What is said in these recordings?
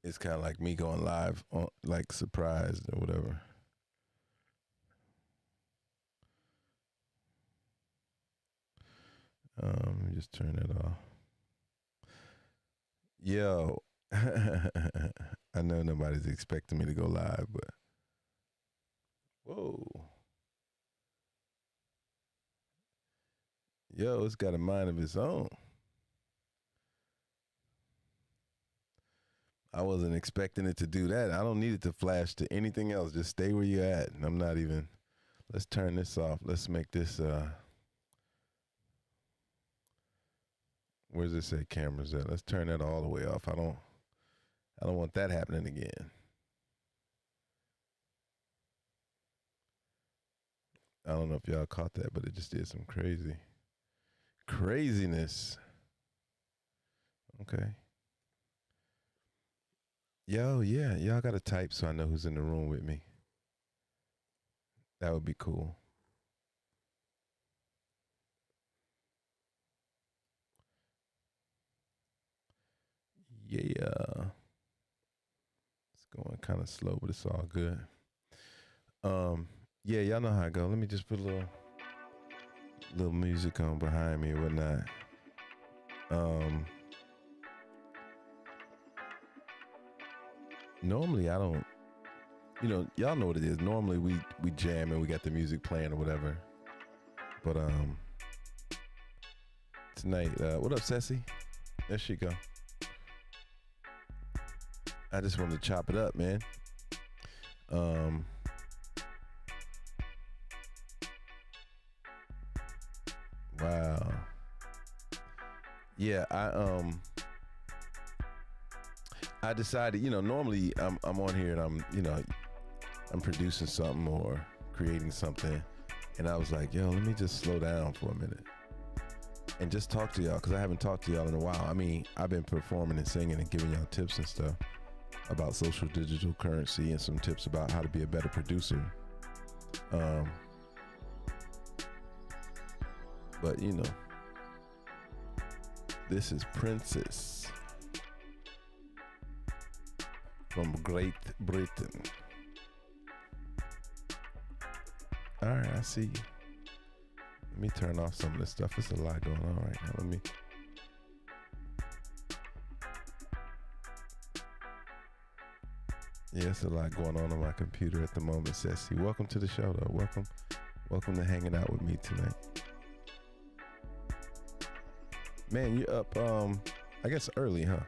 it's kind of like me going live on, like surprised or whatever. Let me just turn it off. Yo, I know nobody's expecting me to go live, but whoa. Yo, it's got a mind of its own. I wasn't expecting it to do that. I don't need it to flash to anything else. Just stay where you're at. And I'm not even, let's turn this off. Let's make this, where's it say cameras at? Let's turn that all the way off. I don't want that happening again. I don't know if y'all caught that, but it just did some craziness. Okay. Yo, yeah, y'all got to type so I know who's in the room with me. That would be cool. Yeah. It's going kind of slow, but it's all good. Yeah, y'all know how I go. Let me just put a little music on behind me or whatnot. Normally I don't, y'all know what it is. Normally we jam and we got the music playing or whatever. But tonight, what up, Ceci? There she go. I just wanted to chop it up, man. Wow. Yeah, I decided, normally I'm on here and I'm producing something or creating something, and I was like, yo, let me just slow down for a minute and just talk to y'all, because I haven't talked to y'all in a while. I mean, I've been performing and singing and giving y'all tips and stuff about social digital currency and some tips about how to be a better producer. But this is Princess from Great Britain. All right, I see you. Let me turn off some of this stuff. There's a lot going on right now. Yeah, it's a lot going on my computer at the moment, Ceci. Welcome to the show, though. Welcome to hanging out with me tonight. Man, you're up, I guess early, huh?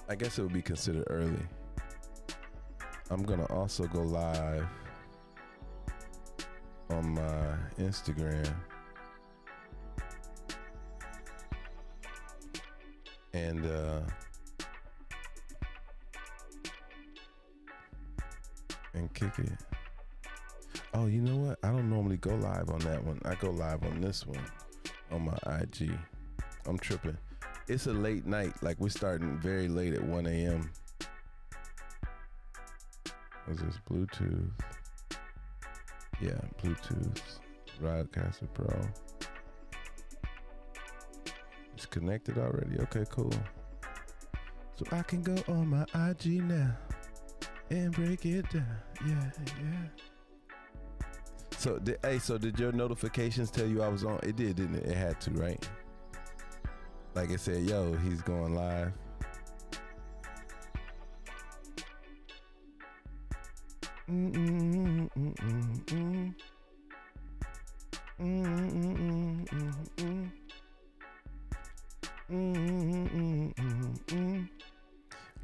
I guess it would be considered early. I'm gonna also go live on my Instagram. And kick it. Oh, you know what? I don't normally go live on that one. I go live on this one on my IG. I'm tripping. It's a late night. Like, we're starting very late at 1 a.m. Is this Bluetooth? Yeah, Bluetooth. Rodecaster Pro. It's connected already. Okay, cool. So I can go on my IG now and break it down. Yeah. So did your notifications tell you I was on? It did, didn't it? It had to, right? Like it said, yo, he's going live.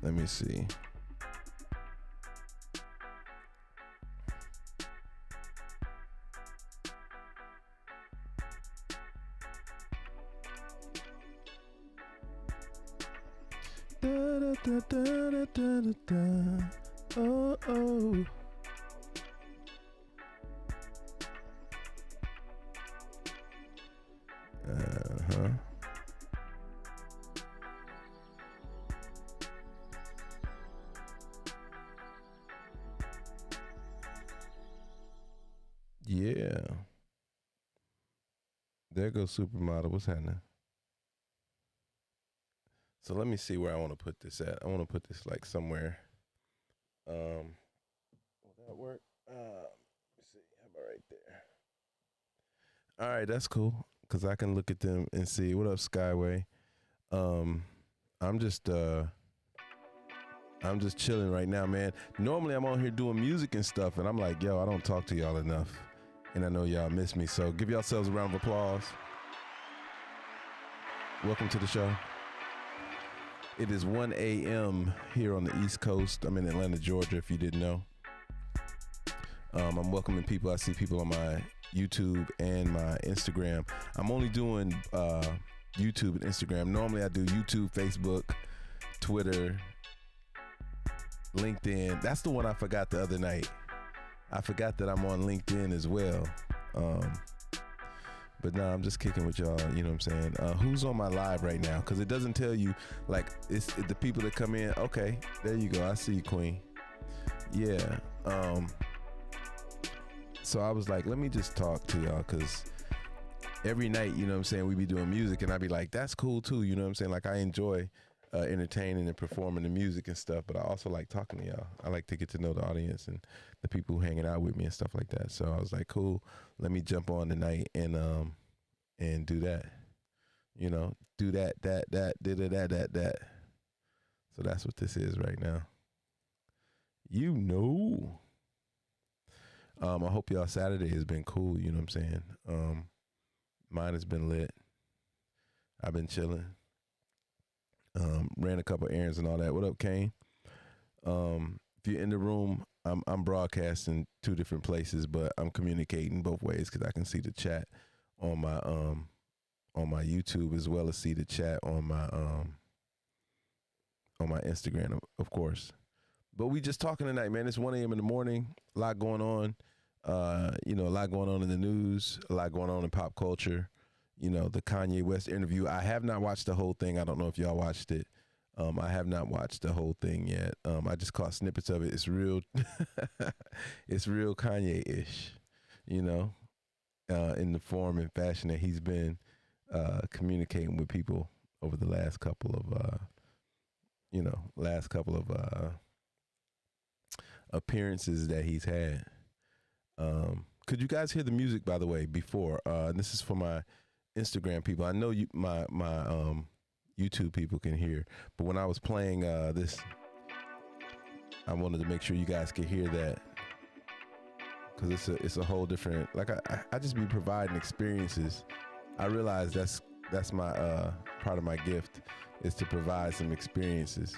Let me see. Oh. Yeah. There goes Supermodel. What's happening? So let me see where I want to put this at. I want to put this like somewhere. Will that work? Let's see. How about right there? All right, that's cool. Cause I can look at them and see. What up, Skyway? I'm just chilling right now, man. Normally I'm on here doing music and stuff, and I'm like, yo, I don't talk to y'all enough. And I know y'all miss me. So give yourselves a round of applause. Welcome to the show. It is 1 a.m. here on the East Coast. I'm in Atlanta, Georgia, if you didn't know. I'm welcoming people. I see people on my YouTube and my Instagram. I'm only doing YouTube and Instagram. Normally I do YouTube, Facebook, Twitter, LinkedIn. That's the one I forgot the other night. I forgot that I'm on LinkedIn as well. But nah, I'm just kicking with y'all, you know what I'm saying? Who's on my live right now? Because it doesn't tell you, like, it's the people that come in. Okay, there you go. I see you, Queen. Yeah. So I was like, let me just talk to y'all, because every night, you know what I'm saying, we be doing music, and I be like, that's cool too, you know what I'm saying? Like, I enjoy entertaining and performing the music and stuff, but I also like talking to y'all. I like to get to know the audience and the people hanging out with me and stuff like that. So I was like, cool, let me jump on tonight and do that. You know, do that. So that's what this is right now. You know. I hope y'all Saturday has been cool, you know what I'm saying? Mine has been lit. I've been chilling. Ran a couple errands and all that. What up, Kane? If you're in the room, I'm broadcasting 2 different places, but I'm communicating both ways because I can see the chat on my YouTube as well as see the chat on my Instagram, of course. But we just talking tonight, man. It's 1 a.m. in the morning. A lot going on. You know, a lot going on in the news. A lot going on in pop culture. You know, the Kanye West interview. I have not watched the whole thing. I don't know if y'all watched it. I have not watched the whole thing yet. I just caught snippets of it. It's real. It's real Kanye-ish, you know, in the form and fashion that he's been communicating with people over the last couple of, appearances that he's had. Could you guys hear the music, by the way, before? This is for my Instagram people. I know you, my YouTube people can hear, but when I was playing this, I wanted to make sure you guys could hear that, because it's a whole different. Like I just be providing experiences. I realize that's my part of my gift is to provide some experiences,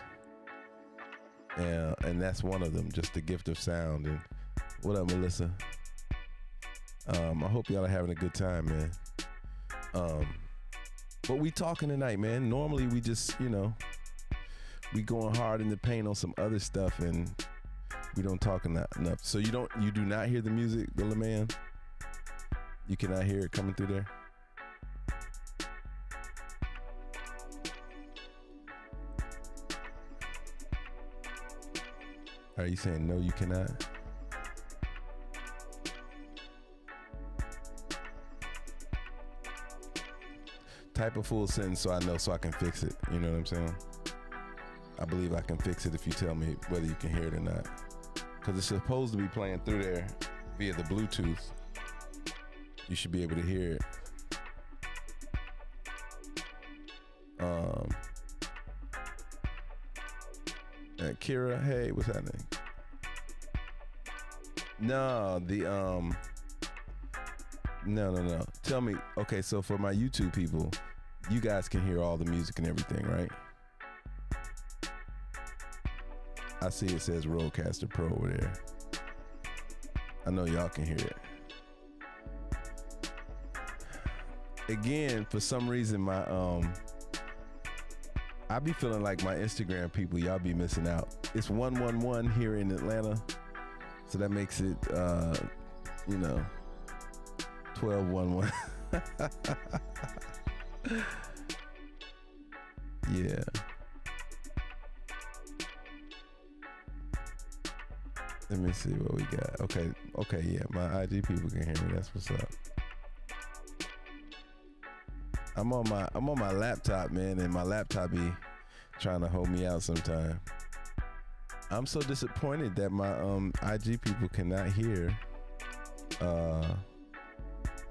and that's one of them. Just the gift of sound. And what up, Melissa? I hope y'all are having a good time, man. But we talking tonight, man. Normally we just, you know, we going hard in the paint on some other stuff, and we don't talk enough. So you do not hear the music, the man? You cannot hear it coming through there? Are you saying no, you cannot? Type a full sentence so I know, so I can fix it. You know what I'm saying? I believe I can fix it if you tell me whether you can hear it or not. Because it's supposed to be playing through there via the Bluetooth. You should be able to hear it. Kira, hey, what's happening? No, No. Tell me, okay, so for my YouTube people, you guys can hear all the music and everything, right? I see it says Rodecaster Pro over there. I know y'all can hear it. Again, for some reason, I be feeling like my Instagram people, y'all be missing out. It's 111 here in Atlanta, so that makes it, 1211. Yeah. Let me see what we got. Okay, yeah, my IG people can hear me. That's what's up. I'm on my laptop, man, and my laptop be trying to hold me out sometime. I'm so disappointed that my IG people cannot hear,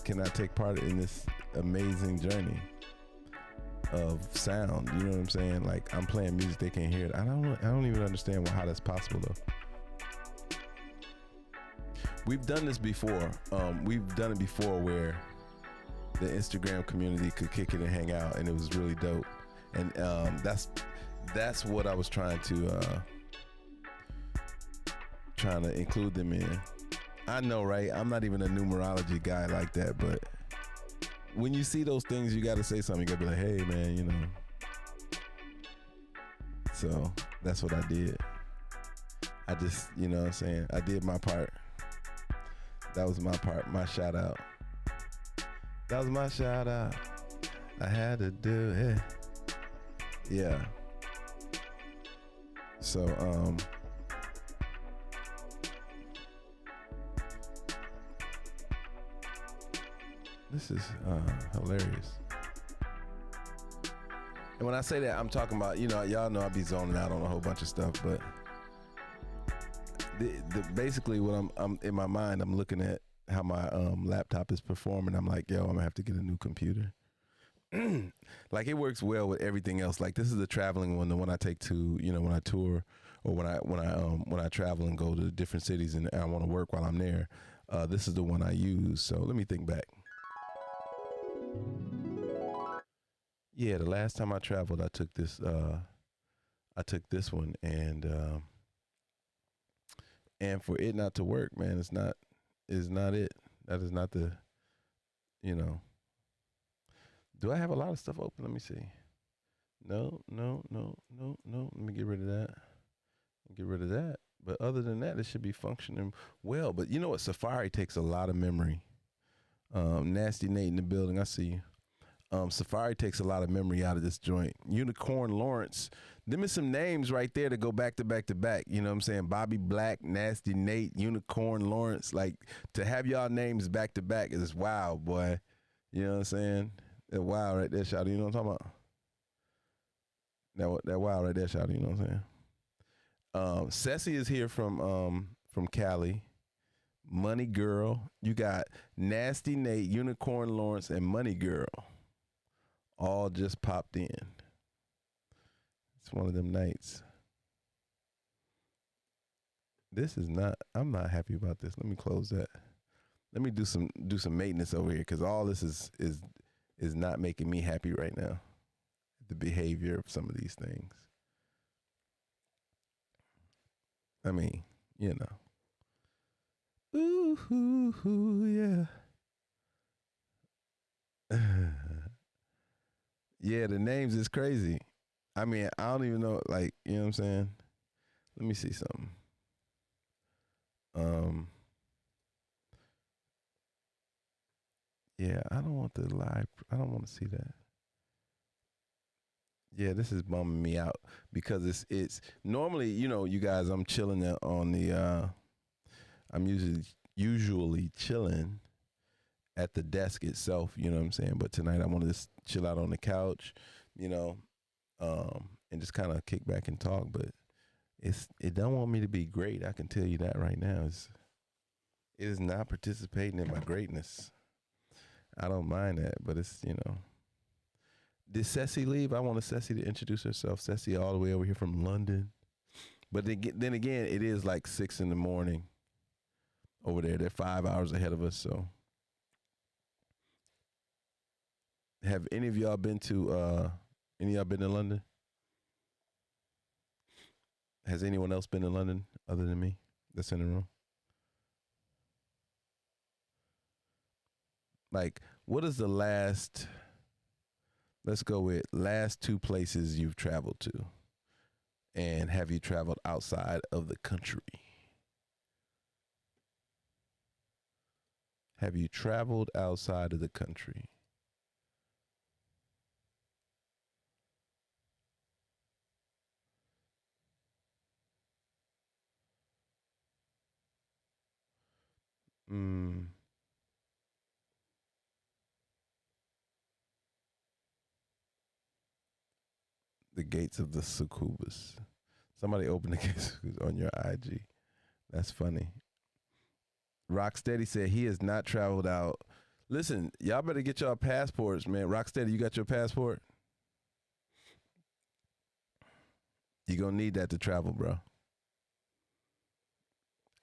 cannot take part in this amazing journey of sound. You know what I'm saying? Like, I'm playing music, they can't hear it. I don't even understand how that's possible though. We've done this before. We've done it before where the Instagram community could kick it and hang out, and it was really dope. And that's what I was trying to include them in. I know, right? I'm not even a numerology guy like that, but when you see those things, you got to say something. You got to be like, hey, man, you know. So that's what I did. I just, you know what I'm saying? I did my part. That was my part, my shout out. That was my shout out. I had to do it. Yeah. So, this is hilarious. And when I say that, I'm talking about, you know, y'all know I be zoning out on a whole bunch of stuff, but basically what I'm in my mind, I'm looking at how my laptop is performing. I'm like, yo, I'm gonna have to get a new computer. Like, it works well with everything else. Like, this is the traveling one, the one I take to, you know, when I tour or when I travel and go to different cities and I want to work while I'm there. This is the one I use. So let me think back. Yeah, the last time I traveled, I took this one, and for it not to work, man, it's not it. That is not the, you know. Do I have a lot of stuff open? Let me see. No. Let me get rid of that. Get rid of that. But other than that, it should be functioning well. But you know what? Safari takes a lot of memory. Nasty Nate in the building. I see you. Safari takes a lot of memory out of this joint. Unicorn Lawrence. Them is some names right there to go back to back to back. You know what I'm saying? Bobby Black, Nasty Nate, Unicorn Lawrence. Like, to have y'all names back to back is wild, boy. You know what I'm saying? That wow right there, Shawty. You know what I'm talking about? That wow right there, Shawty. You know what I'm saying? Ceci is here from Cali. Money Girl. You got Nasty Nate, Unicorn Lawrence, and Money Girl. All just popped in. It's one of them nights. This is not, I'm not happy about this. Let me close that. Let me do some maintenance over here, because all this is not making me happy right now. The behavior of some of these things. I mean, you know. Ooh, yeah. Yeah, the names is crazy. I mean, I don't even know, like, you know what I'm saying? Let me see something. Yeah, I don't want the live. I don't want to see that. Yeah, this is bumming me out because it's normally, you know, you guys, I'm chilling on the I'm usually chilling at the desk itself, you know what I'm saying? But tonight I want to chill out on the couch, you know, and just kind of kick back and talk, but it don't want me to be great. I can tell you that right now. It is not participating in my greatness. I don't mind that, but it's, you know. Did Ceci leave? I want Ceci to introduce herself. Ceci all the way over here from London. But then again, it is like 6 a.m. over there. They're 5 hours ahead of us, so. Have any of y'all been to London? Has anyone else been to London other than me that's in the room? Like, what is the last, let's go with last 2 places you've traveled to? And have you traveled outside of the country? Have you traveled outside of the country? The gates of the succubus. Somebody opened the gates on your IG. That's funny. Rocksteady said he has not traveled out. Listen, y'all better get y'all passports, man. Rocksteady, you got your passport? You're going to need that to travel, bro.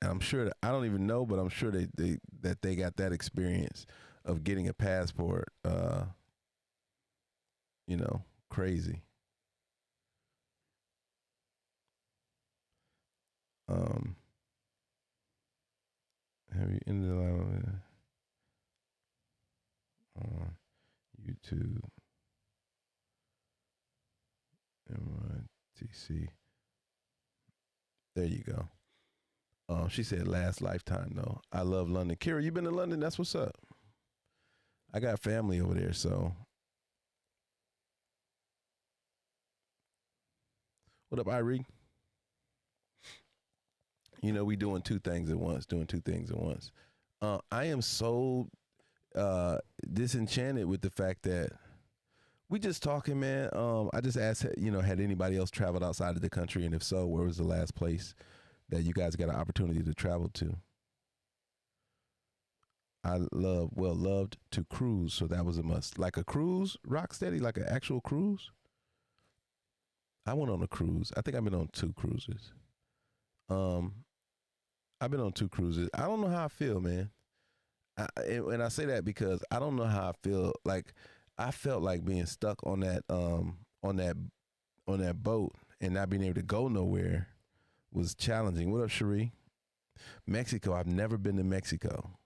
And I'm sure that, I don't even know, but I'm sure that they got that experience of getting a passport, crazy. Have you ended the live on YouTube? MITC. There you go. She said last lifetime, though. I love London. Kira, you been to London? That's what's up. I got family over there, so. What up, Irie? We doing two things at once. I am so disenchanted with the fact that we just talking, man. I just asked, had anybody else traveled outside of the country? And if so, where was the last place that you guys got an opportunity to travel to? I loved to cruise, so that was a must. Like a cruise, Rocksteady, like an actual cruise? I went on a cruise. I think I've been on 2 cruises. I've been on 2 cruises. I don't know how I feel, man. And I say that because I don't know how I feel. Like I felt like being stuck on that boat and not being able to go nowhere was challenging. What up, Cherie? Mexico. I've never been to Mexico.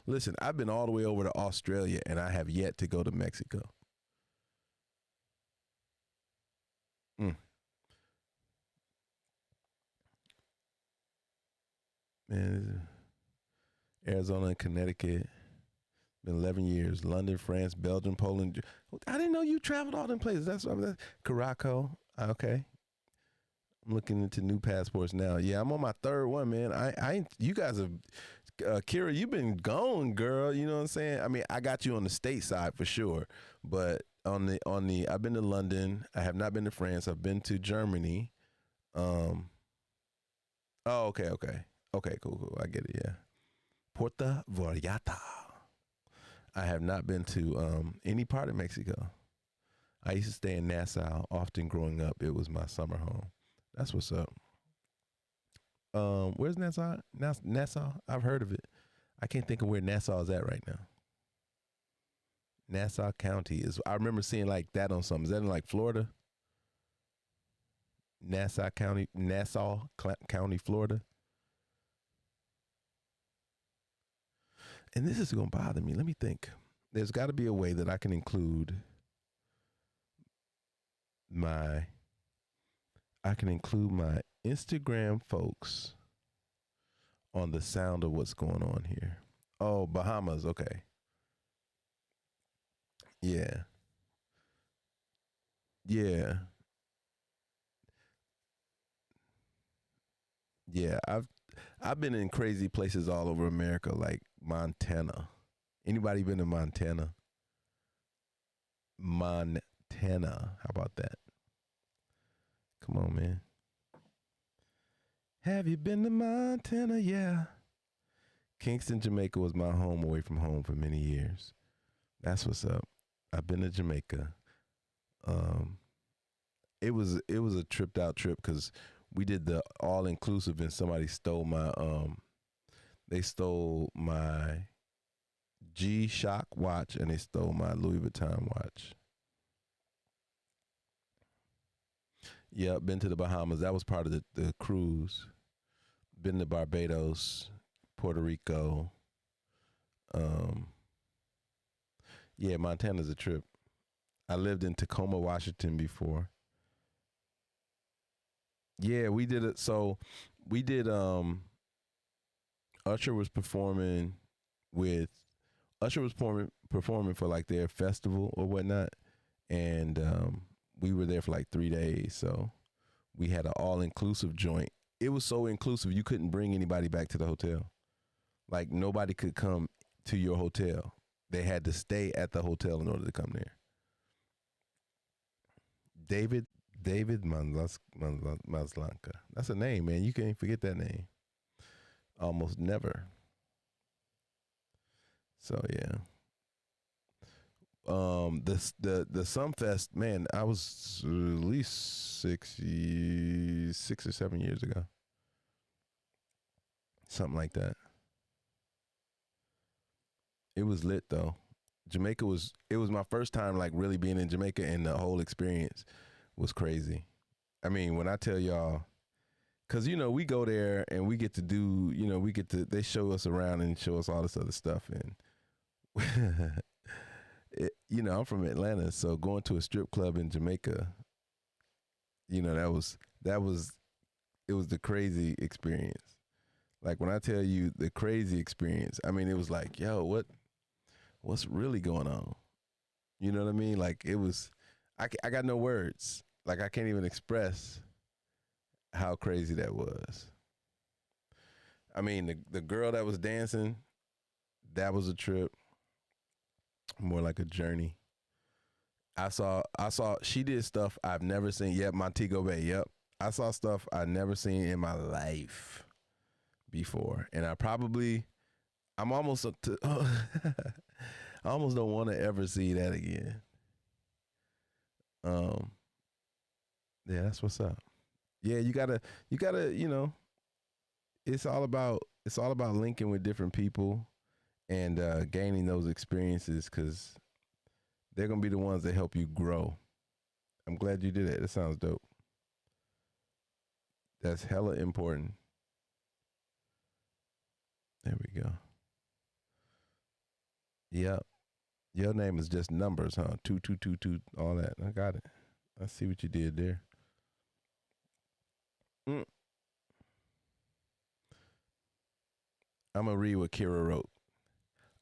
Listen, I've been all the way over to Australia and I have yet to go to Mexico. Man, Arizona and Connecticut. Been 11 years. London, France, Belgium, Poland. I didn't know you traveled all them places. That's Caraco. Okay. I'm looking into new passports now. Yeah, I'm on my 3rd one, man. You guys have, Kira, you've been gone, girl. You know what I'm saying? I mean, I got you on the state side for sure, but on the, I've been to London. I have not been to France. I've been to Germany. Oh, okay. Okay, cool. I get it, yeah. Puerto Vallarta. I have not been to any part of Mexico. I used to stay in Nassau often growing up. It was my summer home. That's what's up. Where's Nassau? Nassau? I've heard of it. I can't think of where Nassau is at right now. Nassau County is. I remember seeing like that on something. Is that in like Florida? Nassau County, Florida. And this is going to bother me. Let me think. There's got to be a way that I can include my Instagram folks on the sound of what's going on here. Oh, Bahamas. Okay. Yeah. I've been in crazy places all over America, like Montana. Anybody been to Montana? How about that? Come on, man. Have you been to Montana? Yeah. Kingston, Jamaica was my home away from home for many years. That's what's up. I've been to Jamaica. It was a tripped out trip because we did the all inclusive and somebody stole my G-Shock watch and they stole my Louis Vuitton watch. Yeah, been to the Bahamas. That was part of the cruise. Been to Barbados, Puerto Rico. Yeah, Montana's a trip. I lived in Tacoma, Washington before. Yeah, we did it. So we did Usher was performing for like their festival or whatnot. And we were there for like 3 days. So we had an all-inclusive joint. It was so inclusive, you couldn't bring anybody back to the hotel. Like nobody could come to your hotel. They had to stay at the hotel in order to come there. David Maslanka. That's a name, man. You can't forget that name. Almost never. So yeah. The Sumfest, man, I was at least 6 or 7 years ago. Something like that. It was lit though. It was my first time like really being in Jamaica, and the whole experience was crazy. I mean, when I tell y'all, cause we go there and we get to do, they show us around and show us all this other stuff, and I'm from Atlanta, so going to a strip club in Jamaica, it was the crazy experience. Like when I tell you the crazy experience, I mean, it was like, yo, what's really going on? You know what I mean? Like it was, I got no words. Like I can't even express how crazy that was. I mean, the girl that was dancing, that was a trip. More like a journey. I saw she did stuff I've never seen. Yep, Montego Bay. Yep. I saw stuff I've never seen in my life before. And I'm almost I almost don't want to ever see that again. Yeah, that's what's up. Yeah, you gotta, it's all about linking with different people and gaining those experiences, because they're gonna be the ones that help you grow. I'm glad you did it. That sounds dope. That's hella important. There we go. Yep. Your name is just numbers, huh? 2222, all that. I got it. I see what you did there. I'm gonna read what Kira wrote.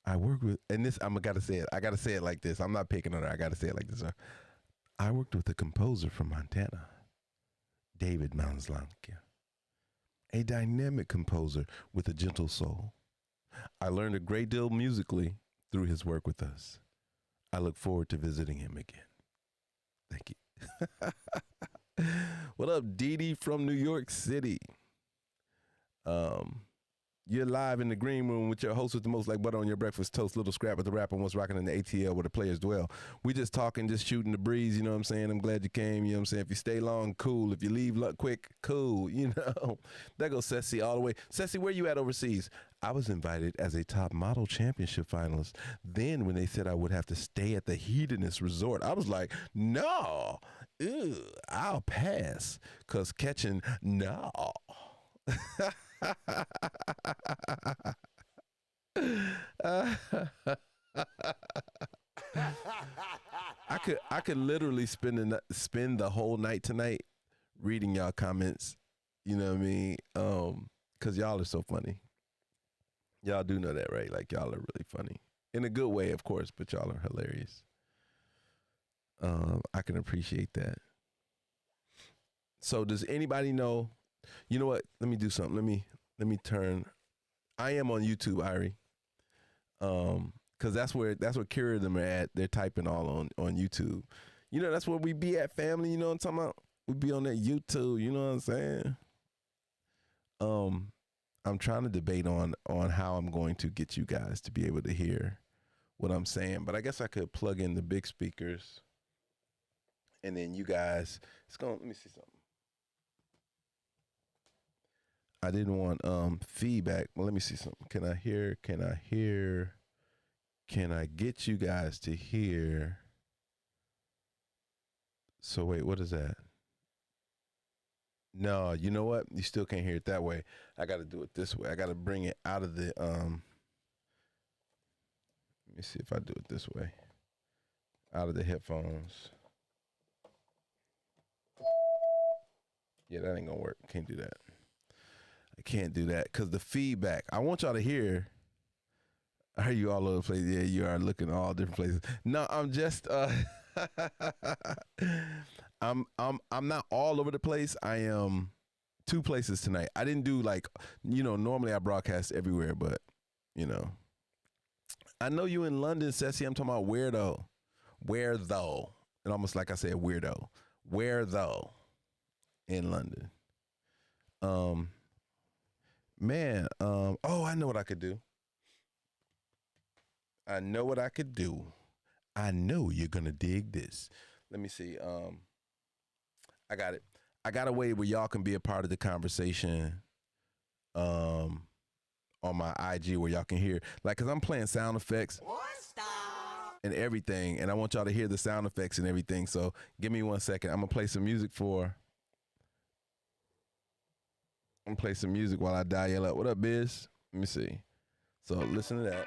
I work with, and this I gotta say it. I gotta say it like this. I'm not picking on her. I gotta say it like this. I worked with a composer from Montana, David Manslankia, a dynamic composer with a gentle soul. I learned a great deal musically through his work with us. I look forward to visiting him again. Thank you. What up, Dee Dee from New York City? You're live in the green room with your host with the most like butter on your breakfast toast, Little Scrap with the rapper once rocking in the ATL where the players dwell. We just talking, just shooting the breeze, you know what I'm saying? I'm glad you came, you know what I'm saying? If you stay long, cool. If you leave quick, cool, you know? There goes Ceci all the way. Ceci, where you at overseas? I was invited as a top model championship finalist. Then when they said I would have to stay at the Hedonist Resort, I was like, no, I'll pass, because catching, no. I could literally spend the whole night tonight reading y'all comments. You know what I mean? Cause y'all are so funny. Y'all do know that, right? Like y'all are really funny in a good way, of course, but y'all are hilarious. I can appreciate that. So does anybody know? You know what? Let me do something. Let me turn. I am on YouTube, Irie. Cause that's where Kira and them are at. They're typing all on YouTube. You know, that's where we be at, family. You know what I'm talking about? We be on that YouTube. You know what I'm saying? I'm trying to debate on how I'm going to get you guys to be able to hear what I'm saying, but I guess I could plug in the big speakers, and then you guys. Let me see something. I didn't want feedback. Well, let me see something. Can I get you guys to hear? So wait, what is that? No, you know what? You still can't hear it that way. I got to do it this way. I got to bring it out of the let me see if I do it this way. Out of the headphones. Yeah, that ain't gonna work. Can't do that. I can't do that because the feedback. I want y'all to hear. Are you all over the place? Yeah, you are looking all different places. No, I'm just I'm not all over the place. I am 2 places tonight. I didn't do normally I broadcast everywhere, but I know you in London, Ceci. I'm talking about where though? And almost like I said, weirdo. Where though in London? Man, oh, I know what I could do. I know what I could do. I know you're gonna dig this. Let me see. I got it. I got a way where y'all can be a part of the conversation. On my IG where y'all can hear, like, cause I'm playing sound effects and everything, and I want y'all to hear the sound effects and everything. So give me 1 second. I'm gonna play some music while I dial up. What up, Biz? Let me see. So listen to that.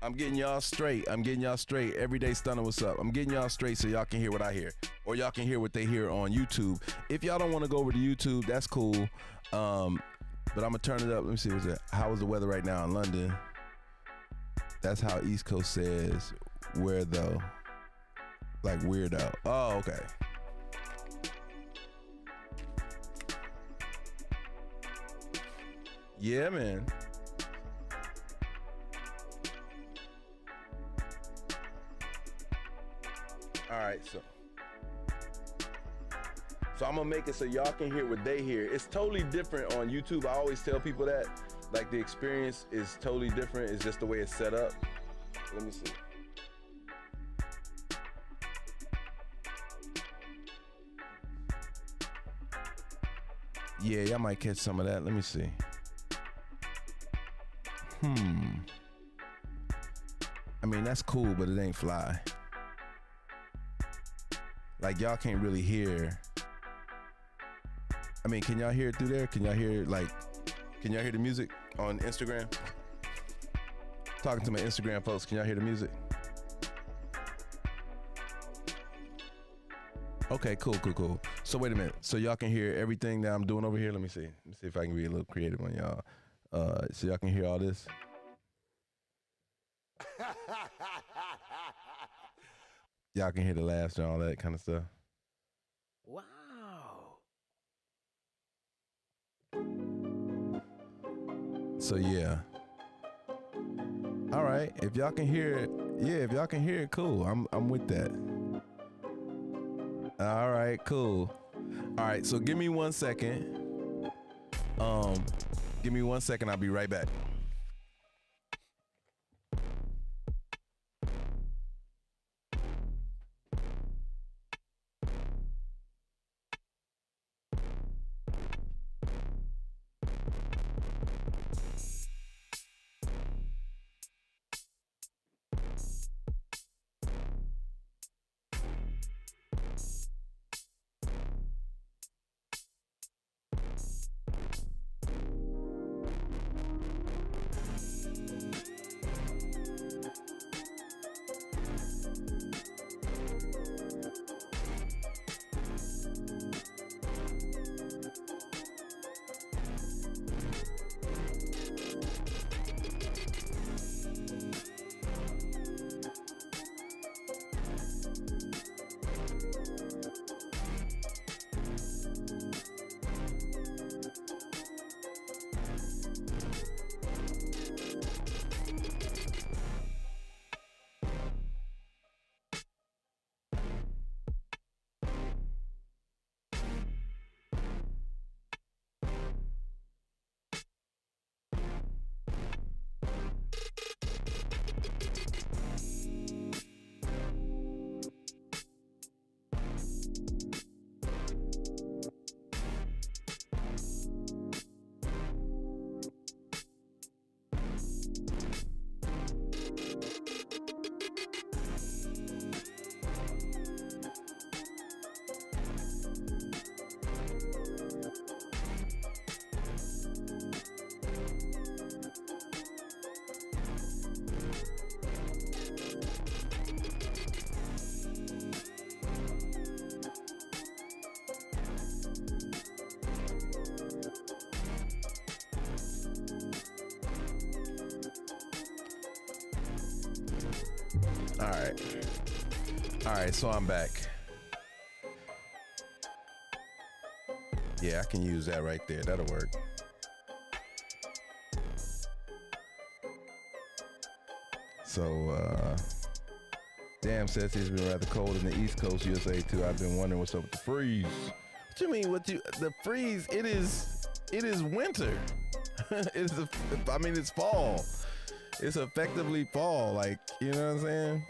I'm getting y'all straight. Everyday Stunner, what's up? I'm getting y'all straight so y'all can hear what I hear. Or y'all can hear what they hear on YouTube. If y'all don't want to go over to YouTube, that's cool. But I'm going to turn it up. Let me see. How is the weather right now in London? That's how East Coast says where though. Like weirdo. Oh, okay. Yeah, man. All right, so I'm gonna make it so y'all can hear what they hear. It's totally different on YouTube. I always tell people that, like, the experience is totally different. It's just the way it's set up. Let me see. Yeah, y'all might catch some of that. Let me see. I mean, that's cool, but it ain't fly. Like, y'all can't really hear. I mean, can y'all hear it through there? Can y'all hear the music on Instagram? Talking to my Instagram folks, can y'all hear the music? Okay, cool. So wait a minute. So y'all can hear everything that I'm doing over here? Let me see if I can be a little creative on y'all. So y'all can hear all this? Y'all can hear the laughs and all that kind of stuff. Wow. So yeah. All right. If y'all can hear it, cool. I'm with that. All right, cool. All right, so give me 1 second. I'll be right back. All right. All right, so I'm back. Yeah, I can use that right there. That'll work. So, damn, says it's been rather cold in the East Coast USA too. I've been wondering what's up with the freeze. What you mean? The freeze? It is winter. It's fall. It's effectively fall. Like, you know what I'm saying?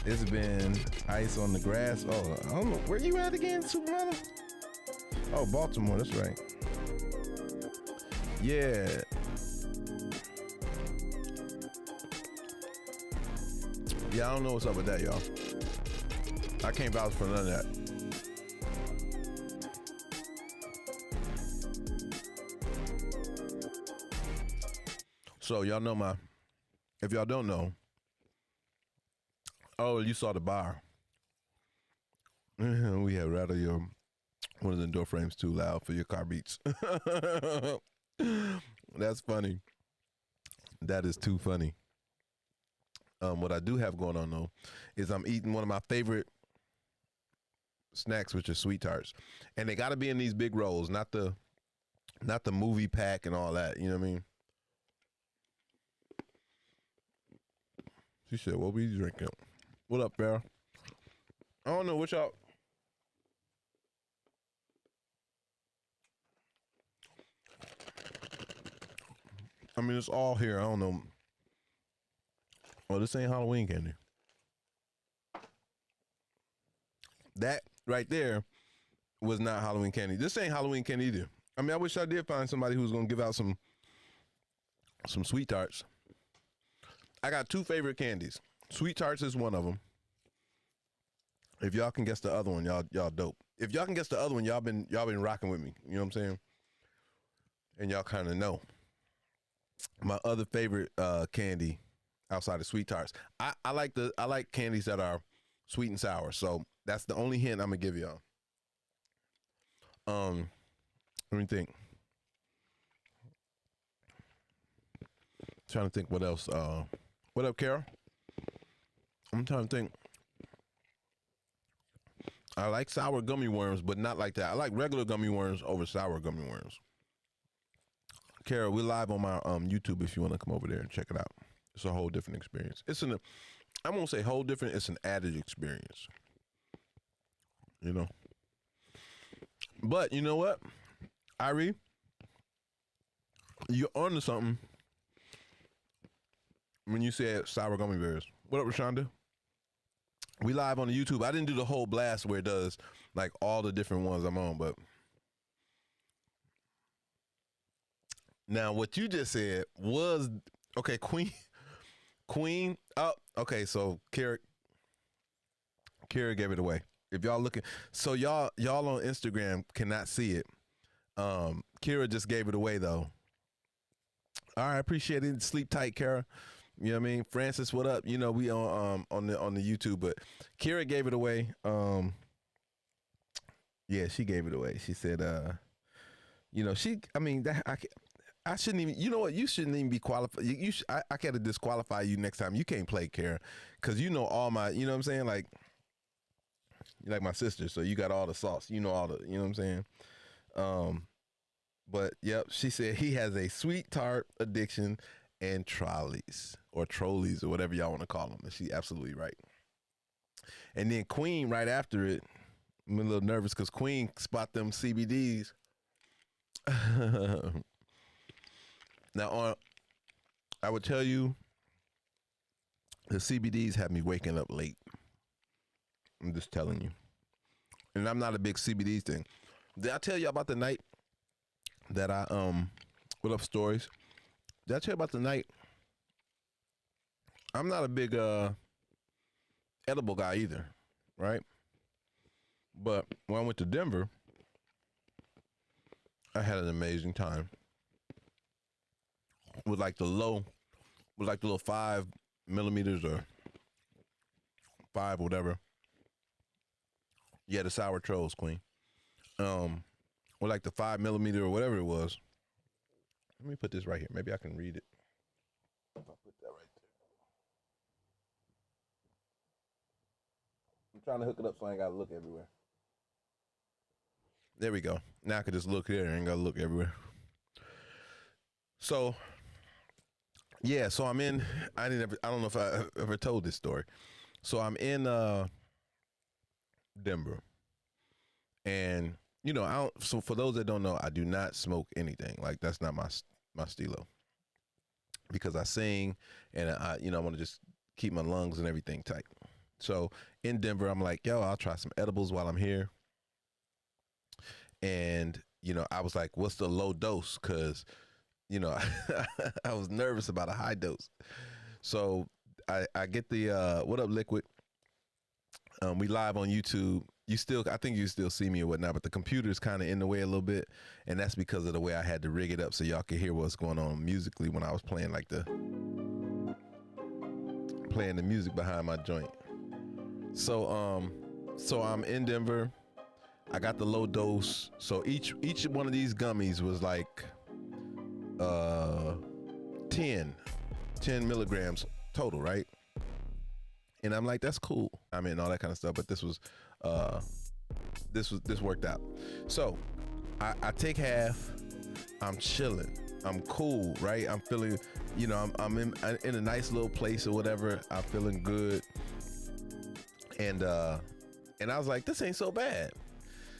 It's been ice on the grass. Oh, I don't know. Where you at again, Superman? Oh, Baltimore. That's right. Yeah. Yeah, I don't know what's up with that, y'all. I can't vouch for none of that. So y'all know if y'all don't know, oh, you saw the bar. We have rather one of the door frames too loud for your car beats. That's funny. That is too funny. What I do have going on though is I'm eating one of my favorite snacks, which are sweet tarts, and they got to be in these big rolls, not the movie pack and all that. You know what I mean? She said, "What we drinking?" What up, Farrah? I don't know what y'all. I mean, it's all here. I don't know. Oh, this ain't Halloween candy. That right there was not Halloween candy. This ain't Halloween candy either. I mean, I wish I did find somebody who was gonna give out some sweet tarts. I got two favorite candies. Sweet tarts is one of them. If y'all can guess the other one, y'all dope. If y'all can guess the other one, y'all been rocking with me. You know what I'm saying? And y'all kind of know. My other favorite candy outside of sweet tarts. I like candies that are sweet and sour. So that's the only hint I'm gonna give y'all. Let me think. Trying to think what else. What up, Carol? I'm trying to think. I like sour gummy worms, but not like that. I like regular gummy worms over sour gummy worms. Carol, we're live on my YouTube if you want to come over there and check it out. It's a whole different experience. I won't say whole different, it's an added experience. You know? But you know what? Irie, you're onto something when you said sour gummy bears. What up, Rashonda? We live on the YouTube. I didn't do the whole blast where it does like all the different ones I'm on, but now what you just said was okay. Queen. Oh, okay. So Kara gave it away. If y'all looking, so y'all on Instagram cannot see it. Kira just gave it away though. All right, appreciate it. Sleep tight, Kara. You know what I mean? Francis, what up? You know, we on the YouTube, but Kira gave it away. Yeah, she gave it away. She said, you know, I shouldn't even, you know what? You shouldn't even be qualified. I gotta disqualify you next time. You can't play, Kara, because you know all my, you know what I'm saying? Like, you're like my sister, so you got all the sauce. You know all the, you know what I'm saying? But yep, she said he has a sweet tart addiction and trolleys or whatever y'all want to call them. And she absolutely right. And then Queen right after it, I'm a little nervous because Queen spot them CBDs. Now, I would tell you, the CBDs have me waking up late. I'm just telling you. And I'm not a big CBD thing. Did I tell you about the night that I what up stories? Did I tell you about the night? I'm not a big edible guy either, right? But when I went to Denver, I had an amazing time with like the little 5 millimeters or 5 whatever. Yeah, the sour trolls, Queen. Or like the 5 millimeter or whatever it was. Let me put this right here. Maybe I can read it. If I put that right there. trying to hook it up so I ain't gotta look everywhere. There we go. Now I can just look there and ain't gotta look everywhere. So, yeah, so I'm in, I don't know if I ever told this story. So I'm in Denver. And, you know, so for those that don't know, I do not smoke anything. Like, that's not my stilo. Because I sing and I want to just keep my lungs and everything tight. So in Denver, I'm like, yo, I'll try some edibles while I'm here. And, you know, I was like, what's the low dose? Because, you know, I was nervous about a high dose. So I get the, what up, Liquid? We live on YouTube. I think you still see me or whatnot, but the computer's kind of in the way a little bit. And that's because of the way I had to rig it up so y'all could hear what's going on musically when I was playing playing the music behind my joint. So I'm in Denver. I got the low dose. So each one of these gummies was like 10 milligrams total, right? And I'm like, that's cool. I mean, all that kind of stuff. But this worked out. So I take half. I'm chilling. I'm cool, right? I'm feeling, you know, I'm in a nice little place or whatever. I'm feeling good. And I was like, this ain't so bad.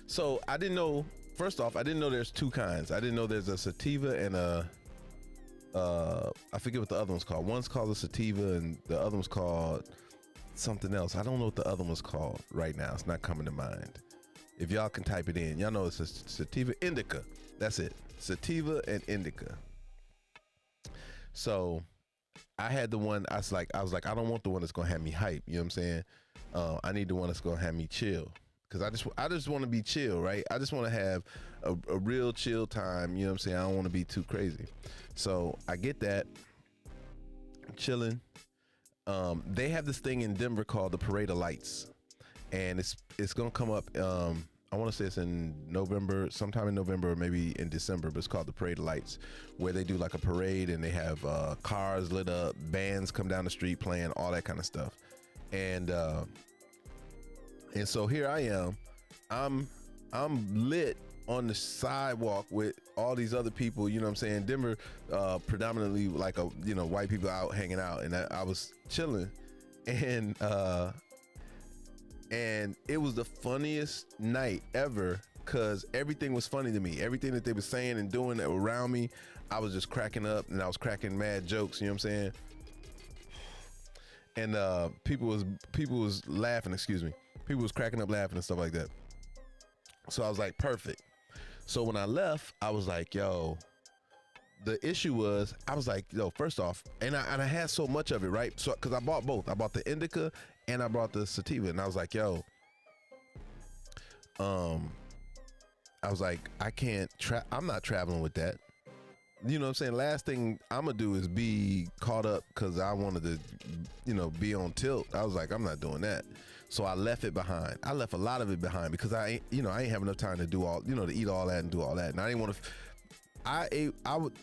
So I didn't know. First off, I didn't know there's two kinds. I didn't know there's a sativa and I forget what the other one's called. One's called a sativa and the other one's called something else. I don't know what the other one's called right now. It's not coming to mind. If y'all can type it in, y'all know it's a sativa indica. That's it. Sativa and indica. So I had the one, I was like, I don't want the one that's gonna have me hype. You know what I'm saying? I need the one that's gonna have me chill. Cause I just want to be chill, right? I just want to have a real chill time. You know what I'm saying? I don't want to be too crazy. So I get that. I'm chilling. They have this thing in Denver called the Parade of Lights, and it's gonna come up. I want to say it's in November, sometime in November or maybe in December, but it's called the Parade of Lights, where they do like a parade and they have cars lit up, bands come down the street playing, all that kind of stuff. And so here I am, I'm lit on the sidewalk with all these other people, you know what I'm saying? Denver, predominantly like white people out hanging out, and I was chilling, and it was the funniest night ever, cause everything was funny to me. Everything that they were saying and doing around me, I was just cracking up, and I was cracking mad jokes, you know what I'm saying? And people was laughing, people was cracking up laughing and stuff like that. So I was like, perfect. So when I left, I was like, yo, the issue was, I was like, yo, first off, and I had so much of it, right? So, cause I bought both. I bought the indica and I bought the sativa, and I was like, yo, I was like, I'm not traveling with that. You know what I'm saying? Last thing I'm gonna do is be caught up because I wanted to, be on tilt. I was like, I'm not doing that. So I left it behind. I left a lot of it behind because I ain't have enough time to do all, to eat all that and do all that. And I didn't want to,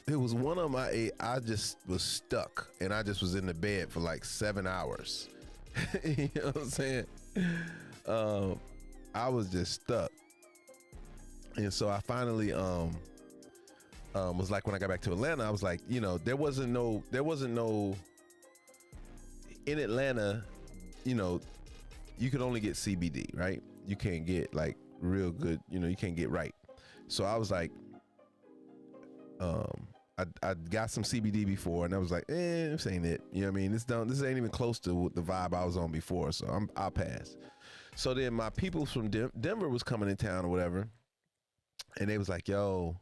it was one of them I ate. I just was stuck and I just was in the bed for like 7 hours. You know what I'm saying? I was just stuck. And so I finally, was like, when I got back to Atlanta, I was like, there wasn't no in Atlanta, you could only get CBD, right? You can't get like real good, you can't get right. So I was like, I got some CBD before, and I was like, this ain't it. You know what I mean? This ain't even close to the vibe I was on before, so I'll pass. So then my people from Denver was coming in town or whatever, and they was like, yo,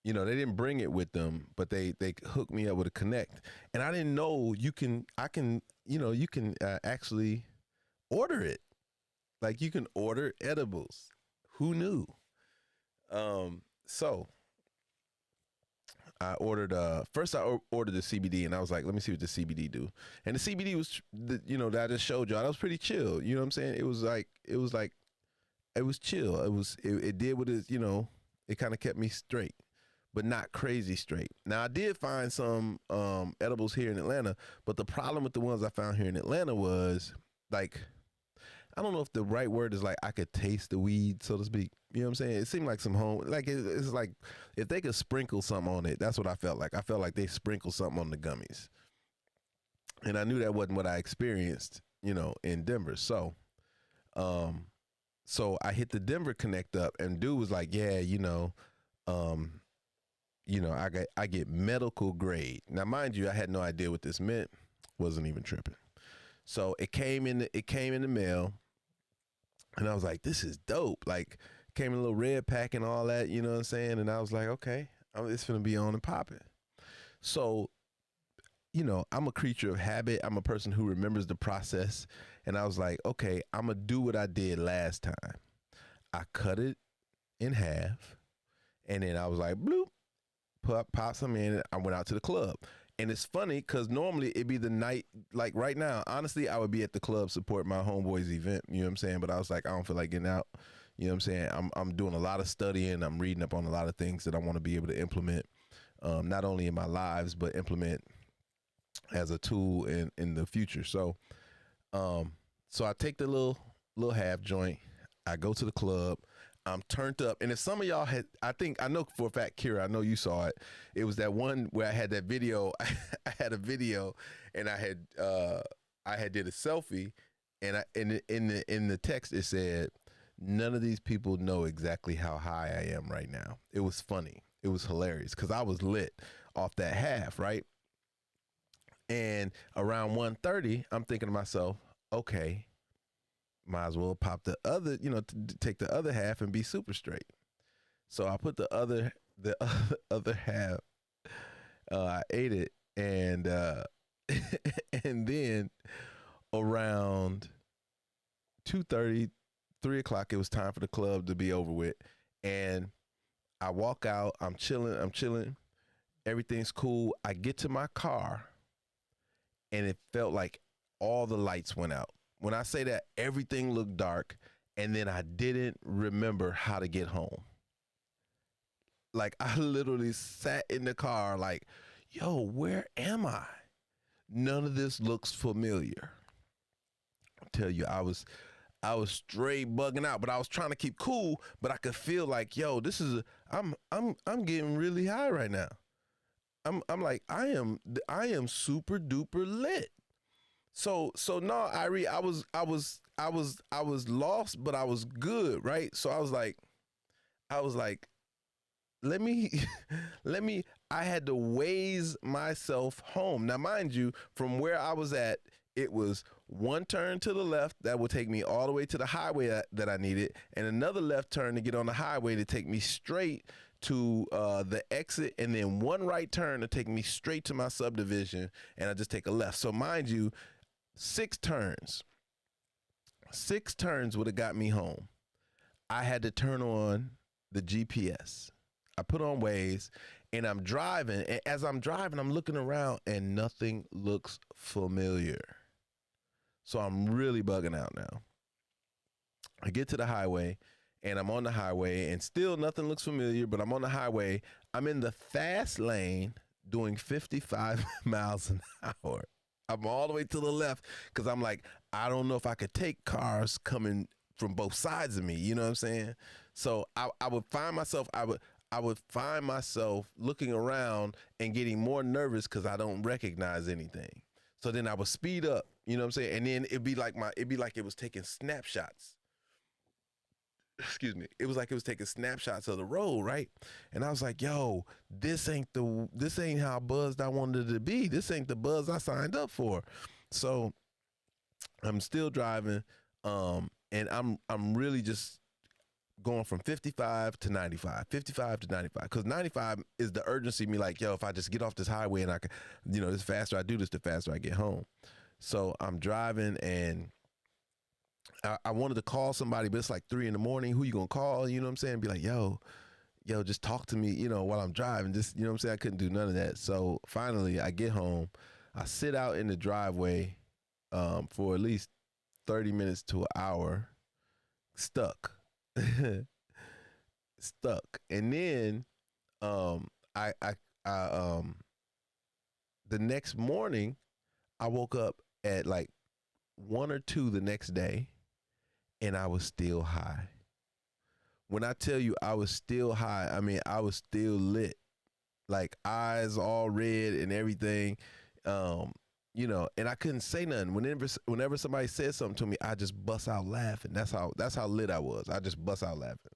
they didn't bring it with them, but they hooked me up with a connect, and I didn't know you can actually order it. Like, you can order edibles. Who knew? So I ordered, first I ordered the CBD, and I was like, let me see what the CBD do. And the CBD was, that I just showed y'all, that was pretty chill. You know what I'm saying? It was chill. It did what it kind of kept me straight, but not crazy straight. Now I did find some edibles here in Atlanta, but the problem with the ones I found here in Atlanta was like, I don't know if the right word is like I could taste the weed, so to speak. You know what I'm saying? It seemed like some home, like it's like if they could sprinkle something on it. That's what I felt like. I felt like they sprinkled something on the gummies, and I knew that wasn't what I experienced, you know, in Denver. Um, so I hit the Denver Connect up, and dude was like, "Yeah, um, I get medical grade." Now, mind you, I had no idea what this meant. Wasn't even tripping. So it came in the mail, and I was like, "This is dope!" Like, came in a little red pack and all that. You know what I'm saying? And I was like, "Okay, it's gonna be on and popping." So, I'm a creature of habit. I'm a person who remembers the process, and I was like, "Okay, I'm gonna do what I did last time." I cut it in half, and then I was like, "Bloop." Pop some in. I went out to the club. And it's funny because normally it'd be the night, like right now, honestly, I would be at the club supporting my homeboy's event, you know what I'm saying? But I was like, I don't feel like getting out, you know what I'm saying? I'm doing a lot of studying. I'm reading up on a lot of things that I want to be able to implement, not only in my lives, but implement as a tool in the future. So I take the little half joint. I go to the club. I'm turned up, and if some of y'all had, I know for a fact, Kira, I know you saw it. It was that one where I had that video. I had a video, and I had did a selfie, and in the text it said, "None of these people know exactly how high I am right now." It was funny. It was hilarious because I was lit off that half, right? And around 1:30, I'm thinking to myself, okay, might as well pop the other, take the other half and be super straight. So I put the other half. I ate it, and and then around 2:30, 3 o'clock, it was time for the club to be over with, and I walk out. I'm chilling. Everything's cool. I get to my car, and it felt like all the lights went out. When I say that, everything looked dark, and then I didn't remember how to get home. Like, I literally sat in the car like, yo, where am I? None of this looks familiar. I tell you, I was straight bugging out, but I was trying to keep cool, but I could feel like, yo, I'm getting really high right now. I'm like, I am super duper lit. So no, Irie, I was lost, but I was good, right? So I was like, let me let me I had to waze myself home. Now mind you, from where I was at, it was one turn to the left that would take me all the way to the highway that I needed, and another left turn to get on the highway to take me straight to the exit, and then one right turn to take me straight to my subdivision, and I just take a left. So mind you, six turns would have got me home. I had to turn on the GPS. I put on Waze, and I'm driving, and as I'm driving, I'm looking around, and nothing looks familiar. So I'm really bugging out now. I get to the highway, and I'm on the highway, and still nothing looks familiar, but I'm on the highway. I'm in the fast lane doing 55 miles an hour. I'm all the way to the left because I'm like, I don't know if I could take cars coming from both sides of me. You know what I'm saying? So I would find myself, I would find myself looking around and getting more nervous because I don't recognize anything. So then I would speed up, you know what I'm saying? And then it'd be like it was taking snapshots. Excuse me. It was like it was taking snapshots of the road, right? And I was like, yo, this ain't how buzzed I wanted it to be. This ain't the buzz I signed up for. So I'm still driving, and I'm really just going from 55 to 95, 55 to 95, because 95 is the urgency. Me like, yo, if I just get off this highway and I can, the faster I do this, the faster I get home. So I'm driving, and I wanted to call somebody, but it's like 3 a.m. Who you gonna call? You know what I'm saying? Be like, yo, just talk to me, while I'm driving. Just, you know what I'm saying? I couldn't do none of that. So finally I get home. I sit out in the driveway for at least 30 minutes to an hour, stuck. Stuck. And then I the next morning I woke up at like 1 or 2 the next day, and I was still high. When I tell you I was still high, I mean I was still lit, like eyes all red and everything. Um, and I couldn't say nothing. Whenever somebody said something to me, I just bust out laughing. That's how lit I was. I just bust out laughing.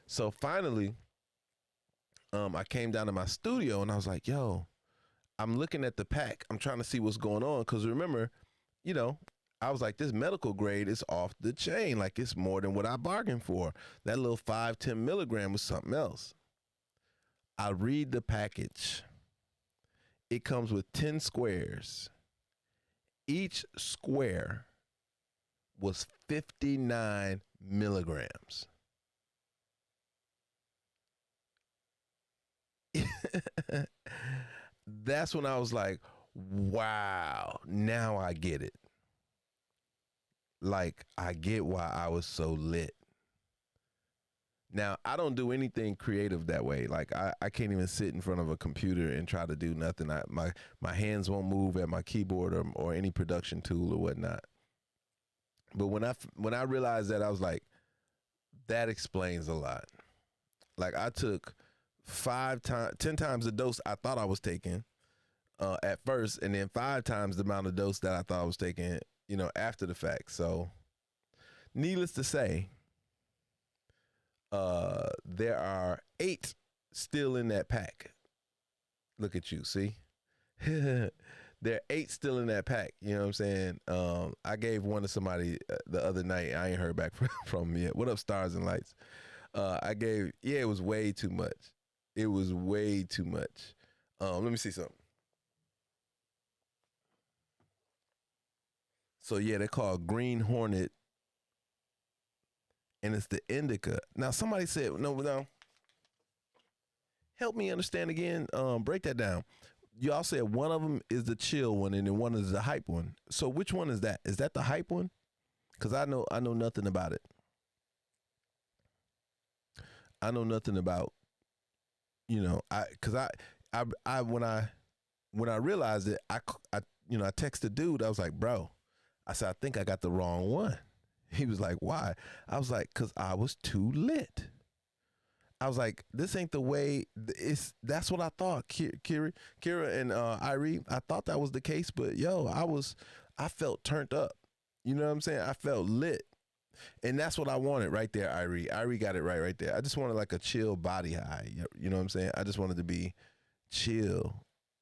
So finally, I came down to my studio and I was like, yo, I'm looking at the pack. I'm trying to see what's going on. Cause remember, you know, I was like, this medical grade is off the chain. Like it's more than what I bargained for. That little 5-10 milligram was something else. I read the package. It comes with 10 squares. Each square was 59 milligrams. That's when I was like, wow, now I get it. Like, I get why I was so lit. Now, I don't do anything creative that way. Like, I can't even sit in front of a computer and try to do nothing. My hands won't move at my keyboard or any production tool or whatnot. But when I realized that, I was like, that explains a lot. Like, I took 10 times the dose I thought I was taking at first, and then 5 times the amount of dose that I thought I was taking, after the fact. So, needless to say, there are 8 still in that pack. Look at you, see? There are 8 still in that pack. You know what I'm saying? I gave one to somebody the other night. I ain't heard back from him yet. What up, Stars and Lights? It was way too much. It was way too much. Let me see something. So yeah, they're called Green Hornet, and it's the indica. Now somebody said no. Help me understand again. Break that down. Y'all said one of them is the chill one, and then one is the hype one. So which one is that? Is that the hype one? Because I know nothing about it. I know nothing about, when I realized it, I texted dude. I was like, bro, I said, I think I got the wrong one. He was like, why? I was like, because I was too lit. I was like, this ain't the way. That's what I thought. Kira and Irie, I thought that was the case, but I felt turned up. You know what I'm saying? I felt lit. And that's what I wanted right there, Irie. Irie got it right there. I just wanted like a chill body high. You know what I'm saying? I just wanted to be chill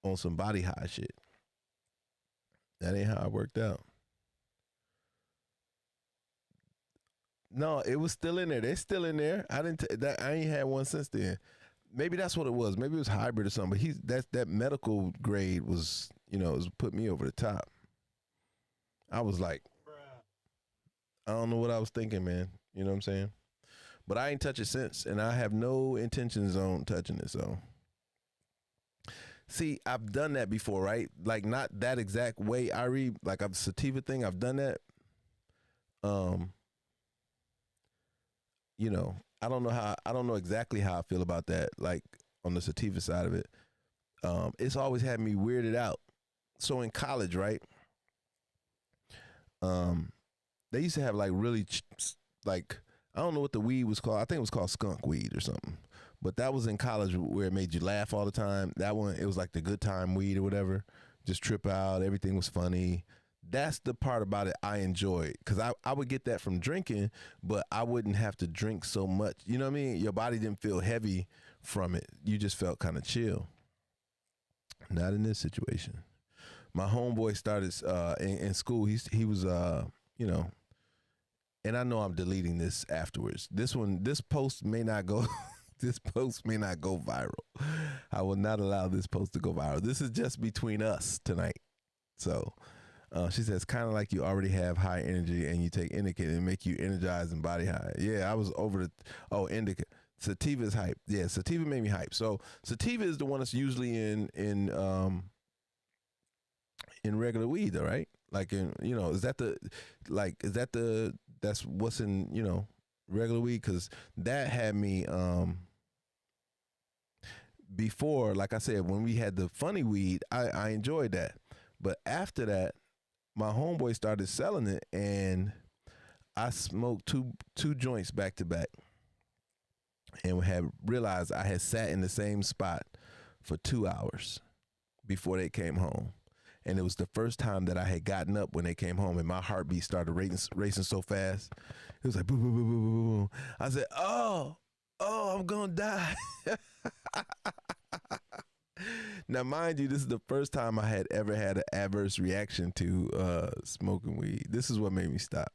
on some body high shit. That ain't how it worked out. No, it was still in there. They're still in there. I ain't had one since then. Maybe that's what it was. Maybe it was hybrid or something. But that medical grade was, was put me over the top. I was like, I don't know what I was thinking, man. You know what I'm saying? But I ain't touch it since, and I have no intentions on touching it. So, see, I've done that before, right? Like not that exact way. I read like a sativa thing. I've done that. I don't know exactly how I feel about that. Like on the sativa side of it, it's always had me weirded out. So in college, right? They used to have like really like, I don't know what the weed was called. I think it was called skunk weed or something. But that was in college where it made you laugh all the time. That one, it was like the good time weed or whatever. Just trip out. Everything was funny. That's the part about it I enjoyed, because I would get that from drinking, but I wouldn't have to drink so much. You know what I mean? Your body didn't feel heavy from it. You just felt kind of chill. Not in this situation. My homeboy started in school. He was and I know I'm deleting this afterwards. This post may not go. This post may not go viral. I will not allow this post to go viral. This is just between us tonight. So. She says, kind of like you already have high energy and you take indica and make you energized and body high. Yeah, I was over indica. Sativa is hype. Yeah, sativa made me hype. So sativa is the one that's usually in regular weed, though, right? Like that's what's in, regular weed? Because that had me before, like I said, when we had the funny weed, I enjoyed that. But after that, my homeboy started selling it, and I smoked two joints back to back, and had realized I had sat in the same spot for 2 hours before they came home. And it was the first time that I had gotten up when they came home, and my heartbeat started racing so fast. It was like boom, boom, boom, boom, boom, boom. I said, "Oh, I'm gonna die." Now, mind you, this is the first time I had ever had an adverse reaction to smoking weed. This is what made me stop.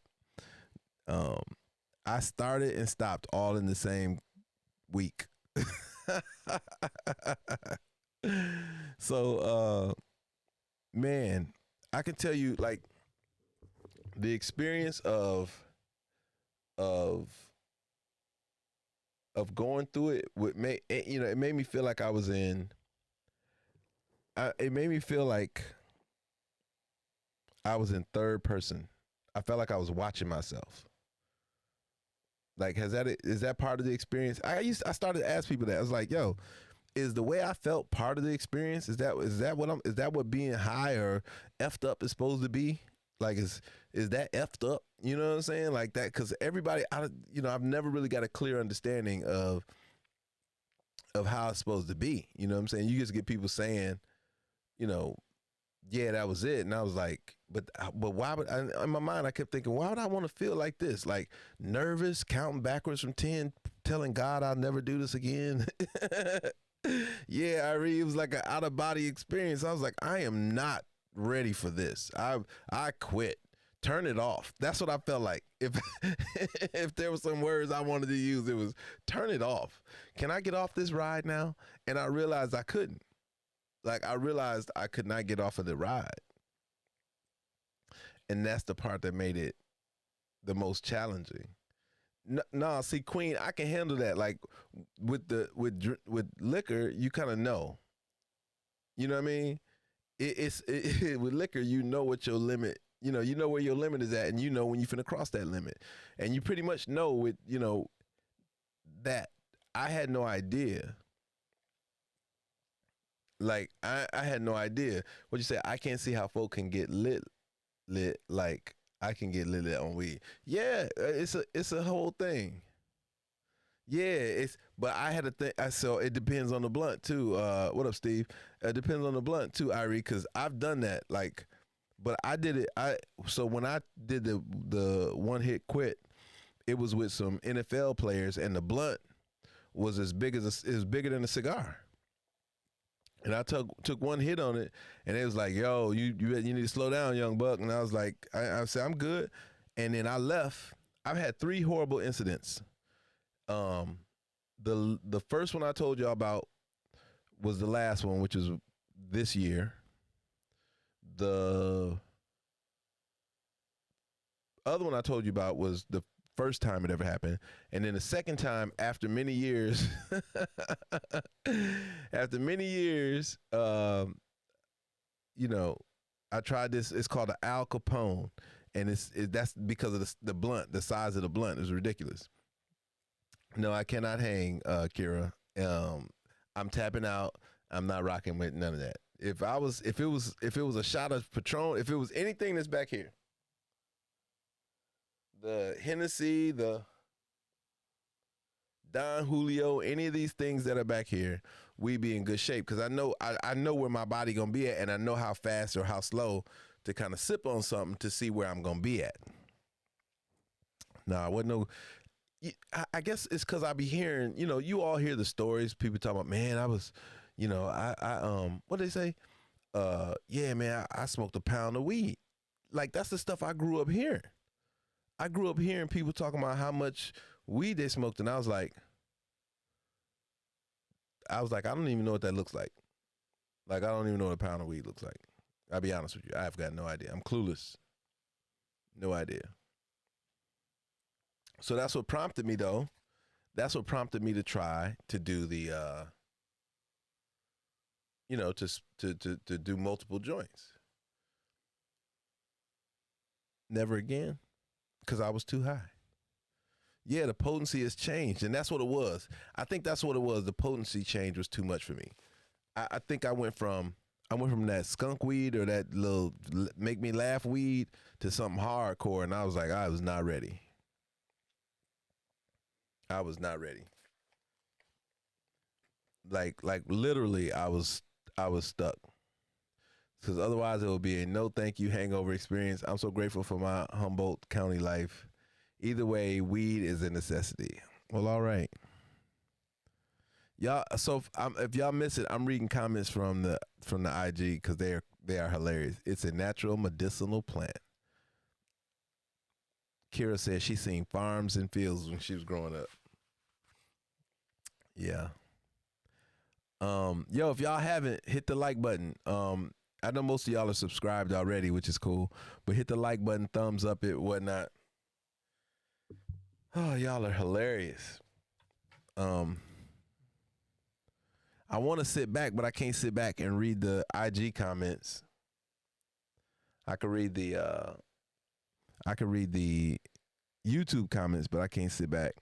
I started and stopped all in the same week. So, man, I can tell you, like, the experience of going through it it made me feel like I was it made me feel like I was in third person. I felt like I was watching myself. Like, is that part of the experience? I started to ask people that. I was like, yo, is the way I felt part of the experience? Is that what being high or effed up is supposed to be? Like, is that effed up? You know what I'm saying? Like that, because everybody, I've never really got a clear understanding of how it's supposed to be. You know what I'm saying? You just get people saying, yeah, that was it. And I was like, but why would in my mind, I kept thinking, why would I want to feel like this? Like, nervous, counting backwards from 10, telling God I'll never do this again. Yeah, it was like an out of body experience. I was like, I am not ready for this. I quit. Turn it off. That's what I felt like. If if there were some words I wanted to use, it was turn it off. Can I get off this ride now? And I realized I couldn't. Like, I realized I could not get off of the ride. And that's the part that made it the most challenging. No, see, Queen, I can handle that. Like, with liquor, you kind of know. You know what I mean? With liquor, you know what your limit. You know where your limit is at, and you know when you're finna cross that limit, and you pretty much know with that. I had no idea. Like, I had no idea. What you say? I can't see how folk can get lit like I can get lit on weed. Yeah, it's a whole thing. Yeah, but I had to think. So it depends on the blunt too. What up, Steve? It depends on the blunt too, Irie, because I've done that. Like, but I did it. So when I did the one hit quit, it was with some NFL players, and the blunt was as big as it was bigger than a cigar. And I took one hit on it, and it was like, yo, you need to slow down, young buck. And I was like, I said, I'm good. And then I left. I've had 3 horrible incidents. The first one I told y'all about was the last one, which was this year. The other one I told you about was the first time it ever happened. And then the second time, after many years, I tried this. It's called an Al Capone. And that's because of the blunt, the size of the blunt is ridiculous. No, I cannot hang, Kira. I'm tapping out. I'm not rocking with none of that. If it was a shot of Patron, if it was anything that's back here, the Hennessy, the Don Julio, any of these things that are back here, we be in good shape, because I know where my body gonna be at, and I know how fast or how slow to kind of sip on something to see where I'm gonna be at. Nah, I wasn't no. I guess it's because I be hearing, you all hear the stories. People talking about, man, I was, what they say? Yeah, man, I smoked a pound of weed. Like, that's the stuff I grew up hearing. I grew up hearing people talking about how much weed they smoked, and I was like, I don't even know what that looks like. Like, I don't even know what a pound of weed looks like. I'll be honest with you. I've got no idea. I'm clueless. No idea. So that's what prompted me, though. That's what prompted me to try to do the, to do multiple joints. Never again, because I was too high. Yeah, the potency has changed, and that's what it was. I think that's what it was. The potency change was too much for me. I think I went from that skunk weed or that little make me laugh weed to something hardcore, and I was like, I was not ready. I was not ready. Like literally, I was stuck. Because otherwise, it will be a no thank you hangover experience. I'm so grateful for my Humboldt County life. Either way, weed is a necessity. Well, all right. Y'all, so if y'all miss it, I'm reading comments from the IG because they are hilarious. It's a natural medicinal plant. Kira says she's seen farms and fields when she was growing up. Yeah. Yo, if y'all haven't, hit the like button. I know most of y'all are subscribed already, which is cool. But hit the like button, thumbs up it, whatnot. Oh, y'all are hilarious. I want to sit back, but I can't sit back and read the IG comments. I could read the YouTube comments, but I can't sit back.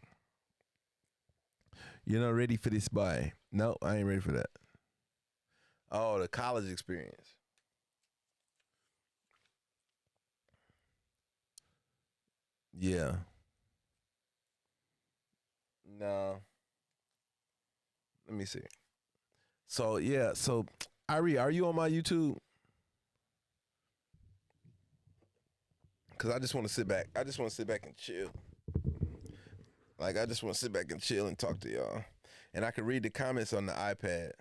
You're not ready for this boy. No, I ain't ready for that. Oh, the college experience. Yeah. No. Let me see. So yeah, so Irie, are you on my YouTube? Cause I just want to sit back. I just want to sit back and chill. Like I just want to sit back and chill and talk to y'all. And I can read the comments on the iPad.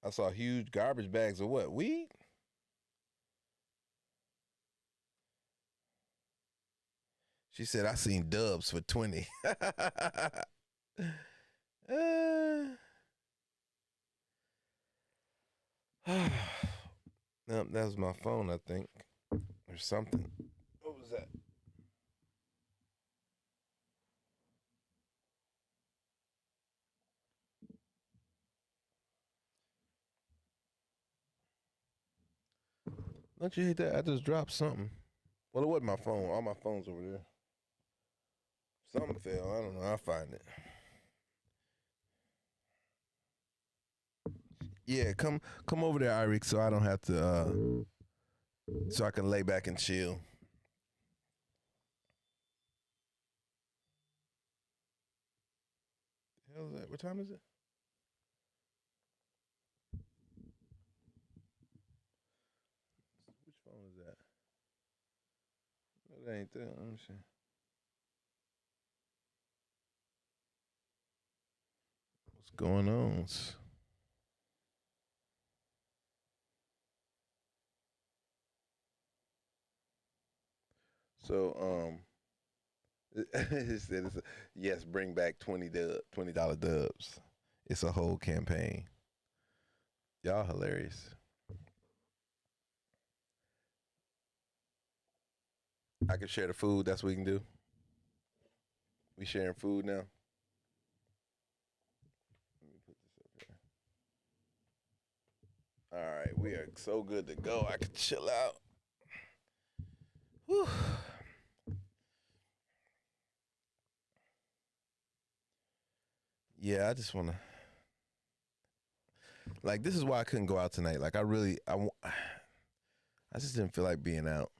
I saw huge garbage bags of what? Weed? She said I seen dubs for 20. No, that was my phone, I think. Or something. What was that? Don't you hate that? I just dropped something. Well, it wasn't my phone. All my phones over there. Something fell. I don't know. I'll find it. Yeah, come over there, Irik, so I don't have to so I can lay back and chill. The hell is that? What time is it? Which phone is that? No, that ain't that. Let me see. What's going on? So it said yes, bring back $20 dubs. It's a whole campaign. Y'all hilarious. I can share the food. That's what we can do. We sharing food now. Let me put this up here. All right, we are so good to go. I can chill out. Whew. Yeah, I just want to. Like, this is why I couldn't go out tonight. Like, I just didn't feel like being out.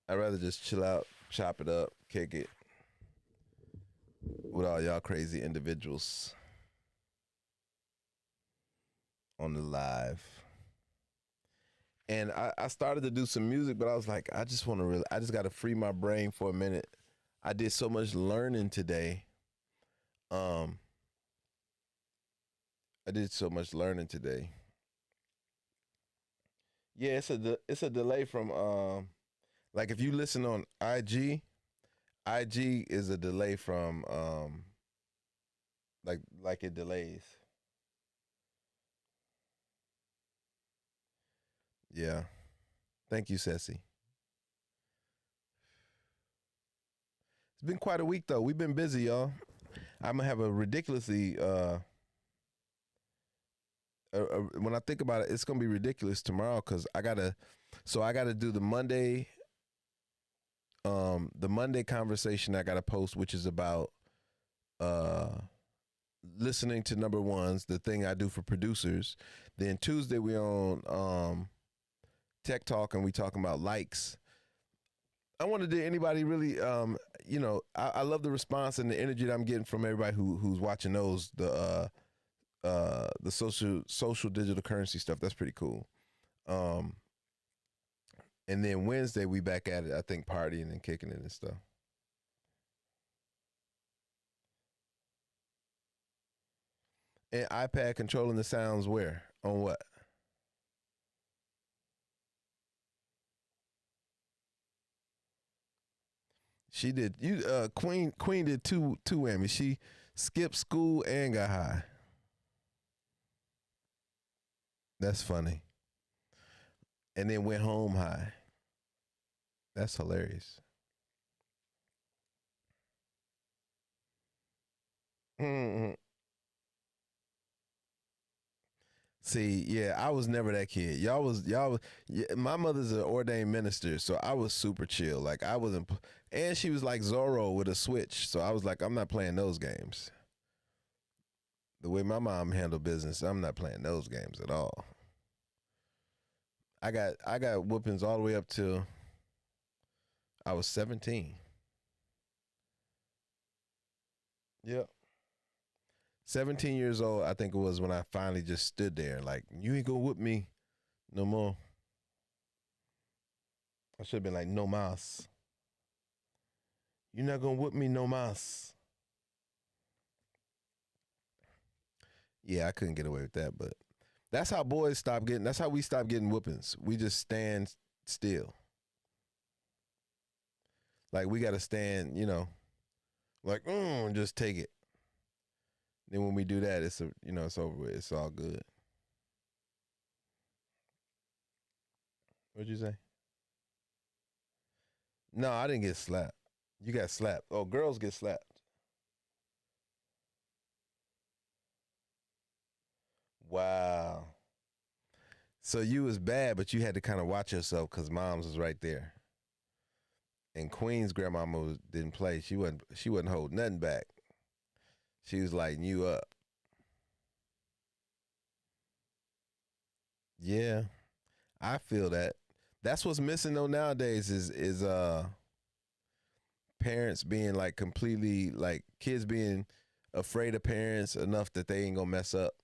I'd rather just chill out, chop it up, kick it with all y'all crazy individuals on the live. And I started to do some music, but I was like, I just got to free my brain for a minute. I did so much learning today. I did so much learning today. Yeah, it's a delay from like if you listen on IG is a delay from like it delays. Yeah. Thank you, Ceci. It's been quite a week though. We've been busy, y'all. I'm gonna have a ridiculously when I think about it, it's gonna be ridiculous tomorrow because I gotta do the Monday conversation I gotta post, which is about listening to number ones, the thing I do for producers. Then Tuesday we on tech talk and we talking about likes. I wonder, did anybody really, I love the response and the energy that I'm getting from everybody who's watching those, the social digital currency stuff. That's pretty cool. Um, and then Wednesday we back at it. I think partying and kicking it and stuff. And iPad controlling the sounds where on what? She did. Queen did two whammies. She skipped school and got high. That's funny. And then went home high. That's hilarious. Mm-hmm. See, yeah, I was never that kid. Y'all was. Yeah, my mother's an ordained minister, so I was super chill. Like I wasn't, and she was like Zorro with a switch. So I was like, I'm not playing those games. The way my mom handled business, I'm not playing those games at all. I got whoopings all the way up till I was 17. Yep. 17 years old, I think it was when I finally just stood there like, you ain't gonna whoop me no more. I should have been like, no mas. You're not gonna whoop me no mas. Yeah, I couldn't get away with that, but that's how boys stop getting, that's how we stop getting whoopings. We just stand still. Like we gotta stand, like, just take it. Then when we do that, it's over with. It's all good. What'd you say? No, I didn't get slapped. You got slapped. Oh, girls get slapped. Wow. So you was bad, but you had to kind of watch yourself because moms was right there. And Queen's grandmama didn't play. She wasn't holding nothing back. She was lighting you up. Yeah, I feel that. That's what's missing though nowadays is parents being like completely like kids being afraid of parents enough that they ain't gonna mess up.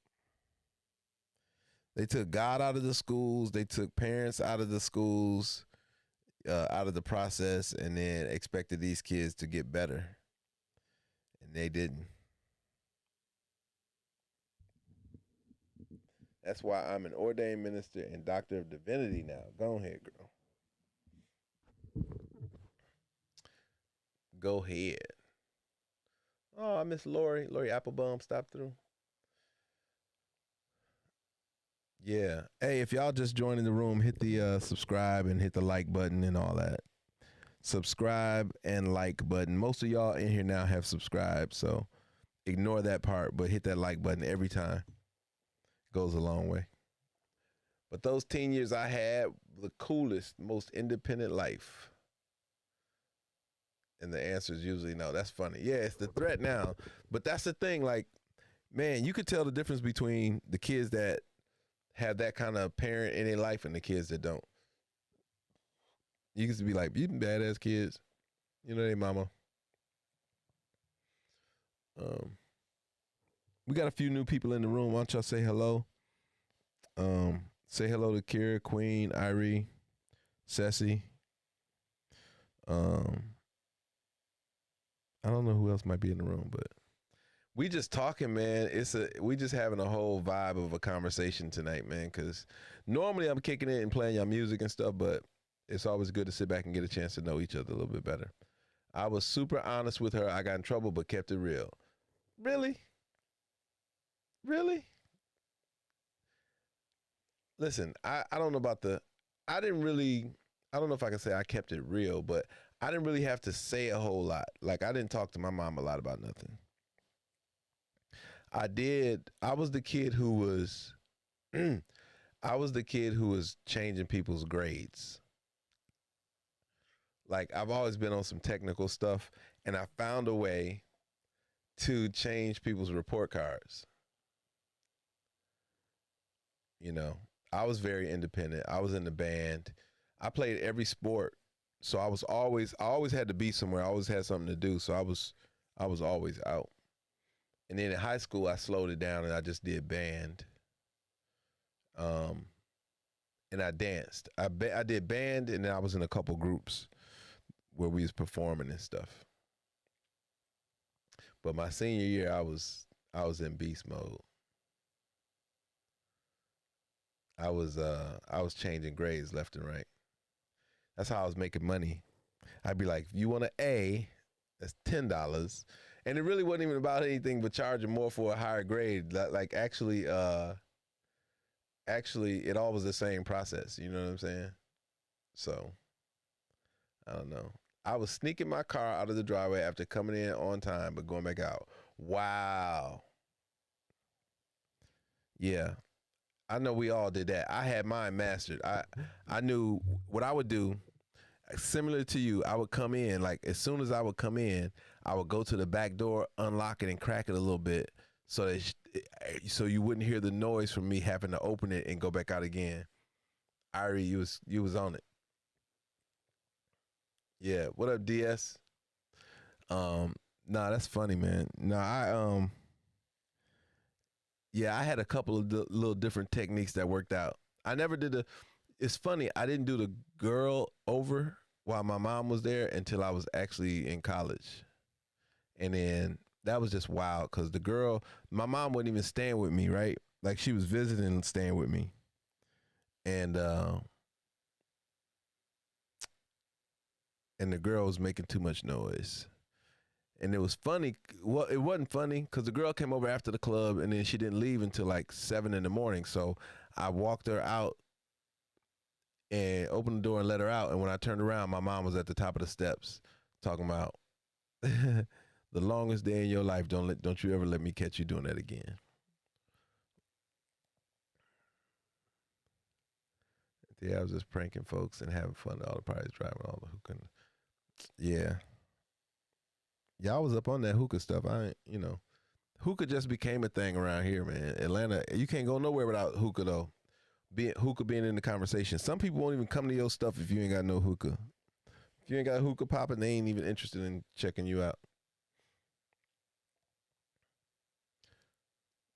They took God out of the schools. They took parents out of the schools, out of the process, and then expected these kids to get better, and they didn't. That's why I'm an ordained minister and doctor of divinity now. Go ahead, girl. Go ahead. Oh, I miss Lori. Lori Applebaum stopped through. Yeah. Hey, if y'all just joining the room, hit the subscribe and hit the like button and all that. Subscribe and like button. Most of y'all in here now have subscribed, so ignore that part, but hit that like button every time. Goes a long way. But those teen years I had, the coolest, most independent life. And the answer is usually no. That's funny. Yeah, it's the threat now. But that's the thing. Like, man, you could tell the difference between the kids that have that kind of parent in their life and the kids that don't. You used to be like, you badass kids. You know, they mama. Um, we got a few new people in the room. Why don't y'all say hello? Say hello to Kira, Queen, Irie, Ceci. Um, I don't know who else might be in the room, but we just talking, man. We just having a whole vibe of a conversation tonight, man. Because normally I'm kicking it and playing y'all music and stuff, but it's always good to sit back and get a chance to know each other a little bit better. I was super honest with her. I got in trouble, but kept it real. Really? Really? Listen, I don't know about I didn't really, I don't know if I can say I kept it real, but I didn't really have to say a whole lot. Like, I didn't talk to my mom a lot about nothing. I was the kid who was, I was the kid who was changing people's grades. Like, I've always been on some technical stuff, and I found a way to change people's report cards. You know, I was very independent. I was in the band. I played every sport, so I always had to be somewhere. I always had something to do, so I was always out. And then in high school, I slowed it down and I just did band. Um, and I danced. I did band, and then I was in a couple groups where we was performing and stuff. But my senior year, I was in beast mode. I was changing grades left and right. That's how I was making money. I'd be like, if you want an A, that's $10. And it really wasn't even about anything but charging more for a higher grade. Like actually it all was the same process. You know what I'm saying? So I don't know. I was sneaking my car out of the driveway after coming in on time, but going back out. Wow. Yeah. I know we all did that. I had mine mastered. I knew what I would do. Similar to you, I would come in, like as soon as I would come in, I would go to the back door, unlock it, and crack it a little bit, so that so you wouldn't hear the noise from me having to open it and go back out again. Irie, you was on it. Yeah. What up, DS? Nah, that's funny, man. Nah, yeah, I had a couple of little different techniques that worked out. I never did the. It's funny. I didn't do the girl over while my mom was there until I was actually in college, and then that was just wild because the girl, my mom wasn't even staying with me, right? Like she was visiting and staying with me, and and the girl was making too much noise. And it was funny. Well, it wasn't funny because the girl came over after the club and then she didn't leave until like 7 in the morning. So I walked her out and opened the door and let her out. And when I turned around, my mom was at the top of the steps talking about the longest day in your life. Don't you ever let me catch you doing that again. Yeah, I was just pranking folks and having fun. All the parties, driving all the hookah. Yeah, y'all was up on that hookah stuff. I ain't, hookah just became a thing around here, man. Atlanta, you can't go nowhere without hookah though. Hookah being in the conversation. Some people won't even come to your stuff if you ain't got no hookah. If you ain't got hookah popping, they ain't even interested in checking you out.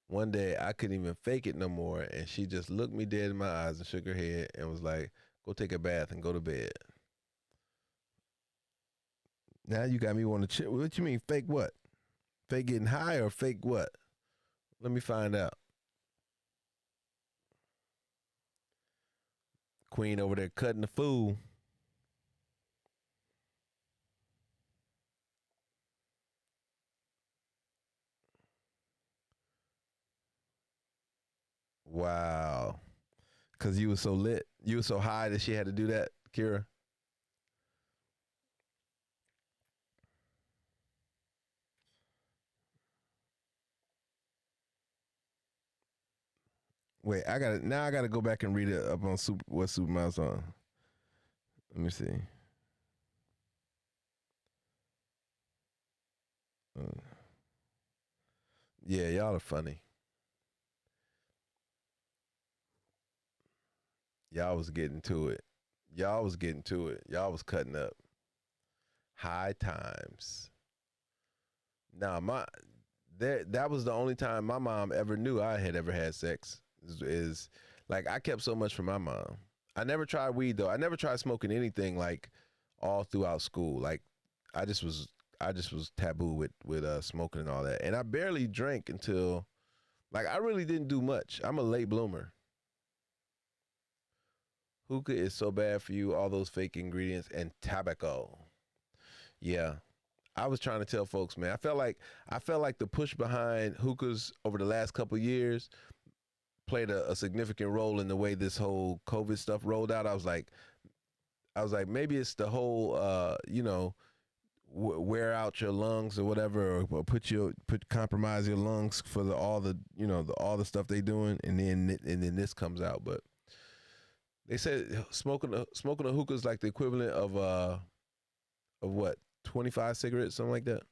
One day I couldn't even fake it no more, and she just looked me dead in my eyes and shook her head and was like, "Go take a bath and go to bed." Now you got me want to chill. What you mean fake what? Fake getting high or fake what? Let me find out. Queen over there cutting the fool. Wow. Cause you was so lit. You was so high that she had to do that, Kira. Wait, I gotta go back and read it up on what Supermouse on. Let me see. Uh, yeah, y'all are funny. Y'all was getting to it. Y'all was getting to it. Y'all was cutting up. High times. Nah, that was the only time my mom ever knew I had ever had sex. Is like I kept so much from my mom. I never tried weed though. I never tried smoking anything like all throughout school. Like I just was I just was taboo with smoking and all that. And I barely drank until like I really didn't do much. I'm a late bloomer. Hookah is so bad for you, all those fake ingredients and tobacco. Yeah. I was trying to tell folks, man. I felt like the push behind hookahs over the last couple years played a significant role in the way this whole COVID stuff rolled out. I was like, maybe it's the whole, wear out your lungs or whatever, or put compromise your lungs for all the all the stuff they doing, and then this comes out. But they said smoking a hookah is like the equivalent of what 25 cigarettes, something like that.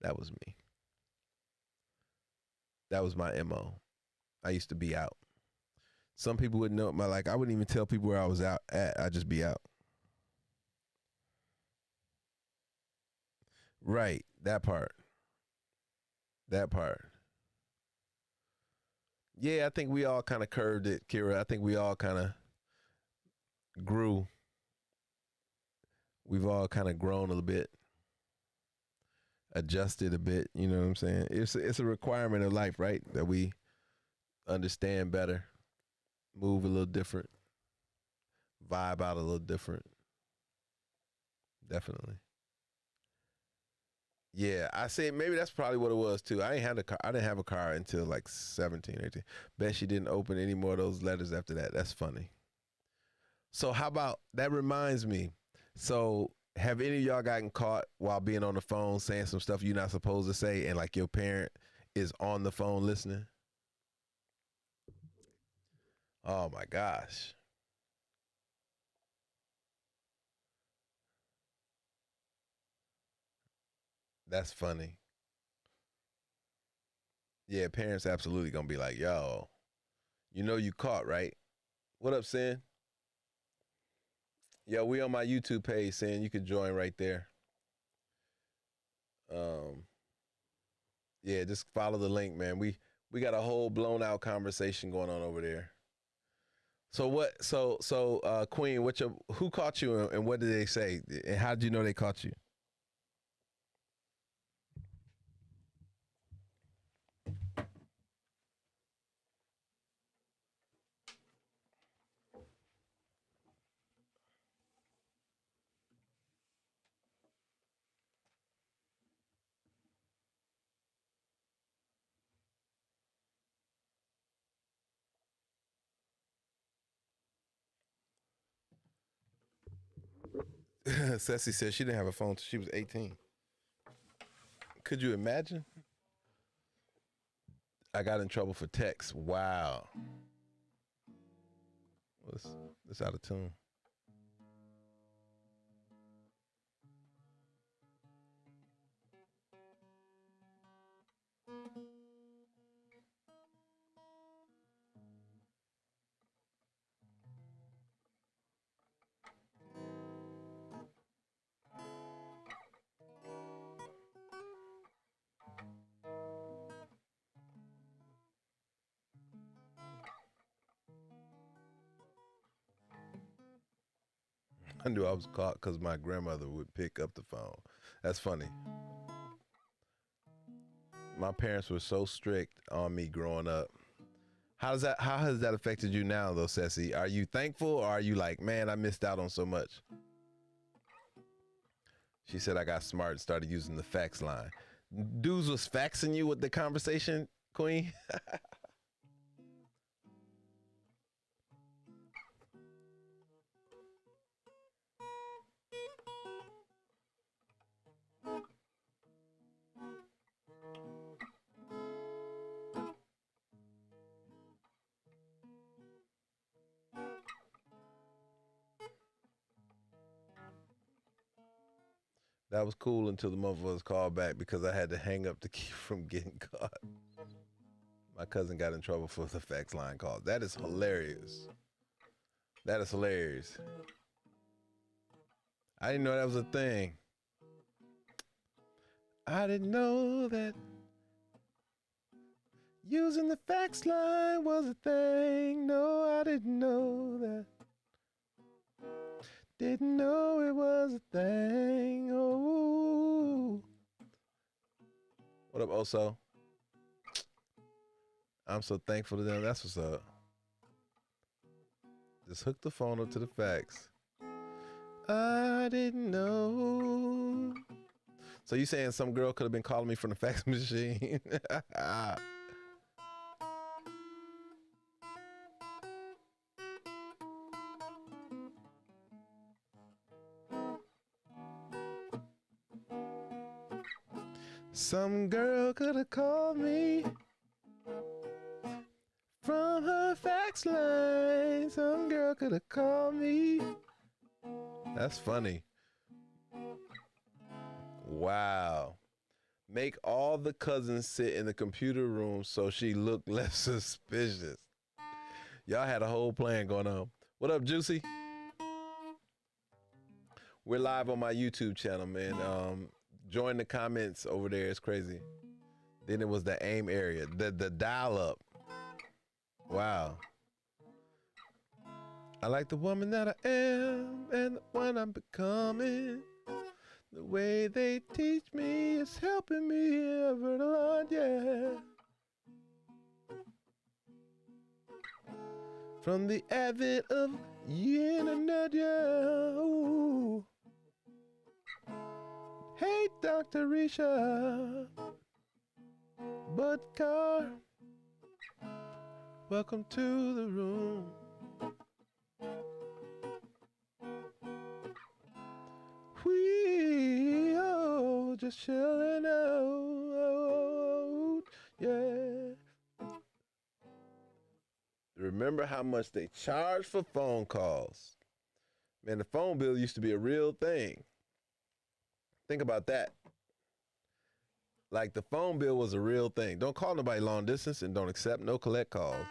That was me. That was my mo. I used to be out. Some people wouldn't know my like. I wouldn't even tell people where I was out at. I'd just be out. Right. That part. That part. Yeah, I think we all kind of curved it, Kira. I think we all kind of grew. We've all kind of grown a little bit, adjusted a bit. You know what I'm saying? It's a requirement of life, right? That we understand better, move a little different, vibe out a little different. Definitely. Yeah, I say maybe that's probably what it was too. I ain't had a car. I didn't have a car until like 17, 18. Bet she didn't open any more of those letters after that. That's funny. So how about that? Reminds me. So have any of y'all gotten caught while being on the phone saying some stuff you're not supposed to say, and like your parent is on the phone listening? Oh my gosh, that's funny. Yeah, parents absolutely gonna be like, "Yo, you know you caught, right? What up, Sin? Yo, we on my YouTube page, Sin. You can join right there. Um, yeah, just follow the link, man. We got a whole blown out conversation going on over there. So what? Queen, who caught you, and what did they say, and how did you know they caught you? Ceci said she didn't have a phone until she was 18. Could you imagine? I got in trouble for text. Wow. It's out of tune. I knew I was caught because my grandmother would pick up the phone. That's funny. My parents were so strict on me growing up. How has that affected you now though, Ceci? Are you thankful, or are you like, man, I missed out on so much? She said I got smart and started using the fax line. Dudes was faxing you with the conversation, Queen? That was cool until the motherfuckers called back because I had to hang up to keep from getting caught. My cousin got in trouble for the fax line call. That is hilarious. That is hilarious. I didn't know that was a thing. I didn't know that using the fax line was a thing. No, I didn't know that. Didn't know it was a thing. Oh. What up, Oso? I'm so thankful to them. That's what's up. Just hook the phone up to the fax. I didn't know. So you saying some girl could have been calling me from the fax machine? Some girl could have called me from her fax line. Some girl could have called me. That's funny. Wow. Make all the cousins sit in the computer room so she looked less suspicious. Y'all had a whole plan going on. What up, Juicy? We're live on my YouTube channel, man. Join the comments over there. It's crazy. Then it was the AIM area, the dial up. Wow. I like the woman that I am and the one I'm becoming. The way they teach me is helping me ever a lot, yeah. From the advent of the internet, yeah. Ooh. Hey, Dr. Risha. Bud Car. Welcome to the room. We just chilling out, yeah. Remember how much they charge for phone calls? Man, the phone bill used to be a real thing. Think about that. Like the phone bill was a real thing. Don't call nobody long distance and don't accept no collect calls.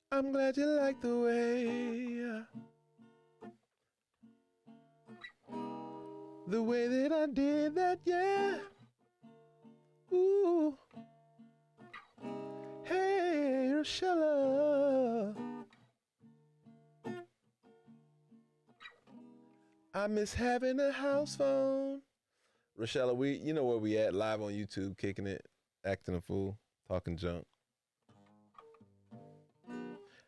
I'm glad you like the way that I did that, yeah. Ooh. Hey, Rochella. I miss having a house phone. Rochella, you know where we at, live on YouTube, kicking it, acting a fool, talking junk.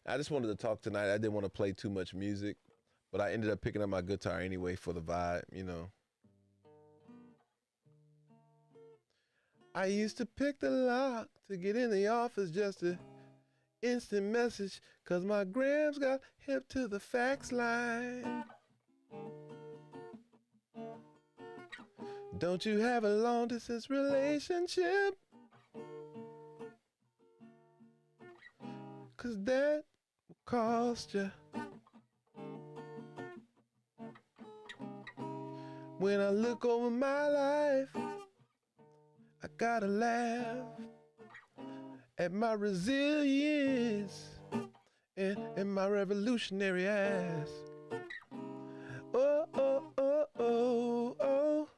I just wanted to talk tonight. I didn't want to play too much music, but I ended up picking up my guitar anyway for the vibe, you know. I used to pick the lock to get in the office just to instant message, cause my grams got hip to the fax line. Don't you have a long distance relationship? Cause that will cost you. When I look over my life, I gotta laugh at my resilience and my revolutionary ass. Oh, oh, oh, oh, oh.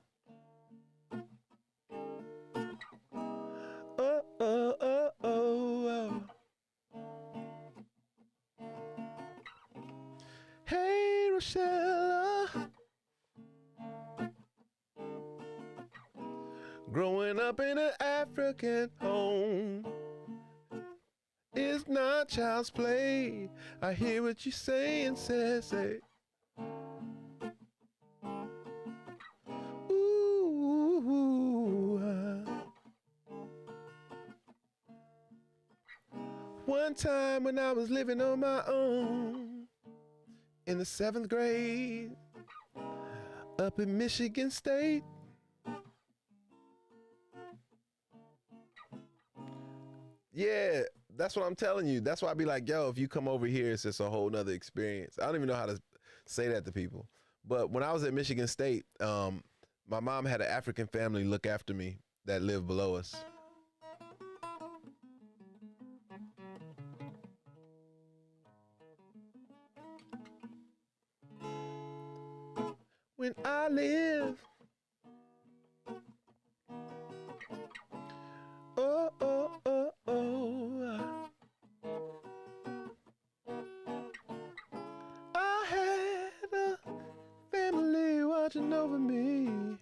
Oh, oh, oh, oh, oh. Hey, Rochella. Growing up in an African home is not child's play. I hear what you say and say. Ooh. One time when I was living on my own in the 7th grade up in Michigan State. Yeah, that's what I'm telling you. That's why I be like, yo, if you come over here, it's just a whole nother experience. I don't even know how to say that to people. But when I was at Michigan State, my mom had an African family look after me that lived below us. When I live, oh, oh, oh, oh, I had a family watching over me.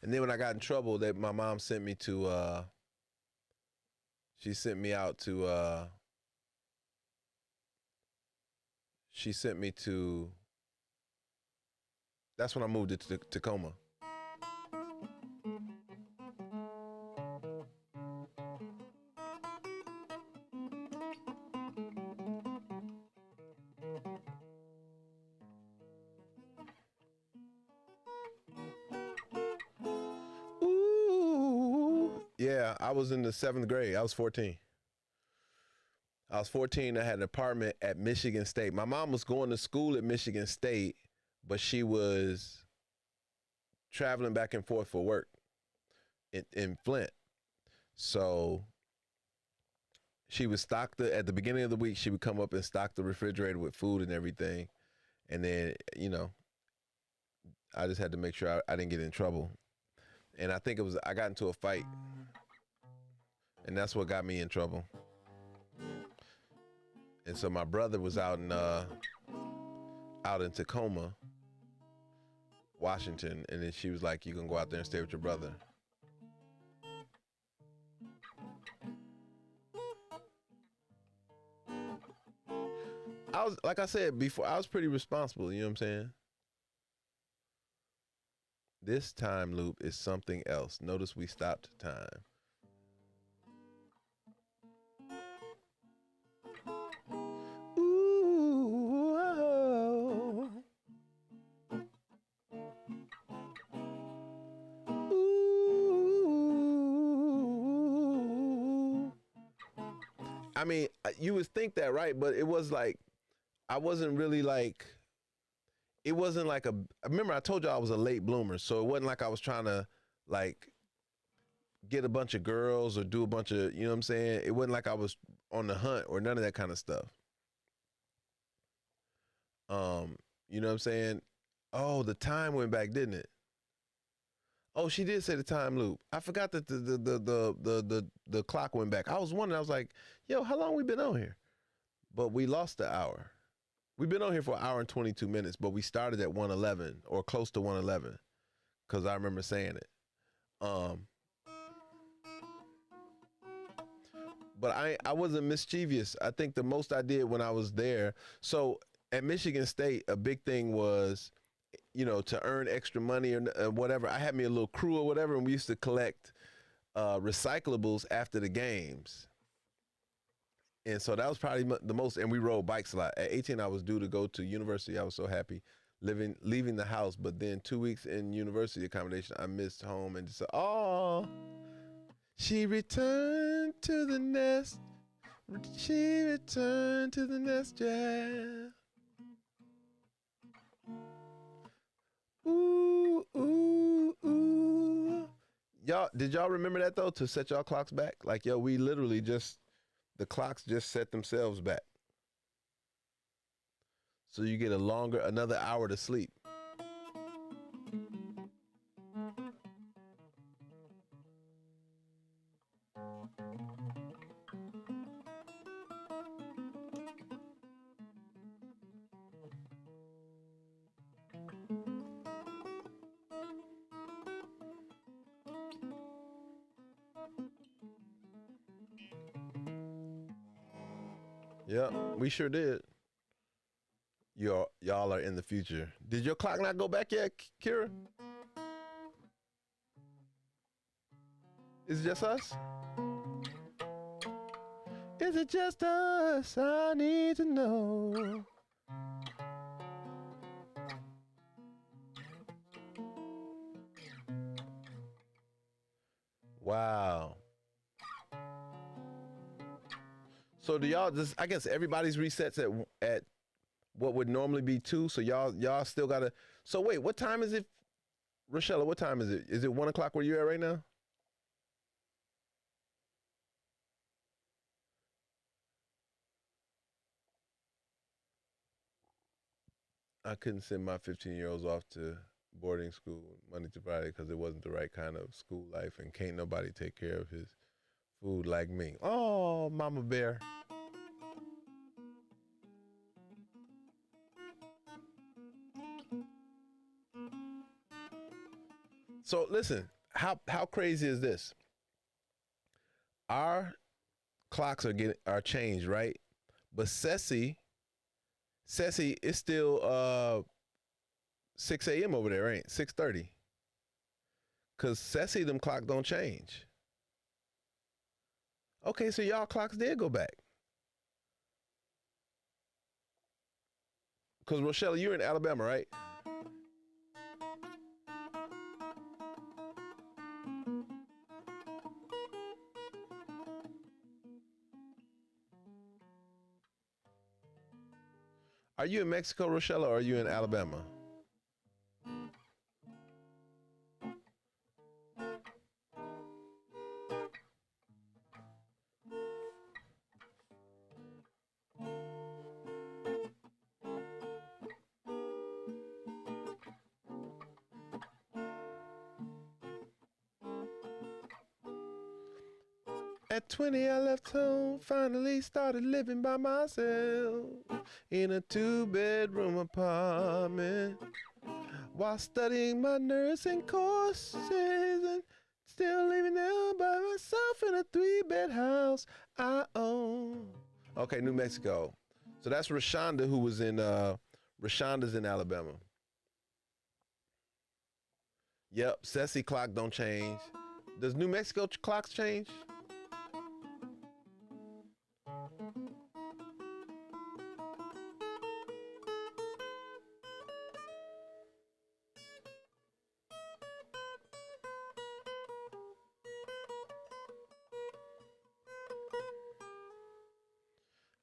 And then when I got in trouble, that my mom sent me to, she sent me to, that's when I moved to Tacoma. I was in the 7th grade. I was 14. I was 14. I had an apartment at Michigan State. My mom was going to school at Michigan State, but she was traveling back and forth for work in Flint. So she would stock at the beginning of the week, she would come up and stock the refrigerator with food and everything. And then, I just had to make sure I didn't get in trouble. And I think I got into a fight. And that's what got me in trouble. And so my brother was out in Tacoma, Washington, and then she was like, "You can go out there and stay with your brother." Like I said before, I was pretty responsible, you know what I'm saying? This time loop is something else. Notice we stopped time. Ooh, oh. Ooh. I mean, you would think that, right? But it was like, I wasn't really like, it wasn't like I remember I told you I was a late bloomer, so it wasn't like I was trying to like get a bunch of girls or do a bunch of, you know what I'm saying? It wasn't like I was on the hunt or none of that kind of stuff. You know what I'm saying? Oh, the time went back, didn't it? Oh, she did say the time loop. I forgot that the clock went back. I was wondering, I was like, yo, how long we been on here? But we lost the hour. We've been on here for an hour and 22 minutes, but we started at 1:11 or close to 1:11 because I remember saying it. But I wasn't mischievous. I think the most I did when I was there. So at Michigan State, a big thing was, to earn extra money or whatever. I had me a little crew or whatever, and we used to collect recyclables after the games. And so that was probably the most, and we rode bikes a lot. At 18, I was due to go to university. I was so happy leaving the house, but then 2 weeks in university accommodation, I missed home and just said, oh, she returned to the nest. She returned to the nest, yeah. Ooh, ooh, ooh. Did y'all remember that though, to set y'all clocks back? Like, yo, we literally the clocks just set themselves back. So you get another hour to sleep. Yeah, we sure did. Y'all are in the future. Did your clock not go back yet, Kira? Is it just us? Is it just us? I need to know. Wow. So do y'all just, I guess everybody's resets at what would normally be 2, so y'all still gotta, so wait, what time is it? Rochella, what time is it? Is it 1 o'clock where you're at right now? I couldn't send my 15-year-olds off to boarding school Monday to Friday because it wasn't the right kind of school life, and can't nobody take care of his food like me. Oh, Mama Bear. So listen, how crazy is this? Our clocks are changed, right? But Ceci is still 6 a.m. over there, ain't 6:30? Cause Ceci them clock don't change. Okay, so y'all clocks did go back. Cause Rochelle, you're in Alabama, right? Are you in Mexico, Rochella, or are you in Alabama? At 20, I left home, finally started living by myself in a 2-bedroom apartment while studying my nursing courses and still living there by myself in a 3-bed house I own. Okay, New Mexico. So that's Rashonda, who was in, Rashonda's in Alabama. Yep, Ceci clock don't change. Does New Mexico clocks change?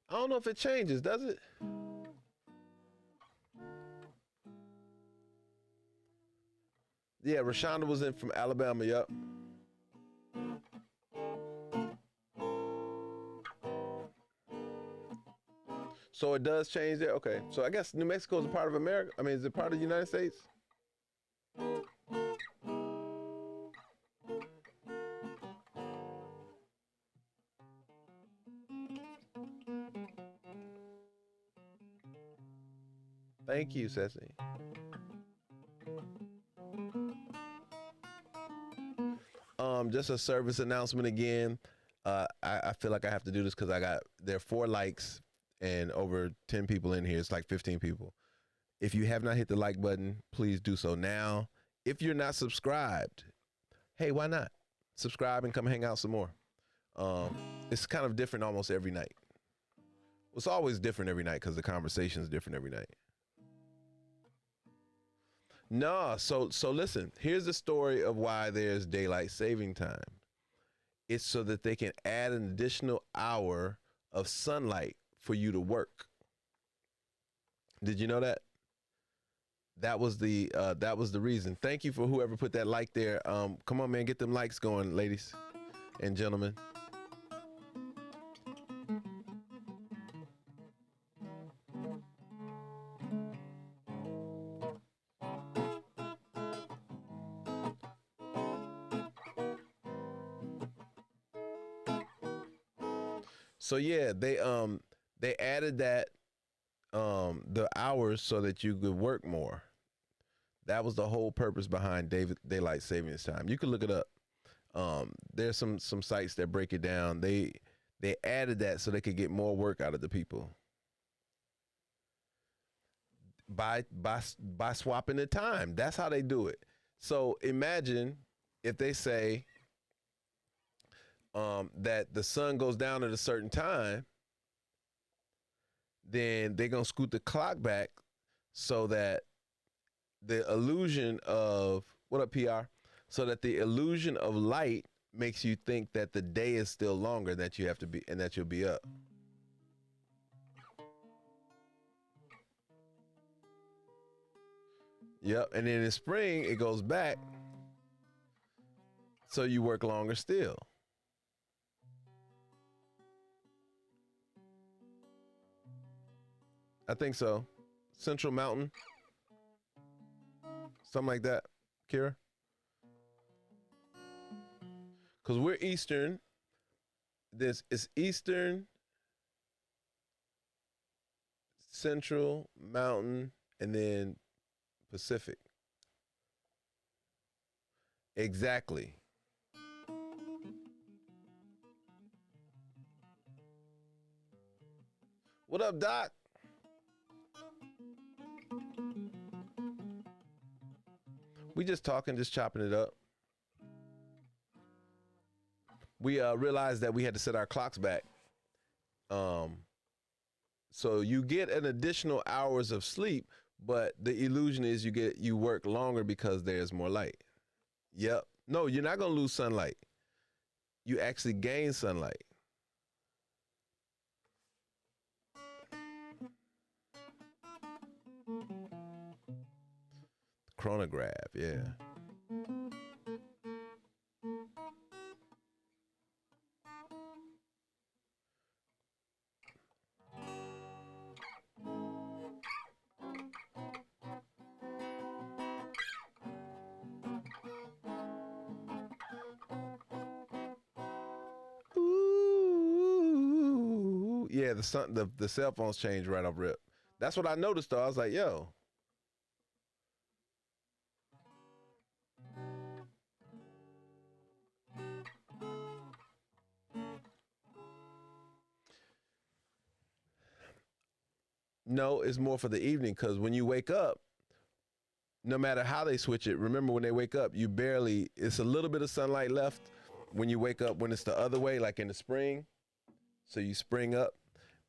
I don't know if it changes, does it? Yeah, Rashonda was in from Alabama, yup. So it does change there? Okay. So I guess New Mexico is a part of America. I mean, is it part of the United States? Thank you, Ceci. Just a service announcement again. I feel like I have to do this because there are 4 likes and over 10 people in here. It's like 15 people. If you have not hit the like button, please do so now. If you're not subscribed, hey, why not? Subscribe and come hang out some more. It's kind of different almost every night. It's always different every night because the conversation is different every night. No, so listen, here's the story of why there's daylight saving time. It's so that they can add an additional hour of sunlight for you to work. Did you know that? That was the reason. Thank you for whoever put that like there. Come on, man, get them likes going, ladies and gentlemen. So yeah, they added that the hours so that you could work more. That was the whole purpose behind daylight savings time. You can look it up. There's some sites that break it down. They added that so they could get more work out of the people by swapping the time. That's how they do it. So imagine if they say that the sun goes down at a certain time, then they're going to scoot the clock back so that the illusion of, what up, PR? So that the illusion of light makes you think that the day is still longer, that you have to be, and that you'll be up. Yep. And then in spring, it goes back. So you work longer still. I think so. Central Mountain. Something like that, Kira. Because we're Eastern. This is Eastern, Central, Mountain, and then Pacific. Exactly. What up, Doc? We just talking, just chopping it up. We realized that we had to set our clocks back. So you get an additional hours of sleep, but the illusion is you work longer because there's more light. Yep. No, you're not going to lose sunlight. You actually gain sunlight. chronograph, yeah. Ooh, yeah, the cell phones changed right off rip. That's what I noticed though. I was like, yo. No, it's more for the evening because when you wake up, no matter how they switch it, remember when they wake up, it's a little bit of sunlight left when you wake up when it's the other way, like in the spring. So you spring up,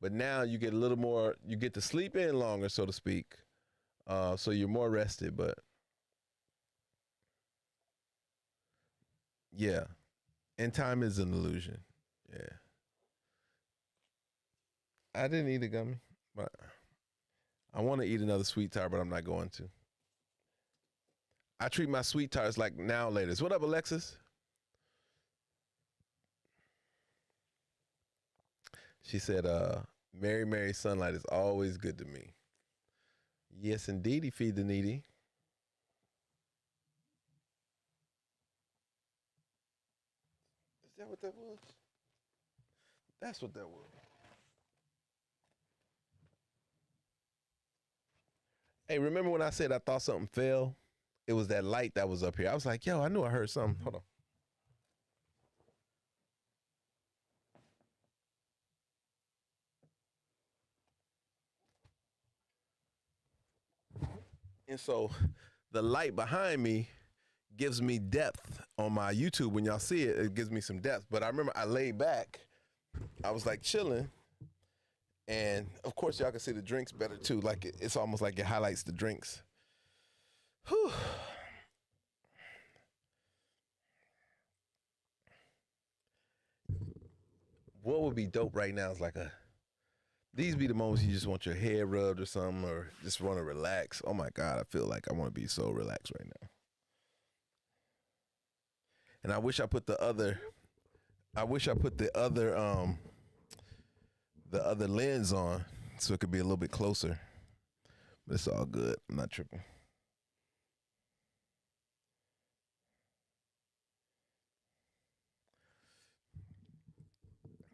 but now you get a little more, you get to sleep in longer, so to speak. So you're more rested, but yeah. And time is an illusion. Yeah. I didn't eat a gummy, but I want to eat another sweet tart, but I'm not going to. I treat my sweet tarts like now laters. What up, Alexis? She said, Mary Mary sunlight is always good to me. Yes, indeedy, feed the needy. Is that what that was? That's what that was. Hey, remember when I said I thought something fell? It was that light that was up here. I was like, yo, I knew I heard something. Hold on. And so the light behind me gives me depth on my YouTube. When y'all see it, it gives me some depth. But I remember I laid back. I was like chilling. And of course, y'all can see the drinks better too. Like it's almost like it highlights the drinks. Whew. What would be dope right now is like these be the moments you just want your head rubbed or something, or just want to relax. Oh my God, I feel like I want to be so relaxed right now. And I wish I put the other lens on so it could be a little bit closer. But it's all good. I'm not tripping.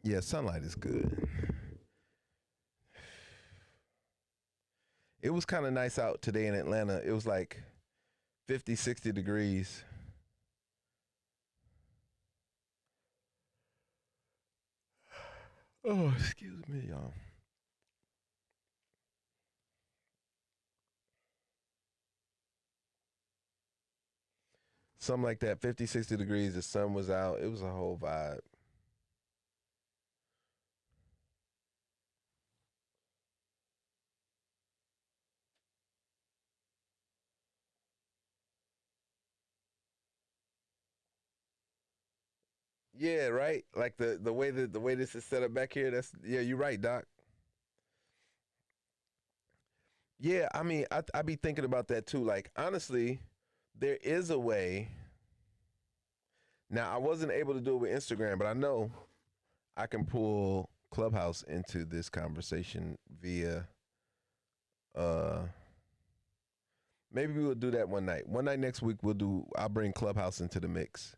Yeah, sunlight is good. It was kind of nice out today in Atlanta. It was like 50, 60 degrees. Oh, excuse me, y'all. Something like that, 50, 60 degrees. The sun was out. It was a whole vibe. Yeah, right. Like the way that the way this is set up back here. That's yeah. You're right, Doc. Yeah, I mean, I be thinking about that too. Like honestly, there is a way. Now I wasn't able to do it with Instagram, but I know I can pull Clubhouse into this conversation via. uh Maybe we'll do that one night. One night next week I'll bring Clubhouse into the mix,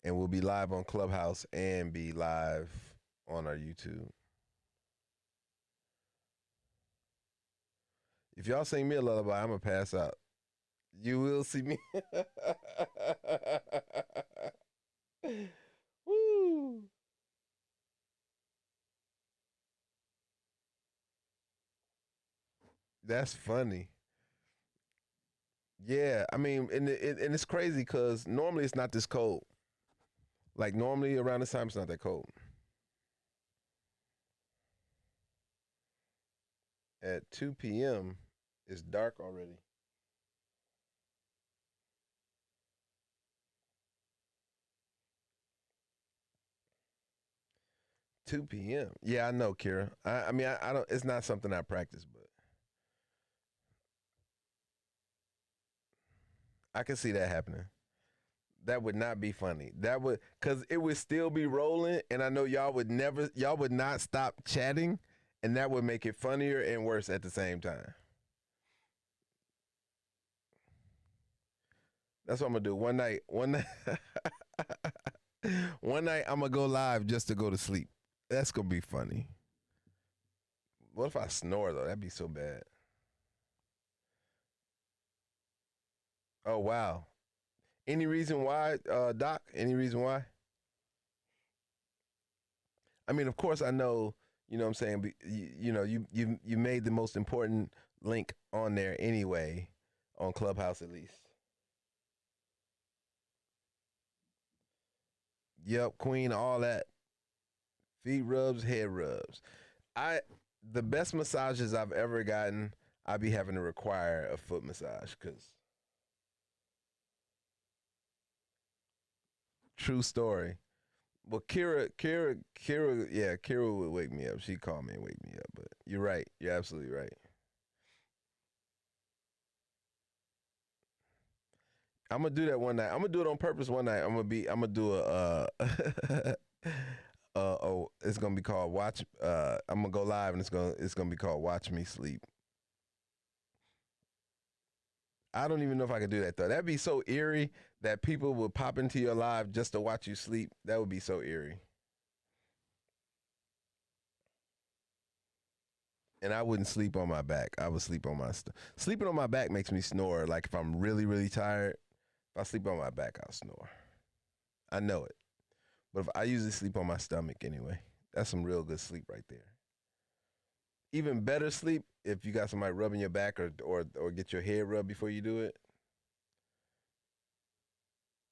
and we'll be live on Clubhouse and be live on our YouTube. If y'all sing me a lullaby, I'm gonna pass out. You will see me. Woo! That's funny. Yeah, I mean, and it's crazy because normally it's not this cold. Like normally around this time it's not that cold. At 2 p.m. it's dark already. 2 p.m. Yeah, I know, Kira. I mean, I don't. It's not something I practice, but I can see that happening. That would not be funny. That would, cause it would still be rolling, and I know y'all would not stop chatting, and that would make it funnier and worse at the same time. That's what I'm gonna do. One night, one night I'm gonna go live just to go to sleep. That's gonna be funny. What if I snore though? That'd be so bad. Oh wow. Any reason why, Doc? Any reason why? I mean, of course, I know. You know what I'm saying? You know, you made the most important link on there anyway, on Clubhouse at least. Yep, Queen, all that. Feet rubs, head rubs. I the best massages I've ever gotten, I be having to require a foot massage because true story. Well, yeah, Kira would wake me up. She called me and wake me up. But you're right. You're absolutely right. I'm gonna do that one night. I'm gonna do it on purpose one night. I'm gonna do it's gonna be called Watch. I'm gonna go live and it's gonna be called Watch Me Sleep. I don't even know if I could do that though. That'd be so eerie that people would pop into your live just to watch you sleep. That would be so eerie. And I wouldn't sleep on my back. I would sleep on my sleeping on my back makes me snore. Like if I'm really really tired, if I sleep on my back, I'll snore. I know it. But if I usually sleep on my stomach anyway. That's some real good sleep right there. Even better sleep if you got somebody rubbing your back or get your head rubbed before you do it.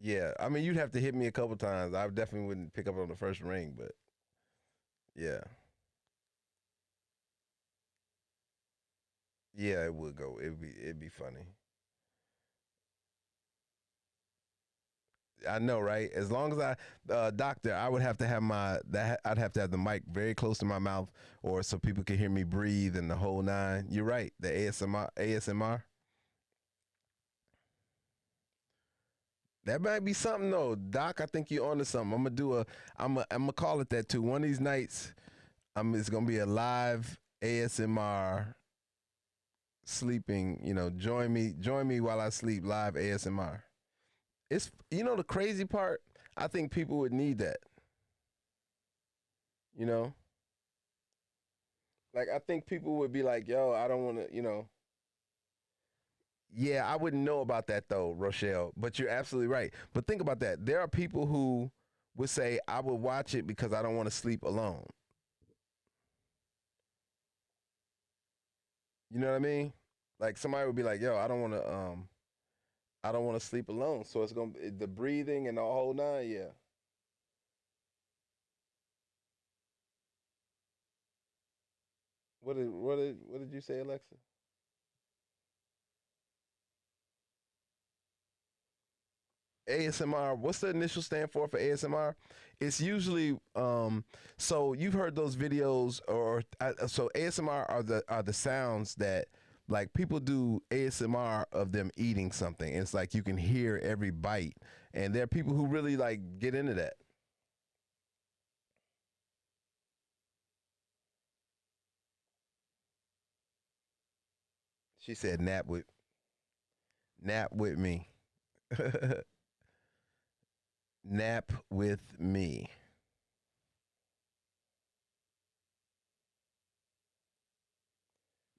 Yeah, I mean you'd have to hit me a couple times. I definitely wouldn't pick up on the first ring, but yeah, yeah, it would go. It'd be funny. I know, right? As long as doctor, I would have to have I'd have to have the mic very close to my mouth, or so people can hear me breathe and the whole nine. You're right. The ASMR. That might be something though, Doc. I think you're onto something. I'm gonna call it that too. One of these nights, it's gonna be a live ASMR sleeping. Join me while I sleep. Live ASMR. It's the crazy part. I think people would need that. You know, like I think people would be like, "Yo, I don't want to." Yeah, I wouldn't know about that though, Rochelle. But you're absolutely right. But think about that. There are people who would say, "I would watch it because I don't want to sleep alone." You know what I mean? Like somebody would be like, "Yo, I don't want to sleep alone." So it's gonna be the breathing and the whole nine. Yeah. What did you say, Alexa? ASMR. What's the initial stand for ASMR? It's usually so you've heard those videos so ASMR are the sounds that like people do ASMR of them eating something. It's like you can hear every bite, and there are people who really like get into that. She said nap with me. Nap with me.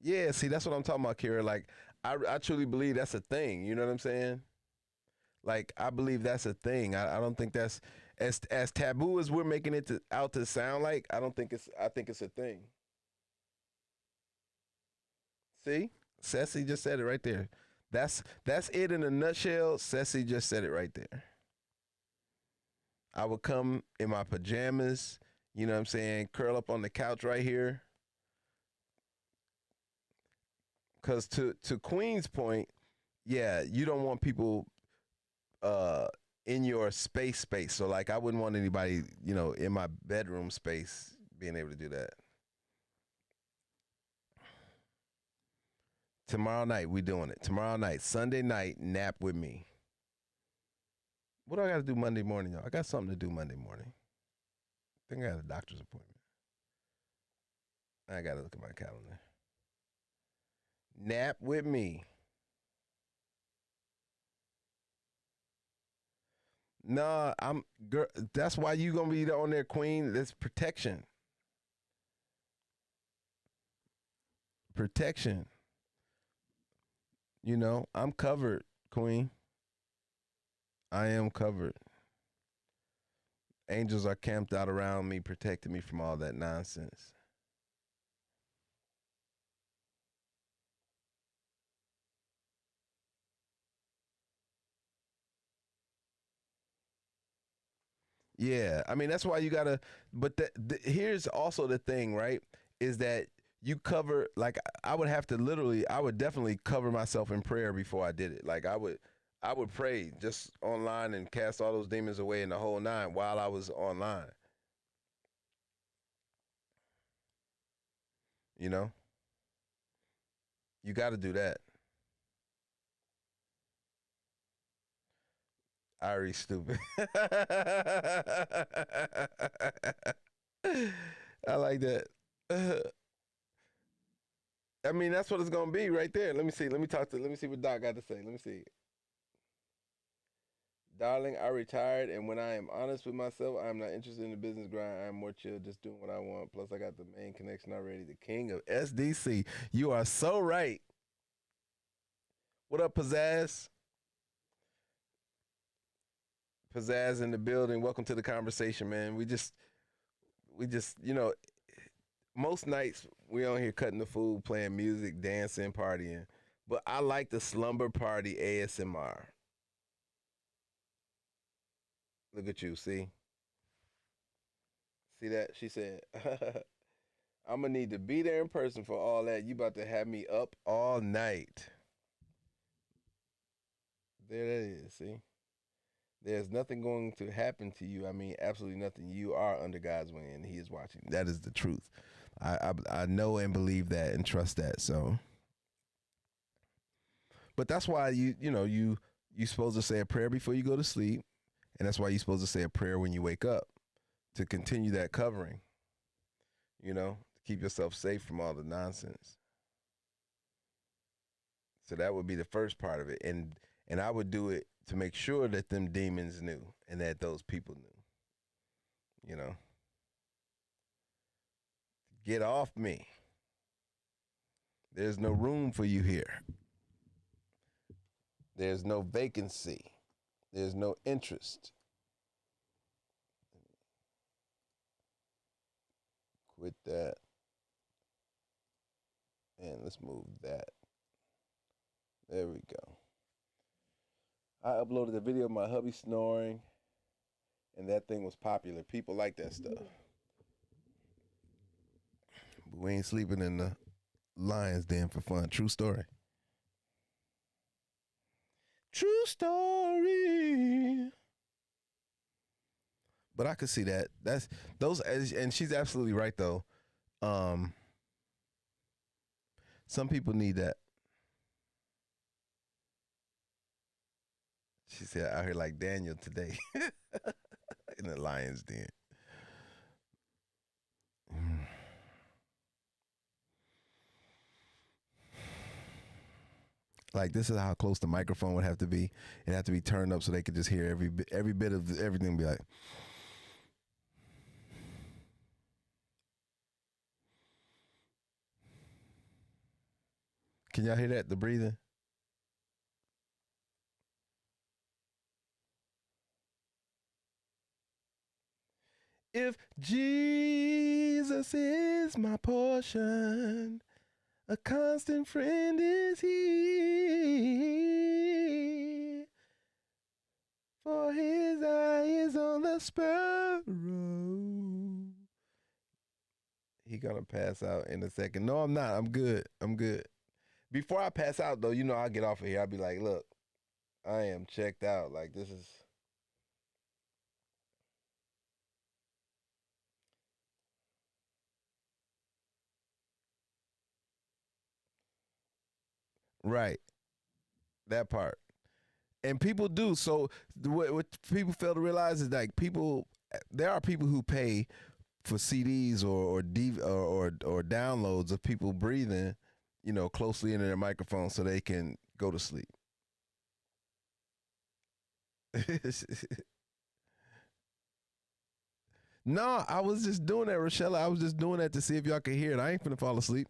Yeah, see, that's what I'm talking about, Kira. Like, I truly believe that's a thing. You know what I'm saying? Like, I believe that's a thing. I don't think that's as taboo as we're making it out to sound like. I don't think it's. I think it's a thing. See, Ceci just said it right there. That's it in a nutshell. Ceci just said it right there. I would come in my pajamas. You know what I'm saying? Curl up on the couch right here. Cause to Queen's point, yeah, you don't want people uh in your space. So like I wouldn't want anybody, in my bedroom space being able to do that. Tomorrow night we doing it. Tomorrow night, Sunday night, nap with me. What do I got to do Monday morning, y'all? I got something to do Monday morning. I think I got a doctor's appointment. I got to look at my calendar. Nap with me. Nah, girl. That's why you gonna be on there, Queen. That's protection. Protection. You know, I'm covered, Queen. I am covered. Angels are camped out around me, protecting me from all that nonsense. Yeah, I mean that's why you gotta. But here's also the thing, right? Is that you cover like I would have to literally, I would definitely cover myself in prayer before I did it. Like I would pray just online and cast all those demons away in the whole nine while I was online. You know, you got to do that. Ari stupid. I like that. I mean, that's what it's gonna be right there. Let me see. Let me talk to. Let me see what Doc got to say. Let me see. Darling, I retired, and when I am honest with myself, I'm not interested in the business grind. I'm more chill, just doing what I want. Plus, I got the main connection already. The king of SDC. You are so right. What up, Pizzazz? Pizzazz in the building. Welcome to the conversation, man. We just, most nights we on here cutting the food, playing music, dancing, partying. But I like the slumber party ASMR. Look at you, see that? She said, "I'm gonna need to be there in person for all that. You about to have me up all night." There that is. See, there's nothing going to happen to you. I mean, absolutely nothing. You are under God's wing, and He is watching. That is the truth. I know and believe that and trust that. So, but that's why you supposed to say a prayer before you go to sleep, and that's why you're supposed to say a prayer when you wake up to continue that covering. To keep yourself safe from all the nonsense. So that would be the first part of it, and I would do it to make sure that them demons knew and that those people knew. You know, get off me. There's no room for you here. There's no vacancy. There's no interest. Quit that. And let's move that. There we go. I uploaded a video of my hubby snoring, and that thing was popular. People like that stuff. But we ain't sleeping in the lion's den for fun. True story. True story. But I could see that. That's those, and she's absolutely right though. Some people need that. She said, "Out here like Daniel today in the lion's den." Like this is how close the microphone would have to be. It had to be turned up so they could just hear every bit of everything. Be like, can y'all hear that? The breathing. If Jesus is my portion, a constant friend is He. For His eye is on the sparrow. He gonna pass out in a second. No, I'm not. I'm good. I'm good. Before I pass out, though, I'll get off of here. I'll be like, look, I am checked out. Like, this is. Right. That part. And people do. So what people fail to realize is like there are people who pay for CDs or downloads of people breathing, closely into their microphone so they can go to sleep. No, I was just doing that, Rochella. I was just doing that to see if y'all could hear it. I ain't finna fall asleep.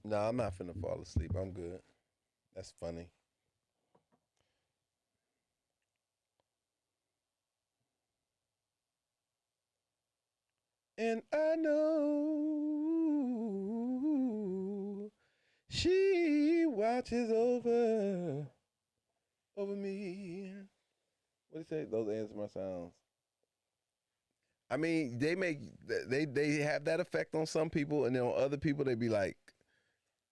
No, I'm not finna fall asleep. I'm good. That's funny. And I know she watches over me. What do you say? Those ASMR sounds. I mean, they have that effect on some people, and then on other people they be like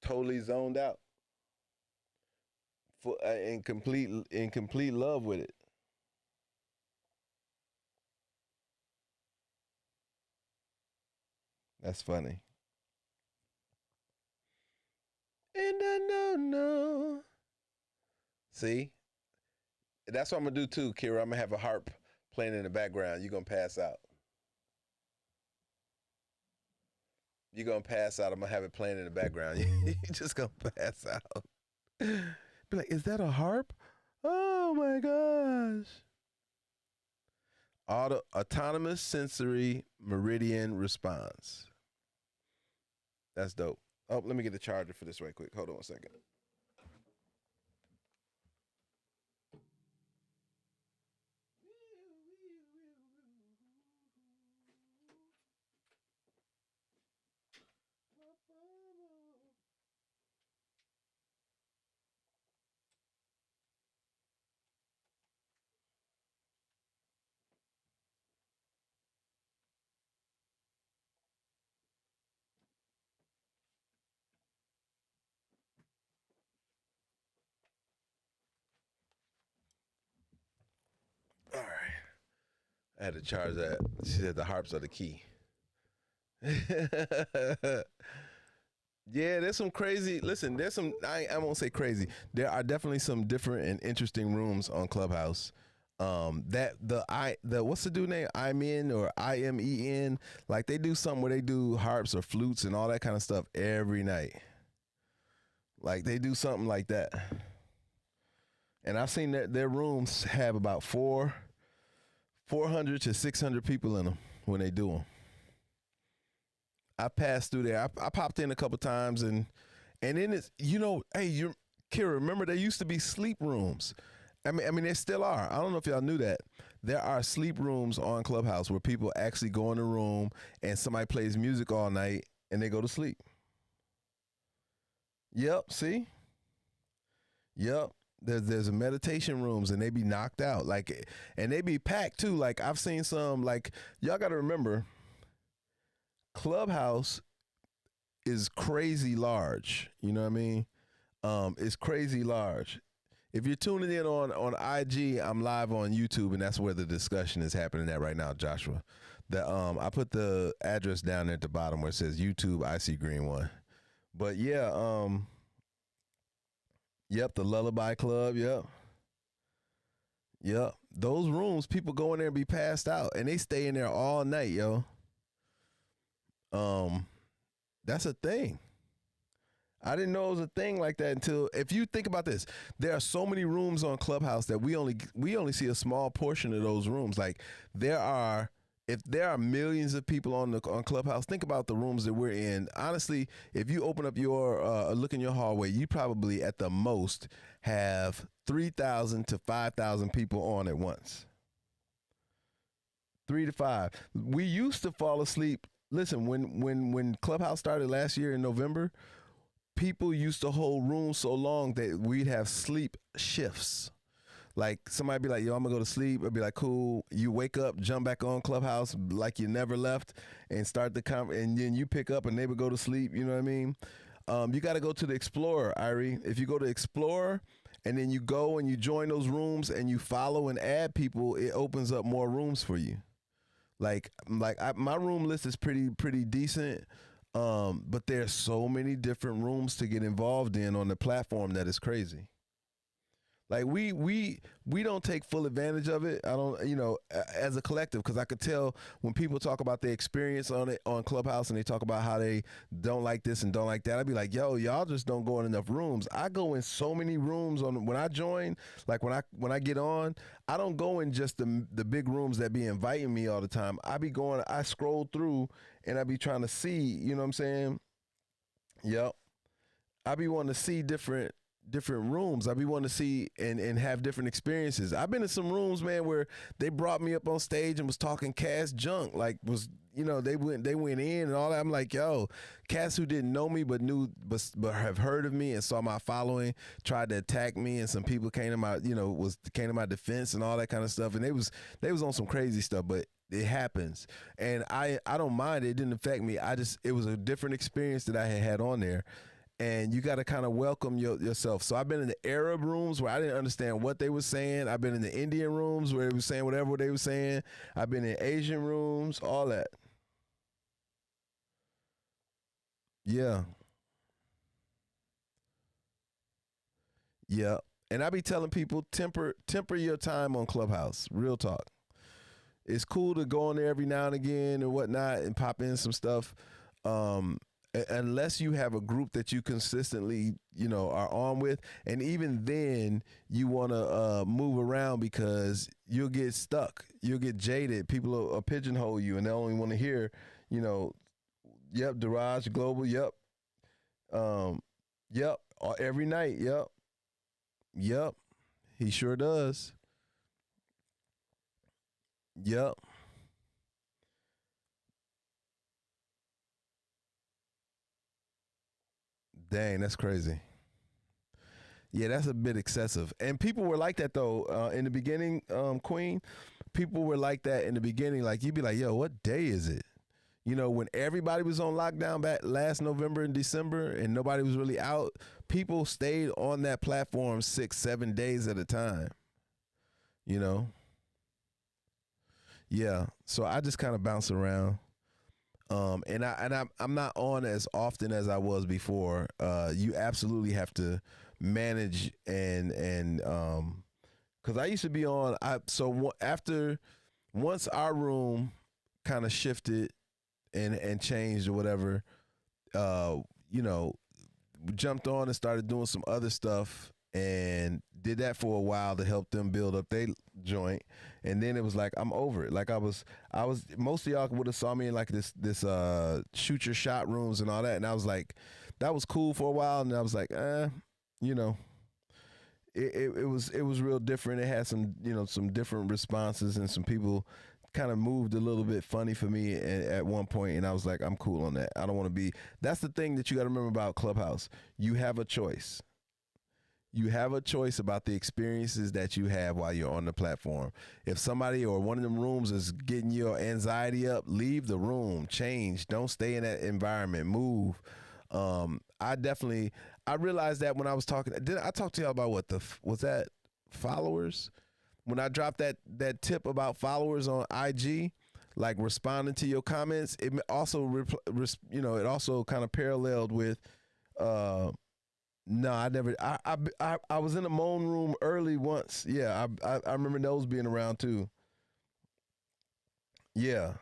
totally zoned out, in complete love with it. That's funny. And I know, no. See, that's what I'm gonna do too, Kira. I'm gonna have a harp playing in the background. You're gonna pass out. You're gonna pass out. I'm gonna have it playing in the background. You just gonna pass out. Be like, is that a harp? Oh my gosh. Autonomous sensory meridian response. That's dope. Oh, let me get the charger for this right quick. Hold on a second. All right. I had to charge that. She said the harps are the key. Yeah, there's some crazy. Listen, there's some. I won't say crazy. There are definitely some different and interesting rooms on Clubhouse. That the what's the dude name? I'm in or IMEN. Like they do something where they do harps or flutes and all that kind of stuff every night. Like they do something like that. And I've seen that their rooms have about 400 to 600 people in them when they do them. I passed through there. I popped in a couple times and then it's hey, you Kira, remember there used to be sleep rooms. I mean, there still are. I don't know if y'all knew that. There are sleep rooms on Clubhouse where people actually go in the room and somebody plays music all night and they go to sleep. Yep, see? Yep. There's a meditation rooms and they be knocked out. Like and they be packed too. Like I've seen some like y'all gotta remember Clubhouse is crazy large. You know what I mean? It's crazy large. If you're tuning in on IG, I'm live on YouTube, and that's where the discussion is happening at right now, Joshua. I put the address down there at the bottom where it says YouTube. I see green one, but yeah, yep, the Lullaby Club, yep, yep. Those rooms, people go in there and be passed out, and they stay in there all night, yo. Um, that's a thing. I didn't know it was a thing like that until if you think about this, there are so many rooms on Clubhouse that we only see a small portion of those rooms. Like if there are millions of people on Clubhouse, think about the rooms that we're in. Honestly, if you open up your look in your hallway, you probably at the most have 3,000 to 5,000 people on at once. 3 to 5. We used to fall asleep. Listen, when Clubhouse started last year in November, people used to hold rooms so long that we'd have sleep shifts. Like somebody be like, yo, I'm gonna go to sleep. I'd be like, cool. You wake up, jump back on Clubhouse like you never left and start the and then you pick up and they would go to sleep. You know what I mean? You got to go to the Explorer, Irie. If you go to Explorer and then you go and you join those rooms and you follow and add people, it opens up more rooms for you. My room list is pretty decent, but there's so many different rooms to get involved in on the platform that is crazy. Like we don't take full advantage of it. I don't, as a collective, because I could tell when people talk about their experience on it on Clubhouse and they talk about how they don't like this and don't like that. I'd be like, yo, y'all just don't go in enough rooms. I go in so many rooms when I join. Like when I get on, I don't go in just the big rooms that be inviting me all the time. I scroll through and I be trying to see. You know what I'm saying? Yep. I be wanting to see different rooms. I be wanting to see and have different experiences. I've been in some rooms, man, where they brought me up on stage and was talking cash junk, like they went in and all that. I'm like, yo, cats who didn't know me but have heard of me and saw my following tried to attack me, and some people came to my defense and all that kind of stuff, and they was on some crazy stuff, but it happens, and I don't mind. It didn't affect me. It was a different experience that I had on there. And you got to kind of welcome yourself. So I've been in the Arab rooms where I didn't understand what they were saying. I've been in the Indian rooms where they were saying whatever they were saying. I've been in Asian rooms, all that. Yeah. Yeah. And I be telling people, temper your time on Clubhouse. Real talk. It's cool to go on there every now and again and whatnot and pop in some stuff. Unless you have a group that you consistently, are on with. And even then you want to move around because you'll get stuck. You'll get jaded. People will pigeonhole you and they only want to hear, yep, Daraj Global, yep. Yep, every night, yep. Yep, he sure does. Yep. Dang, that's crazy. Yeah, that's a bit excessive. And people were like that though in the beginning, Queen. People were like that in the beginning. Like you'd be like, yo, what day is it? When everybody was on lockdown back last November and December and nobody was really out, people stayed on that platform 6-7 days at a time. Yeah. So I just kind of bounce around. I'm not on as often as I was before. You absolutely have to manage and because I used to be on. Once our room kind of shifted and changed or whatever, jumped on and started doing some other stuff and did that for a while to help them build up their joint. And then it was like, I'm over it. Like I was most of y'all would have saw me in like this shoot your shot rooms and all that. And I was like, that was cool for a while. And I was like, it was real different. It had some, some different responses and some people kind of moved a little bit funny for me at one point, and I was like, I'm cool on that. I don't want to be. That's the thing that you got to remember about Clubhouse. You have a choice. You have a choice about the experiences that you have while you're on the platform. If somebody or one of them rooms is getting your anxiety up, leave the room, change. Don't stay in that environment. Move. I realized that when I was talking. Did I talk to y'all about was that followers? When I dropped that tip about followers on IG, like responding to your comments, it also it also kind of paralleled with. No, I never. I was in the moan room early once. Yeah, I remember those being around too. Yeah,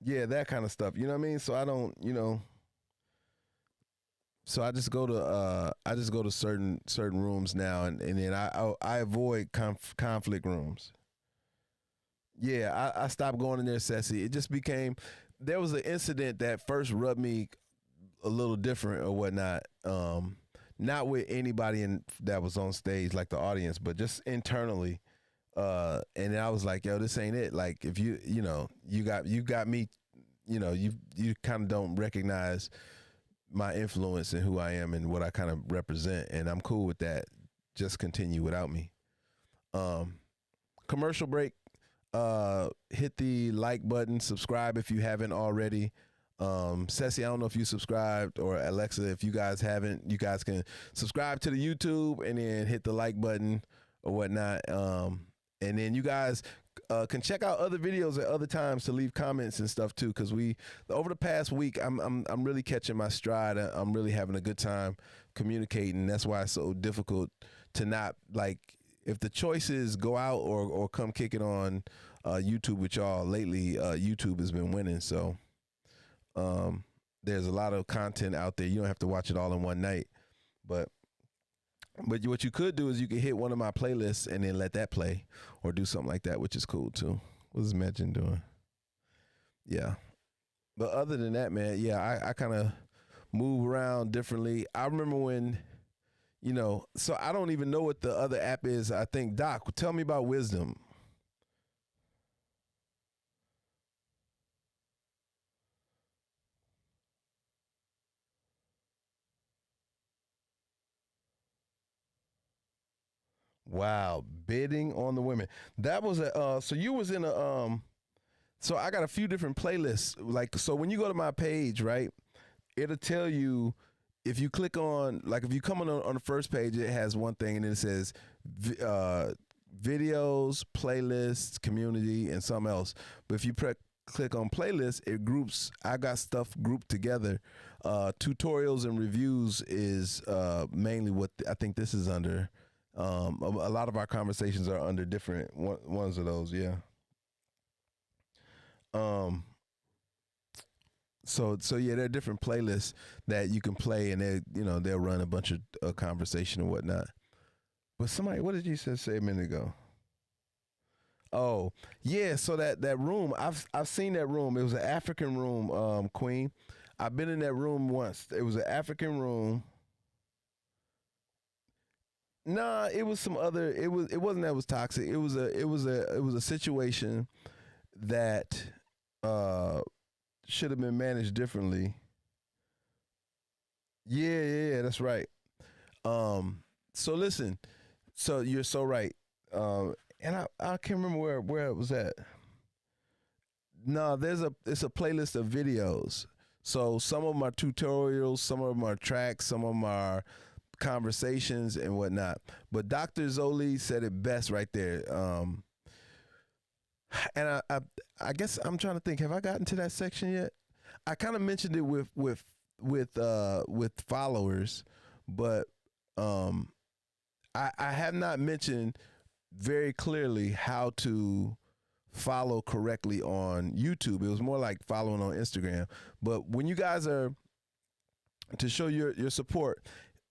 that kind of stuff. You know what I mean? So I don't, So I just go to certain rooms now, and then I avoid conflict rooms. Yeah, I stopped going in there, Ceci. It just became. There was an incident that first rubbed me a little different or whatnot. Not with anybody that was on stage, like the audience, but just internally. And then I was like, yo, this ain't it. Like if you got me, you kind of don't recognize my influence and who I am and what I kind of represent. And I'm cool with that. Just continue without me. Commercial break. Hit the like button, subscribe if you haven't already. Ceci, I don't know if you subscribed, or Alexa, if you guys haven't, you guys can subscribe to the YouTube and then hit the like button or whatnot. And then you guys can check out other videos at other times to leave comments and stuff too. Because over the past week, I'm really catching my stride. I'm really having a good time communicating. That's why it's so difficult to not, like, if the choice is go out or come kick it on YouTube with y'all. Lately, YouTube has been winning. So there's a lot of content out there. You don't have to watch it all in one night, but what you could do is you could hit one of my playlists and then let that play, or do something like that, which is cool too. What is Imagine doing? Yeah. But other than that, man, yeah, I kind of move around differently. I remember when, so I don't even know what the other app is. I think, Doc, tell me about Wisdom. Wow, bidding on the women. That was so you was in so I got a few different playlists. Like, so when you go to my page, right, it'll tell you, if you click on, like, if you come on the first page, it has one thing, and then it says videos, playlists, community, and something else. But if you click on playlists, it groups. I got stuff grouped together. Tutorials and reviews is mainly what I think this is under. A lot of our conversations are under different ones of those. Yeah. So yeah, there are different playlists that you can play, and they'll run a bunch of conversation and whatnot. But somebody, what did you say a minute ago? Oh yeah, so that room, I've seen that room. It was an African room, Queen. I've been in that room once. It was an African room. Nah, it was some other. It wasn't that it was toxic. It was a situation that should have been managed differently. Yeah, that's right. So listen, so you're so right. And I can't remember where it was at. No, it's a playlist of videos. So some of them are tutorials, some of them are tracks, some of them are conversations and whatnot. But Dr. Zoli said it best right there. And I guess I'm trying to think. Have I gotten to that section yet? I kind of mentioned it with followers, but I have not mentioned very clearly how to follow correctly on YouTube. It was more like following on Instagram. But when you guys are to show your support,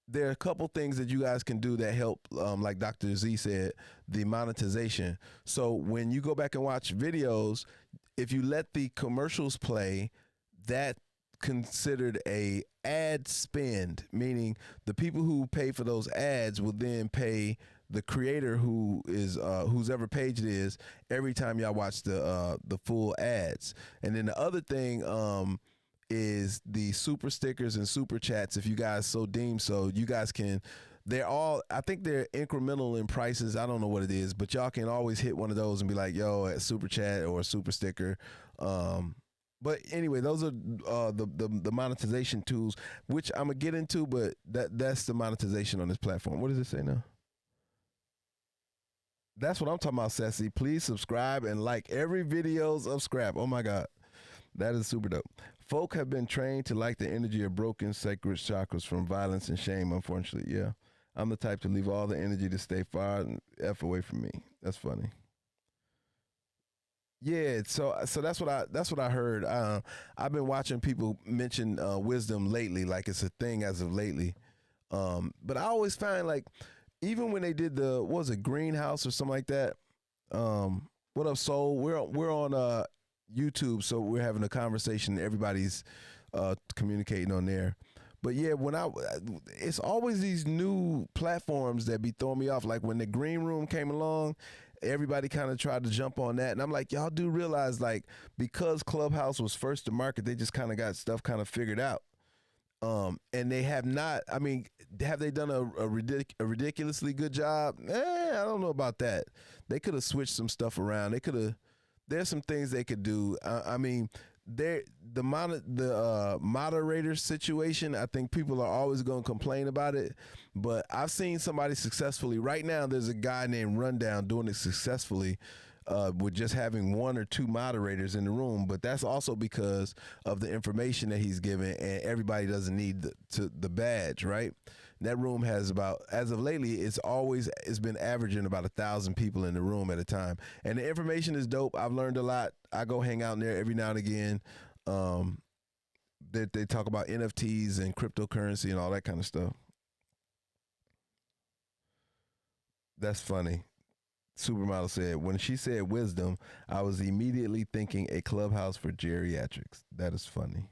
there are a couple things that you guys can do that help, like Dr. Z said, the monetization. So when you go back and watch videos, if you let the commercials play, that considered a ad spend, meaning the people who pay for those ads will then pay the creator who is whose ever page it is every time y'all watch the full ads. And then the other thing is the super stickers and super chats. If you guys so deem so, you guys can. They're all, I think they're incremental in prices. I don't know what it is, but y'all can always hit one of those and be like, yo, a super chat or a super sticker. But anyway, those are the monetization tools, which I'm gonna get into. But that's the monetization on this platform. What does it say now? That's what I'm talking about, Sassy. Please subscribe and like every videos of Scrap. Oh my God, that is super dope. Folk have been trained to like the energy of broken sacred chakras from violence and shame. Unfortunately, yeah, I'm the type to leave all the energy to stay far and f away from me. That's funny. Yeah, so that's what I heard. I've been watching people mention wisdom lately, like it's a thing as of lately. But I always find, like, even when they did what was it, Greenhouse or something like that. What up, Soul? We're on YouTube, so we're having a conversation. Everybody's communicating on there. But yeah, it's always these new platforms that be throwing me off. Like when the Green Room came along, everybody kind of tried to jump on that, and I'm like, y'all do realize, like, because Clubhouse was first to market, they just kind of got stuff kind of figured out. And they have not. I mean, have they done a ridiculously good job? I don't know about that. They could have switched some stuff around. There's some things they could do. I mean, the moderator situation, I think people are always going to complain about it, but I've seen somebody successfully. Right now, there's a guy named Rundown doing it successfully with just having one or two moderators in the room, but that's also because of the information that he's giving, and everybody doesn't need the badge, right? That room has about, as of lately, it's been averaging about 1,000 people in the room at a time, and the information is dope. I've learned a lot. I go hang out in there every now and again. They talk about NFTs and cryptocurrency and all that kind of stuff. That's funny. Supermodel said, when she said wisdom, I was immediately thinking a clubhouse for geriatrics. That is funny.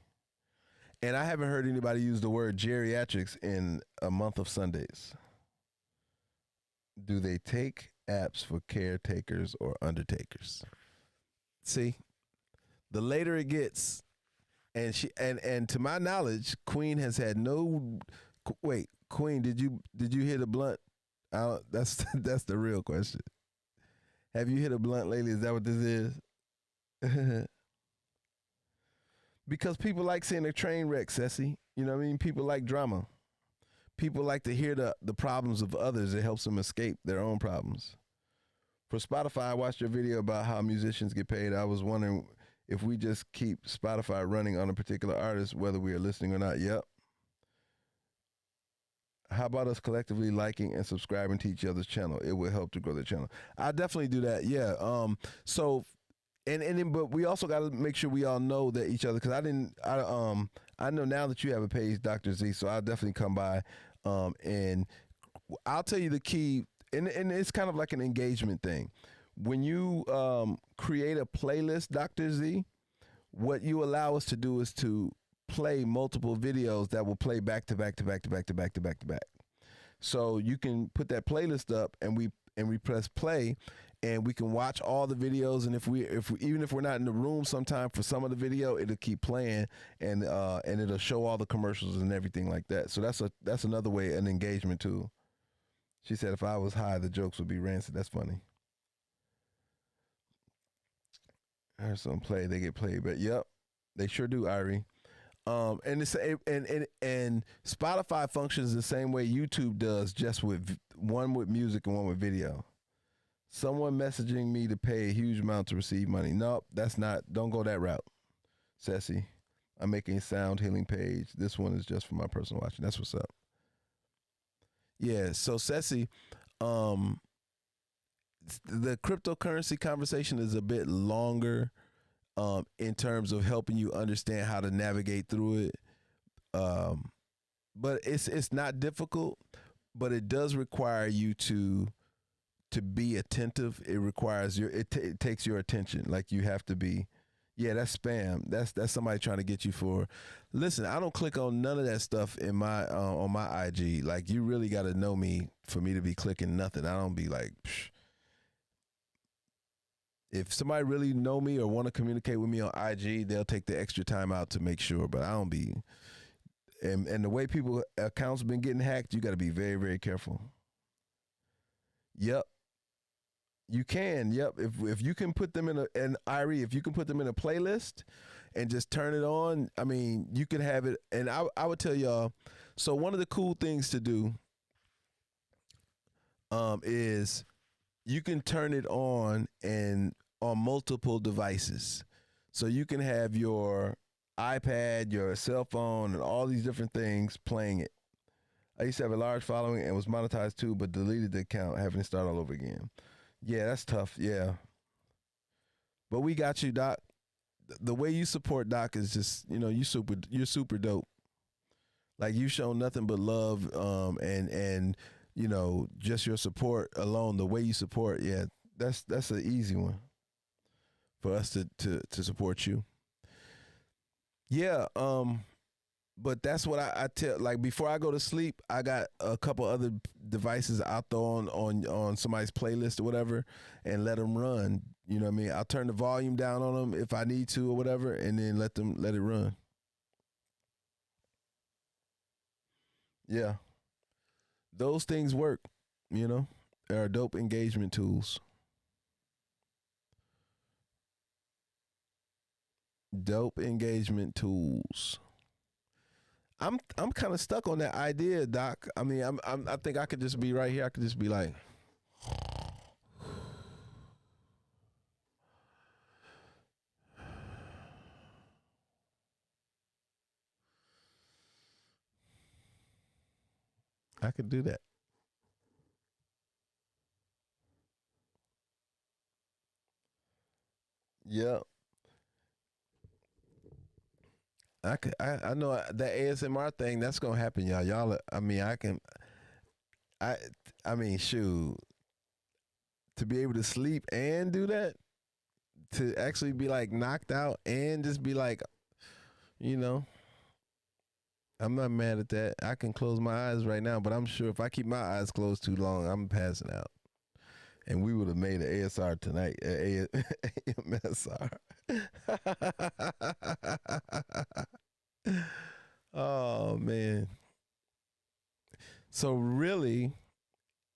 And I haven't heard anybody use the word geriatrics in a month of Sundays. Do they take apps for caretakers or undertakers? See, the later it gets, and to my knowledge, Queen has had no. Wait, Queen, did you hit a blunt? That's the real question. Have you hit a blunt lately? Is that what this is? Because people like seeing a train wreck, Ceci. You know what I mean? People like drama. People like to hear the problems of others. It helps them escape their own problems. For Spotify, I watched your video about how musicians get paid. I was wondering if we just keep Spotify running on a particular artist, whether we are listening or not. Yep. How about us collectively liking and subscribing to each other's channel? It will help to grow the channel. I definitely do that. Yeah. But we also got to make sure we all know that each other, because I know now that you have a page, Dr. Z, so I'll definitely come by, and I'll tell you the key, and it's kind of like an engagement thing. When you create a playlist, Dr. Z, what you allow us to do is to play multiple videos that will play back to back to back to back to back to back to back. So you can put that playlist up, and we press play, and we can watch all the videos. And if we even if we're not in the room sometime for some of the video, it'll keep playing, and it'll show all the commercials and everything like that. So that's another way, an engagement tool. She said, if I was high, the jokes would be rancid. That's funny. I heard some play, they get played, but yep, they sure do, Irie. And Spotify functions the same way YouTube does, just with one with music and one with video. Someone messaging me to pay a huge amount to receive money. Nope, that's not. Don't go that route, Ceci. I'm making a sound healing page. This one is just for my personal watching. That's what's up. Yeah. So Ceci, the cryptocurrency conversation is a bit longer. In terms of helping you understand how to navigate through it. But it's not difficult, but it does require you to be attentive. It requires it takes your attention. Like, you have to be, yeah, that's spam. That's somebody trying to get you for. Listen, I don't click on none of that stuff in my on my IG. Like, you really got to know me for me to be clicking nothing. I don't be like, psh. If somebody really know me or want to communicate with me on IG, they'll take the extra time out to make sure. But I don't be, and the way people accounts been getting hacked, you got to be very, very careful. Yep, you can. Yep, if you can put them in if you can put them in a playlist and just turn it on, I mean, you can have it. And I would tell y'all. So one of the cool things to do, is you can turn it on on multiple devices. So you can have your iPad, your cell phone, and all these different things playing it. I used to have a large following and was monetized too, but deleted the account, having to start all over again. Yeah, that's tough. Yeah. But we got you, Doc. The way you support Doc is just, you're super dope. Like, you've shown nothing but love, and just your support alone, the way you support, yeah, that's an easy one for us to support you. Yeah, but that's what I tell, like, before I go to sleep, I got a couple other devices I'll throw on somebody's playlist or whatever and let them run. You know what I mean? I'll turn the volume down on them if I need to or whatever, and then let it run. Yeah. Those things work, They are dope engagement tools. Dope engagement tools. I'm kind of stuck on that idea, Doc. I mean, I think I could just be right here. I could just be like, I could do that. Yeah, I could. I know that ASMR thing. That's gonna happen, y'all. Y'all. I mean, I can. I. I mean, shoot. To be able to sleep and do that, to actually be like knocked out and just be like, you know, I'm not mad at that. I can close my eyes right now, but I'm sure if I keep my eyes closed too long, I'm passing out. And we would have made an ASR tonight, AMSR. Oh man. So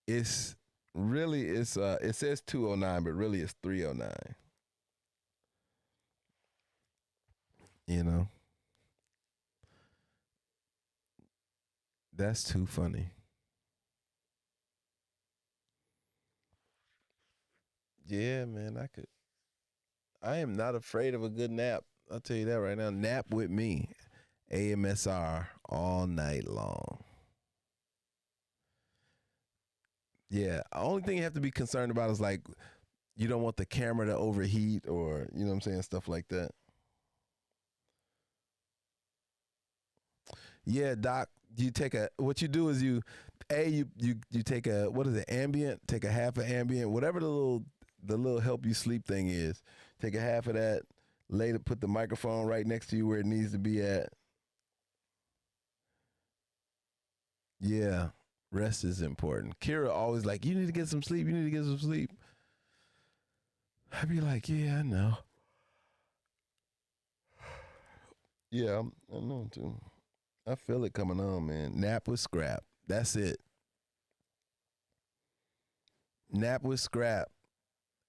it's it's it says 209, but really it's 309. You know? That's too funny. Yeah, man, I am not afraid of a good nap. I'll tell you that right now. Nap with me. AMSR all night long. Yeah. Only thing you have to be concerned about is like you don't want the camera to overheat or you know what I'm saying, stuff like that. Yeah, Doc. You take a what you do is you take a what is it, ambient, take a half of ambient, whatever the little help you sleep thing is. Take a half of that, later put the microphone right next to you where it needs to be at. Yeah. Rest is important. Kira always like, you need to get some sleep, you need to get some sleep. I'd be like, yeah, I know. Yeah, I know too. I feel it coming on, man. Nap with scrap. That's it. Nap with scrap.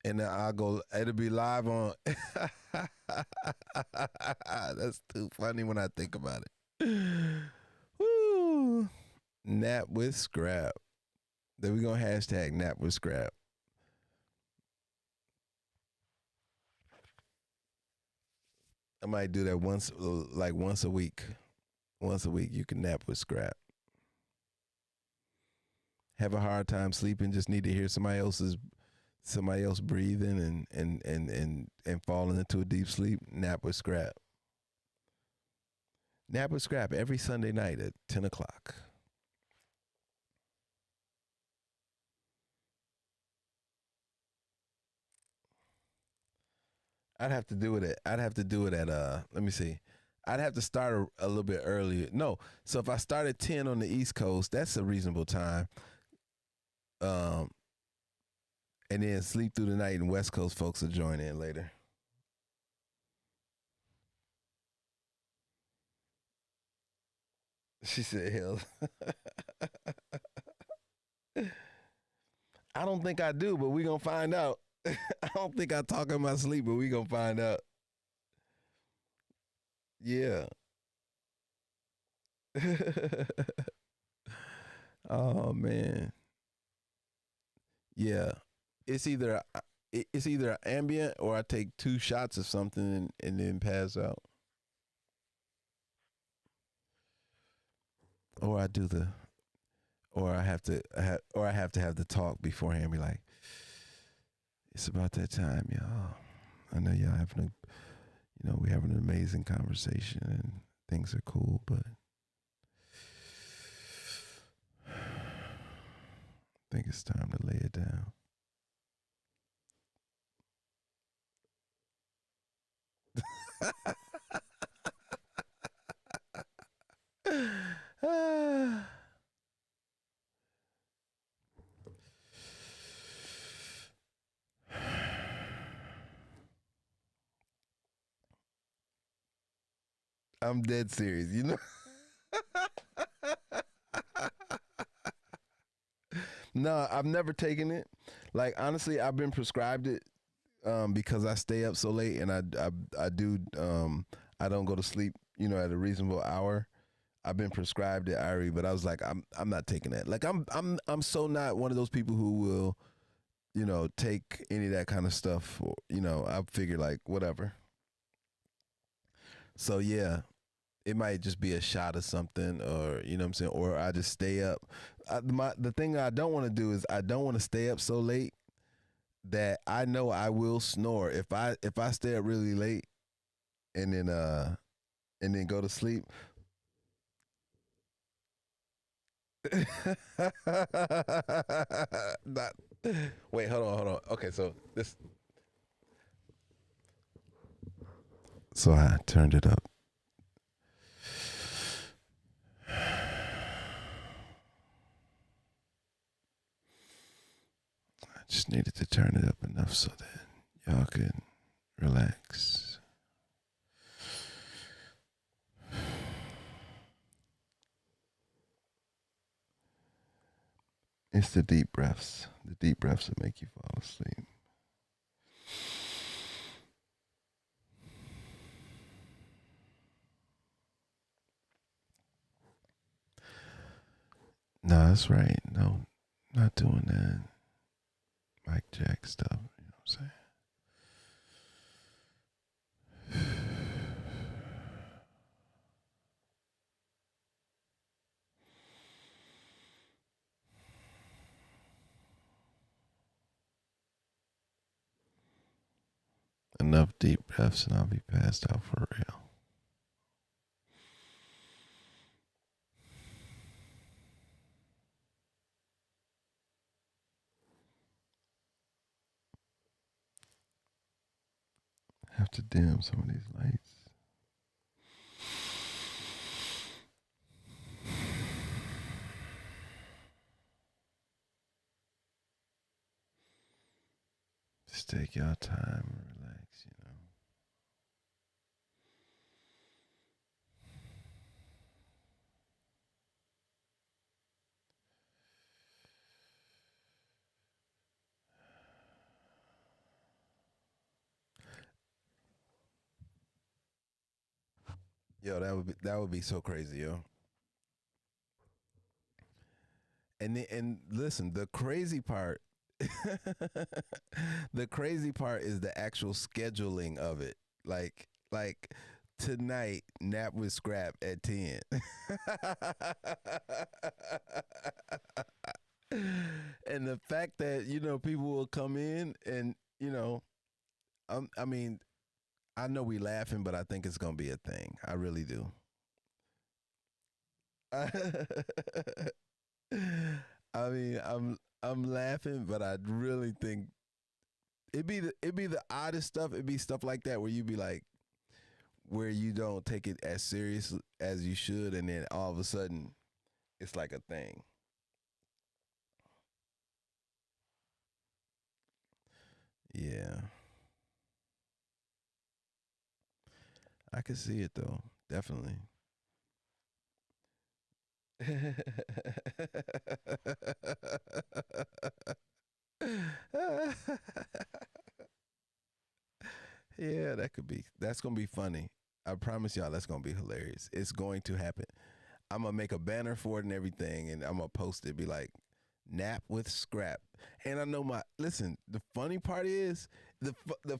And then I'll go, it'll be live on. That's too funny when I think about it. Woo. Nap with scrap. Then we gonna hashtag nap with scrap. I might do that once, like once a week. Once a week, you can nap with scrap. Have a hard time sleeping, just need to hear somebody else breathing and falling into a deep sleep. Nap with scrap. Nap with scrap every Sunday night at 10 o'clock. I'd have to do it at. I'd have to do it at. Let me see. I'd have to start a little bit earlier. No, so if I start at 10 on the East Coast, that's a reasonable time. Um, and then sleep through the night, and West Coast folks will join in later. She said, "Hell, I don't think I do, but we gonna find out. I don't think I talk in my sleep, but we gonna find out. Yeah. Oh man. Yeah. It's either it's either ambient or I take 2 shots of something and then pass out, or I do the or I have to have the talk beforehand. Be like, it's about that time, y'all. I know y'all having we having an amazing conversation and things are cool, but I think it's time to lay it down. I'm dead serious, you know? No, I've never taken it. Like honestly, I've been prescribed it because I stay up so late and I do I don't go to sleep, at a reasonable hour. I've been prescribed it, Irie, but I was like, I'm not taking that. Like I'm so not one of those people who will, take any of that kind of stuff. I figure like whatever. So yeah, it might just be a shot of something, or what I'm saying, or I just stay up. The thing I don't want to do is I don't want to stay up so late that I know I will snore if I stay up really late and then go to sleep. Not, wait, hold on. Okay, so I turned it up. I just needed to turn it up enough so that y'all could relax. It's the deep breaths. The deep breaths that make you fall asleep. No, that's right. No, not doing that. Mike Jack stuff. You know what I'm saying? Enough deep breaths and I'll be passed out for real. Have to dim some of these lights. Just take your time and relax. Yo, that would be so crazy, yo. And listen, the crazy part, the crazy part is the actual scheduling of it. Like tonight, nap with scrap at 10. And the fact that people will come in and I mean, I know we laughing, but I think it's gonna be a thing. I really do. I mean, I'm laughing, but I really think it'd be the oddest stuff. It'd be stuff like that where you be like, where you don't take it as serious as you should, and then all of a sudden, it's like a thing. Yeah, I can see it though, definitely. Yeah, that could be. That's gonna be funny. I promise y'all, that's gonna be hilarious. It's going to happen. I'm gonna make a banner for it and everything, and I'm gonna post it. Be like, nap with scrap. And I know my listen. The funny part is the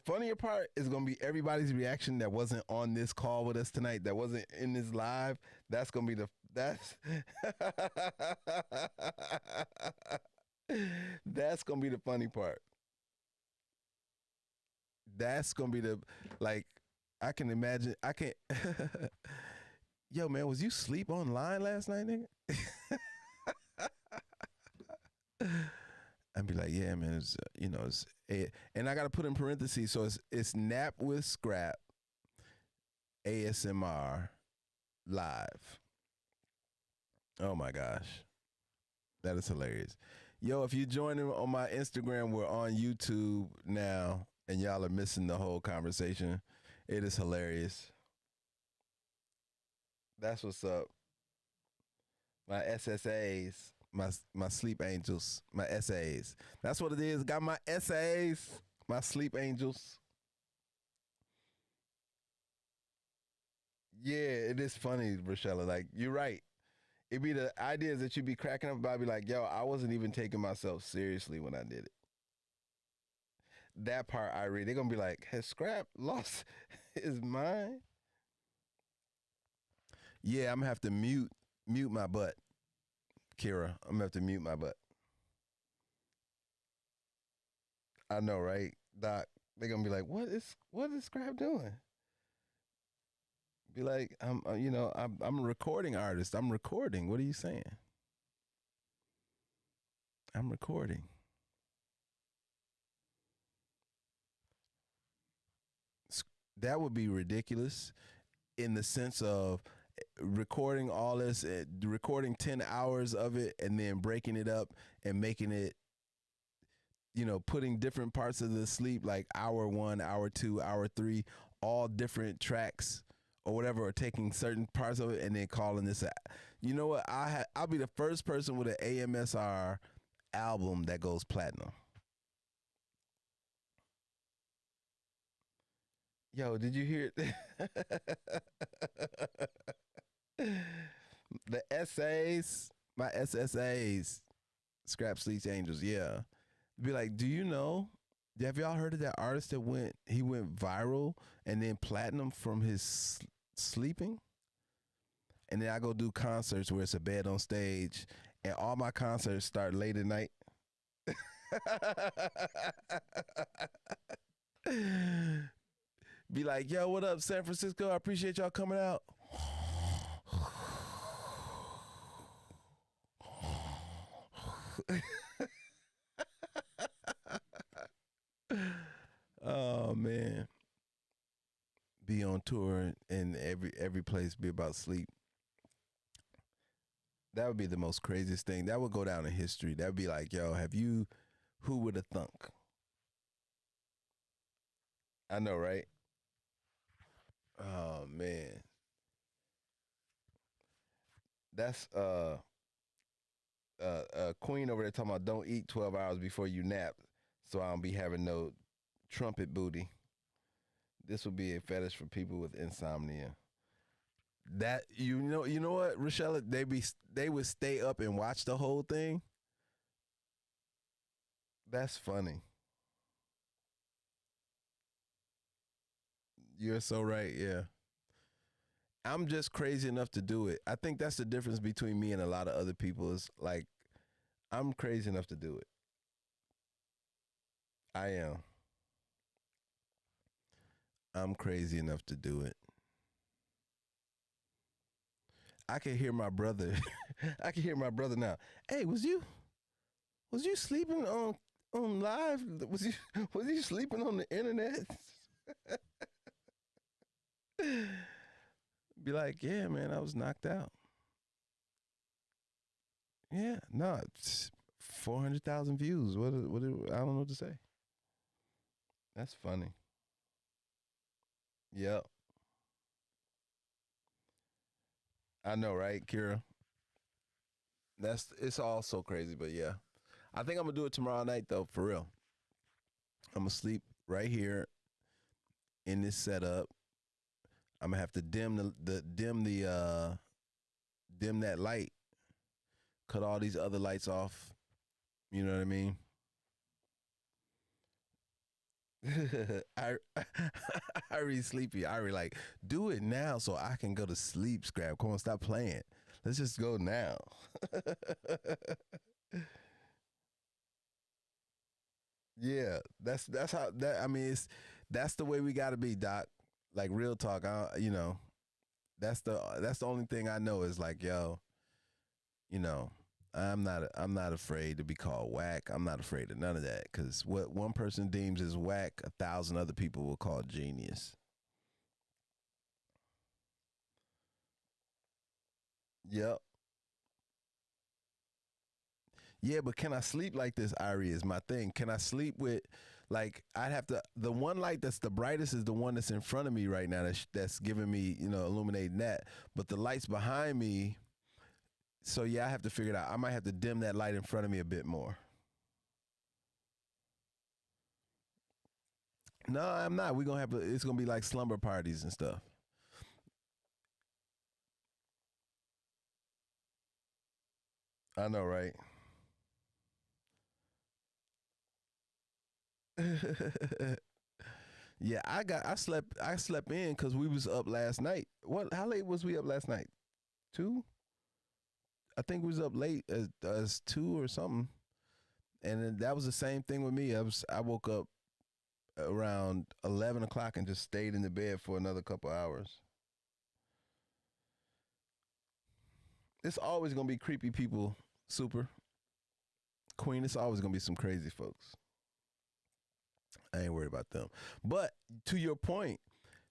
funnier part is gonna be everybody's reaction that wasn't on this call with us tonight. That wasn't in this live. That's gonna be that's gonna be the funny part. That's gonna be the like. I can imagine. I can. Yo, man, was you sleep online last night, nigga? And be like, yeah, man, and I gotta put in parentheses, so it's nap with scrap ASMR live. Oh my gosh, that is hilarious. Yo, if you joining on my Instagram, we're on YouTube now, and y'all are missing the whole conversation. It is hilarious. That's what's up. My SSAs, my sleep angels, my essays. That's what it is. Got my essays. My sleep angels. Yeah, it is funny, Rochella. Like, you're right. It be the ideas that you be cracking up about. Be like, yo, I wasn't even taking myself seriously when I did it. That part I read. They're gonna be like, has Scrap lost his mind? Yeah, I'm gonna have to mute my butt, Kira. I'm gonna have to mute my butt. I know, right, Doc? They're gonna be like, what is Scrap doing? Be like, I'm a recording artist. I'm recording. What are you saying? I'm recording. That would be ridiculous in the sense of recording all this, recording 10 hours of it and then breaking it up and making it, putting different parts of the sleep, like hour one, hour two, hour three, all different tracks or whatever, or taking certain parts of it and then calling this a, you know what? I'll be the first person with an AMSR album that goes platinum. Yo, did you hear it? The essays, my SSAs, Scrap Sleeps Angels, yeah. Be like, do you know? Have y'all heard of that artist that he went viral and then platinum from his sleeping? And then I go do concerts where it's a bed on stage, and all my concerts start late at night. Be like, yo, what up, San Francisco? I appreciate y'all coming out. Oh man, be on tour and every place be about sleep. That would be the most craziest thing. That would go down in history. That would be like, yo, who would have thunk? I know, right? Oh man, that's Queen over there talking about don't eat 12 hours before you nap, so I don't be having no trumpet booty. This would be a fetish for people with insomnia. That you know what, Rochelle? They would stay up and watch the whole thing. That's funny. You're so right. Yeah, I'm just crazy enough to do it. I think that's the difference between me and a lot of other people. Is like I'm crazy enough to do it. I am. I'm crazy enough to do it. I can hear my brother. I can hear my brother now. Hey, was you sleeping on live? Was you sleeping on the internet? Be like, yeah, man, I was knocked out. Yeah, no, it's 400,000 views. I don't know what to say. That's funny. Yep, I know, right, Kira? It's all so crazy, but yeah, I think I'm gonna do it tomorrow night though, for real. I'm gonna sleep right here in this setup. I'm gonna have to dim that light, cut all these other lights off. You know what I mean? I I read sleepy. I read like do it now so I can go to sleep. Scrap. Come on, stop playing. Let's just go now. Yeah, that's how that. I mean, that's the way we got to be, Doc. Like real talk. That's the only thing I know is like, yo, you know, I'm not afraid to be called whack. I'm not afraid of none of that because what one person deems as whack, 1,000 other people will call genius. Yep. Yeah, but can I sleep like this, Irie, is my thing. Can I sleep with, like, I'd have to, the one light that's the brightest is the one that's in front of me right now that's giving me, illuminating that. But the lights behind me, so yeah, I have to figure it out. I might have to dim that light in front of me a bit more. No, I'm not. We're gonna have it's gonna be like slumber parties and stuff. I know, right? Yeah, I slept in because we was up last night. What? How late was we up last night? Two? I think we was up late as two or something. And then that was the same thing with me. I woke up around 11 o'clock and just stayed in the bed for another couple hours. It's always gonna be creepy people. Super Queen. It's always gonna be some crazy folks. I ain't worried about them. But to your point,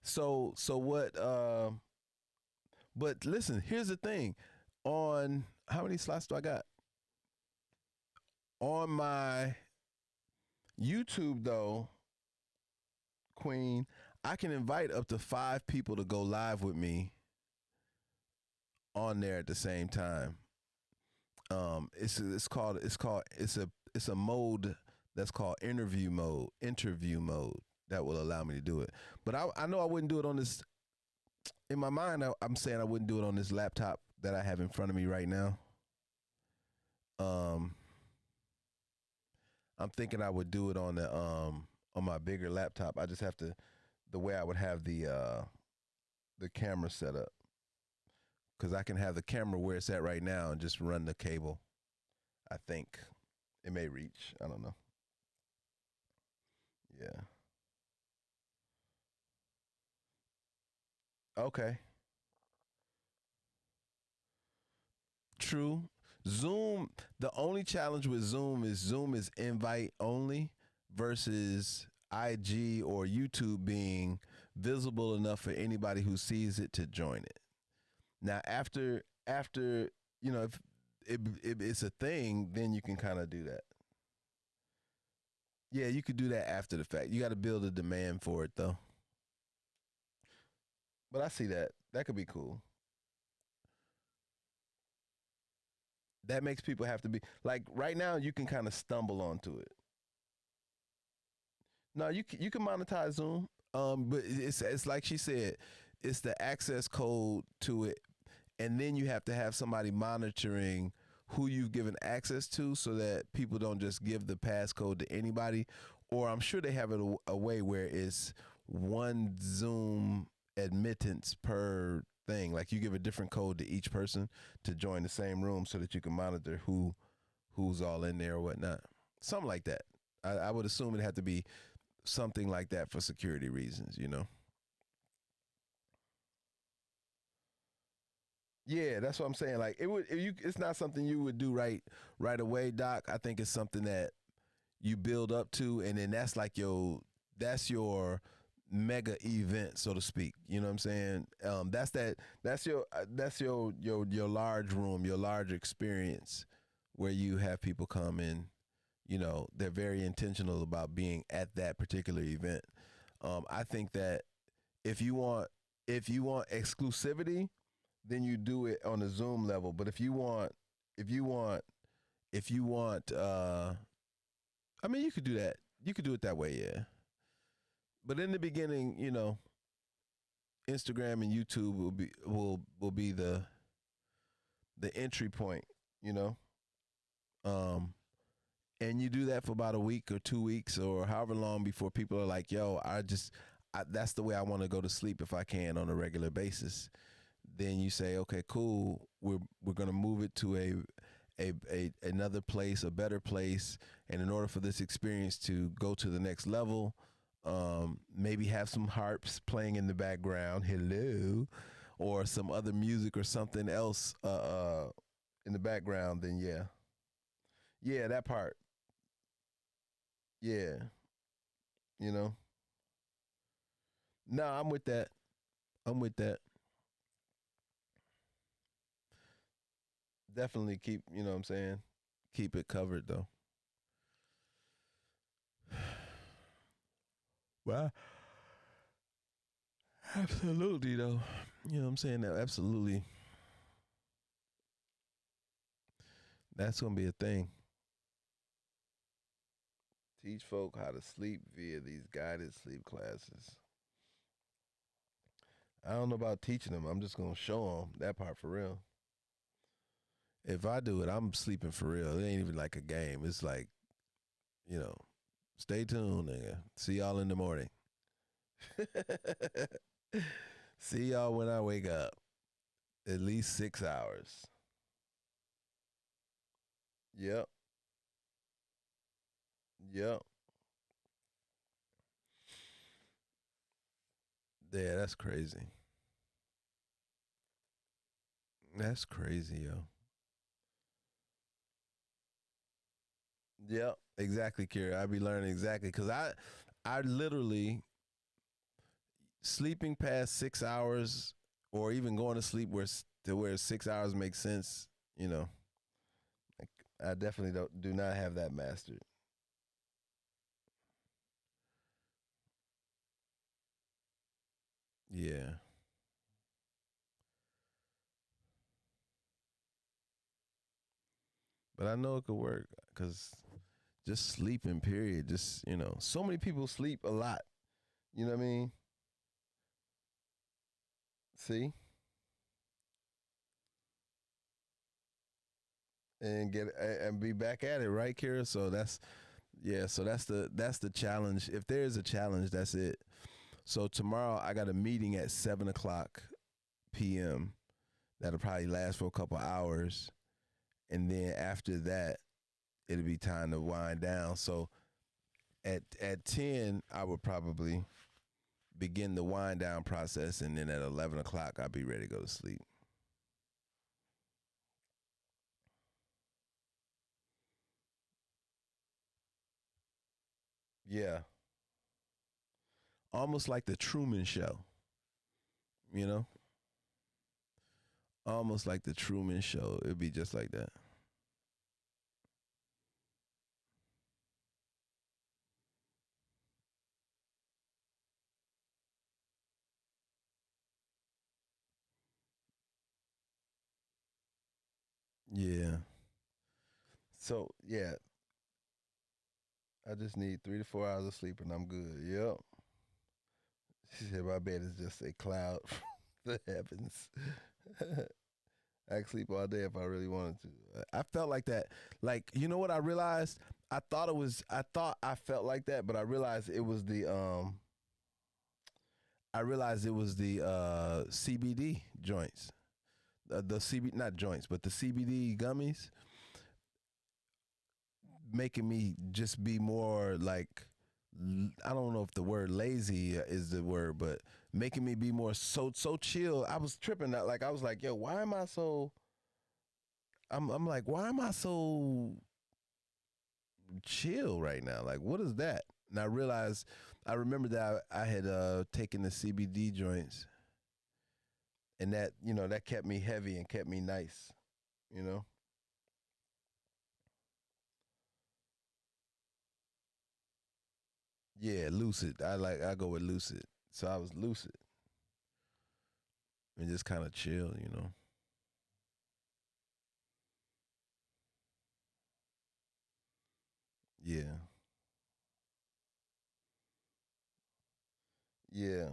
so what? But listen, here's the thing. On how many slots do I got on my YouTube though, Queen? I can invite up to 5 people to go live with me on there at the same time. It's a mode that's called interview mode that will allow me to do it. But I know I wouldn't do it on this. In my mind, I'm saying I wouldn't do it on this laptop that I have in front of me right now. Um, I'm thinking I would do it on my bigger laptop. I just have to the way I would have the camera set up because I can have the camera where it's at right now and just run the cable. I think it may reach. I don't know. Yeah. Okay. True. Zoom. The only challenge with Zoom is invite only versus IG or YouTube being visible enough for anybody who sees it to join it. Now after if it's a thing, then you can kind of do that. Yeah, you could do that after the fact. You got to build a demand for it though. But I see that. That could be cool. That makes people have to be like right now. You can kind of stumble onto it. No, you can monetize Zoom. But it's like she said, it's the access code to it, and then you have to have somebody monitoring who you've given access to, so that people don't just give the passcode to anybody. Or I'm sure they have it a way where it's one Zoom admittance per thing. Like you give a different code to each person to join the same room, so that you can monitor who's all in there or whatnot. Something like that. I would assume it had to be something like that for security reasons. Yeah, that's what I'm saying. Like it's not something you would do right away, Doc. I think it's something that you build up to, and then that's your mega event, so to speak. You know what I'm saying? That's your large room, your large experience, where you have people come in. They're very intentional about being at that particular event. I think that if you want if you want exclusivity, then you do it on a Zoom level. But if you want if you want I mean, you could do that. You could do it that way, yeah. But in the beginning, Instagram and YouTube will be the entry point, you know. Um and you do that for about a week or 2 weeks or however long before people are like, "Yo, that's the way I want to go to sleep if I can on a regular basis." Then you say, "Okay, cool. We're gonna move it to a another place, a better place, and in order for this experience to go to the next level, maybe have some harps playing in the background, hello, or some other music or something else in the background." Then yeah, that part, yeah, you know. No, I'm with that. I'm with that. Definitely keep, what I'm saying, keep it covered though. Well, absolutely though. You know what I'm saying? That absolutely, that's gonna be a thing. Teach folk how to sleep via these guided sleep classes. I don't know about teaching them. I'm just gonna show them that part for real. If I do it, I'm sleeping for real. It ain't even like a game. It's like, you know, stay tuned, nigga. See y'all in the morning. See y'all when I wake up. At least 6 hours. Yep. Yep. Yeah, that's crazy. That's crazy, yo. Yep. Exactly, Kira. I be learning exactly because I literally sleeping past 6 hours or even going to sleep where 6 hours makes sense. You know, like, I definitely do not have that mastered. Yeah, but I know it could work because just sleeping, period. Just so many people sleep a lot. You know what I mean? See, and and be back at it, right, Kira? So that's yeah. So that's the challenge. If there is a challenge, that's it. So tomorrow I got a meeting at 7 o'clock p.m. That'll probably last for a couple hours, and then after that, it'll be time to wind down. So at 10, I would probably begin the wind down process, and then at 11 o'clock, I'll be ready to go to sleep. Yeah, almost like the Truman Show. You know, almost like the Truman Show. It'd be just like that. Yeah. So yeah, I just need 3 to 4 hours of sleep and I'm good. Yep. She said my bed is just a cloud from the heavens. I could sleep all day if I really wanted to. I felt like that. Like, you know what I realized? I thought I felt like that, but I realized it was the CBD joints. The CB not joints, but the CBD gummies making me just be more like I don't know if the word lazy is the word, but making me be more so chill. I was tripping that like I was like, yo, why am I so I'm like, why am I so chill right now? Like, what is that? And I remember that I had taken the CBD joints, and that that kept me heavy and kept me nice. You know, yeah, lucid. I go with lucid. So I was lucid and just kind of chill. Yeah, yeah.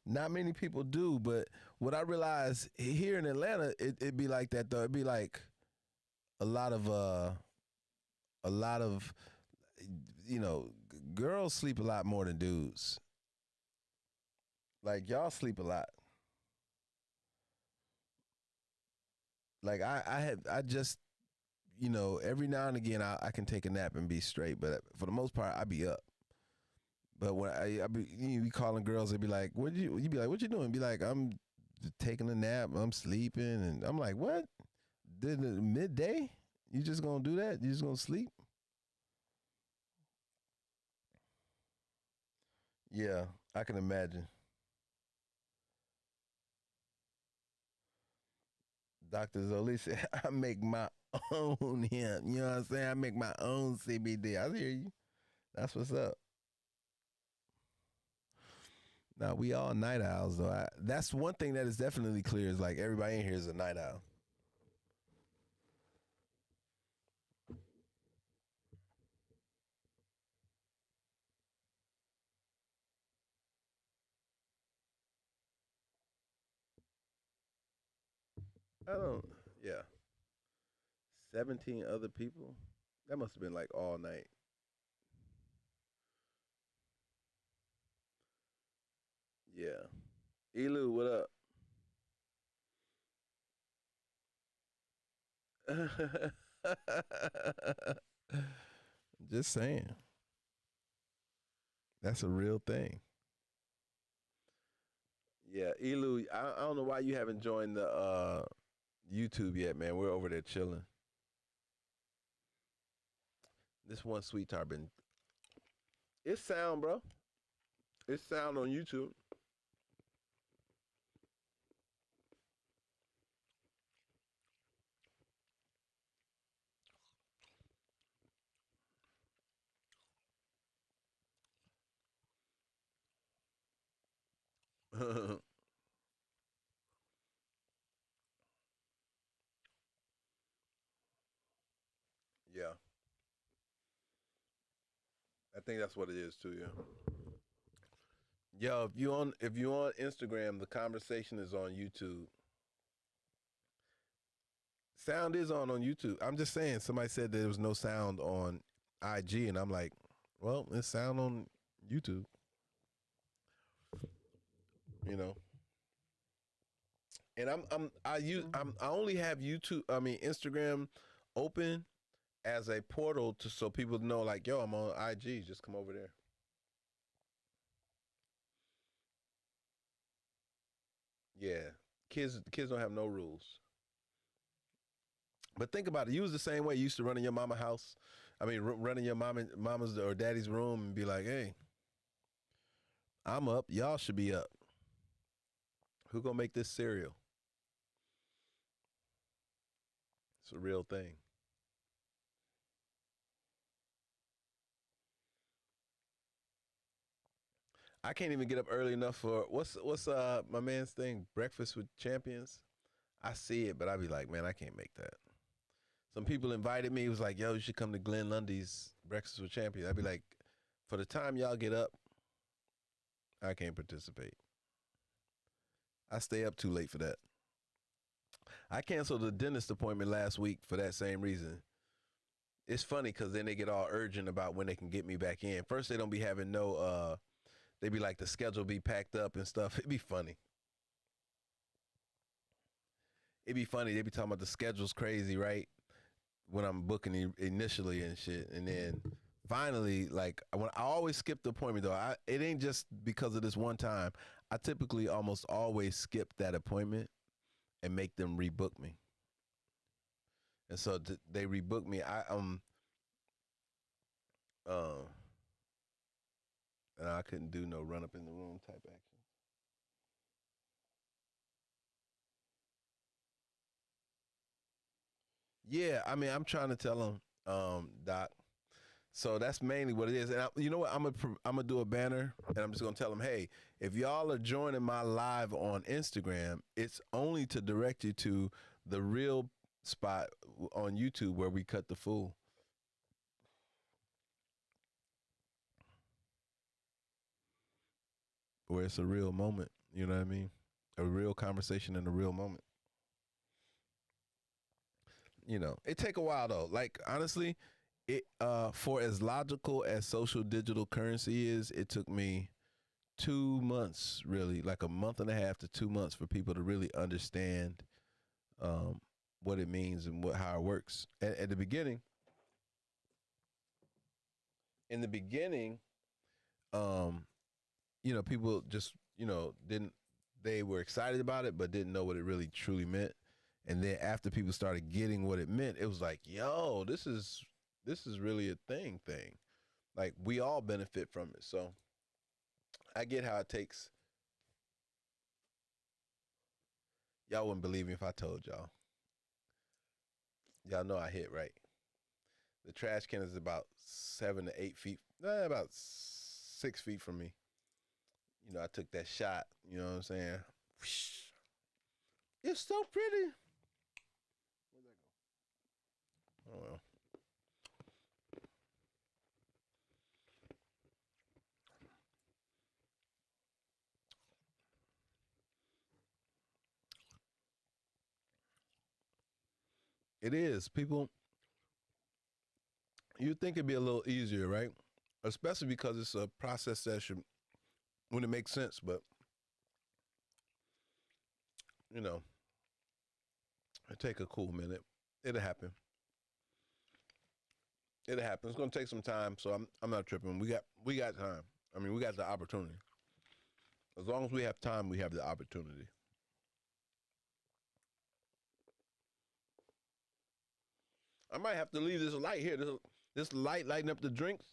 Not many people do, but what I realize here in Atlanta, it be like that though. It'd be like a lot of a lot of you know, girls sleep a lot more than dudes. Like y'all sleep a lot. Like I just every now and again I can take a nap and be straight, but for the most part I be up. But when I be you be calling girls, they be like, "What you be like? What you doing?" Be like, "I'm taking a nap. I'm sleeping," and I'm like, "What? Did it midday? You just gonna do that? You just gonna sleep?" Yeah, I can imagine. Dr. Zoli said, "I make my own hemp." You know what I'm saying? I make my own CBD. I hear you. That's what's up. Now we all night owls though. That's one thing that is definitely clear is like everybody in here is a night owl. I don't. Yeah, 17 other people. That must have been like all night. Yeah. Elu, what up? Just saying. That's a real thing. Yeah, Elu, I don't know why you haven't joined the YouTube yet, man. We're over there chilling. This one sweet tart been. It's sound, bro. It's sound on YouTube. Yeah, I think that's what it is too. Yeah. Yo, if you on Instagram, the conversation is on YouTube. Sound is on YouTube. I'm just saying. Somebody said there was no sound on IG, and I'm like, well, it's sound on YouTube. You know, and I only have YouTube. I mean Instagram open as a portal to so people know like, yo, I'm on IG. Just come over there. Yeah, kids don't have no rules. But think about it. You was the same way. You used to run in your mama house. I mean, run in your mama's or daddy's room and be like, hey, I'm up. Y'all should be up. Who gonna make this cereal? It's a real thing. I can't even get up early enough for what's my man's thing, Breakfast with Champions. I see it, but I be like, man, I can't make that. Some people invited me. It was like, yo, you should come to Glenn Lundy's Breakfast with Champions. I'd be like, for the time y'all get up, I can't participate. I stay up too late for that. I canceled the dentist appointment last week for that same reason. It's funny because then they get all urgent about when they can get me back in. First, they don't be having no. They be like the schedule be packed up and stuff. It'd be funny. It'd be funny. They be talking about the schedule's crazy, right? When I'm booking initially and shit, and then finally, like when I always skip the appointment though. It ain't just because of this one time. I typically almost always skip that appointment and make them rebook me. And so they rebook me. Uh, and I couldn't do no run up in the room type action. Yeah, I mean, I'm trying to tell them, Doc. So that's mainly what it is. And you know what? I'm gonna do a banner, and I'm just gonna tell them, hey, if y'all are joining my live on Instagram, it's only to direct you to the real spot on YouTube where we cut the fool, where it's a real moment. You know what I mean? A real conversation in a real moment. You know, it take a while though. Like honestly, it for as logical as social digital currency is, it took me 2 months, really, like a month and a half to 2 months for people to really understand um, what it means and how it works. At the beginning, in the beginning, um, people just didn't. They were excited about it, but didn't know what it really truly meant. And then after people started getting what it meant, it was like, yo, this is really a thing. Like we all benefit from it. So I get how it takes. Y'all wouldn't believe me if I told y'all. Y'all know I hit right. The trash can is about 7 to 8 feet, about 6 feet from me. I took that shot. You know what I'm saying? It's so pretty. Where'd that go? Oh well. It is. People, you think it'd be a little easier, right? Especially because it's a process session when it makes sense. But, you know, it take a cool minute. It'll happen. It'll happen. It's gonna take some time, so I'm not tripping. We got time. I mean, we got the opportunity. As long as we have time, we have the opportunity. I might have to leave this light here. This light lighting up the drinks.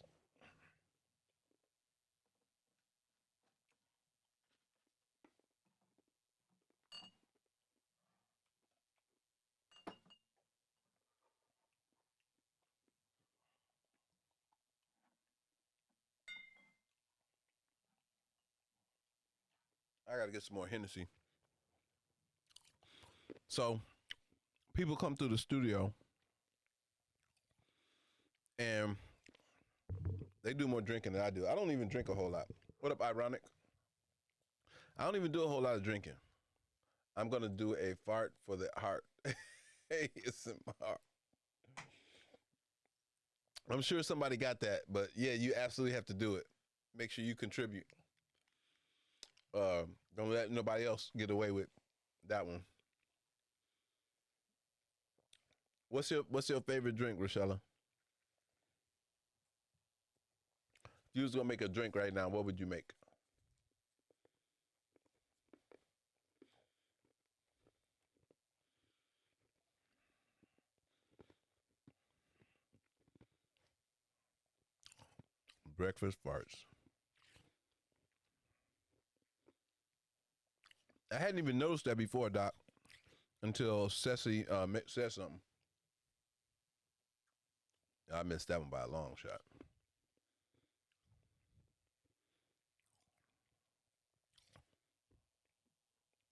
I gotta get some more Hennessy. So people come through the studio and they do more drinking than I do. I don't even drink a whole lot. What up, Ironic? I don't even do a whole lot of drinking. I'm gonna do a fart for the heart. Hey, it's in my heart. I'm sure somebody got that, but yeah, you absolutely have to do it. Make sure you contribute. Don't let nobody else get away with that one. What's your favorite drink, Rochella? If you was gonna make a drink right now, what would you make? Breakfast farts. I hadn't even noticed that before, Doc, until Ceci said something. I missed that one by a long shot.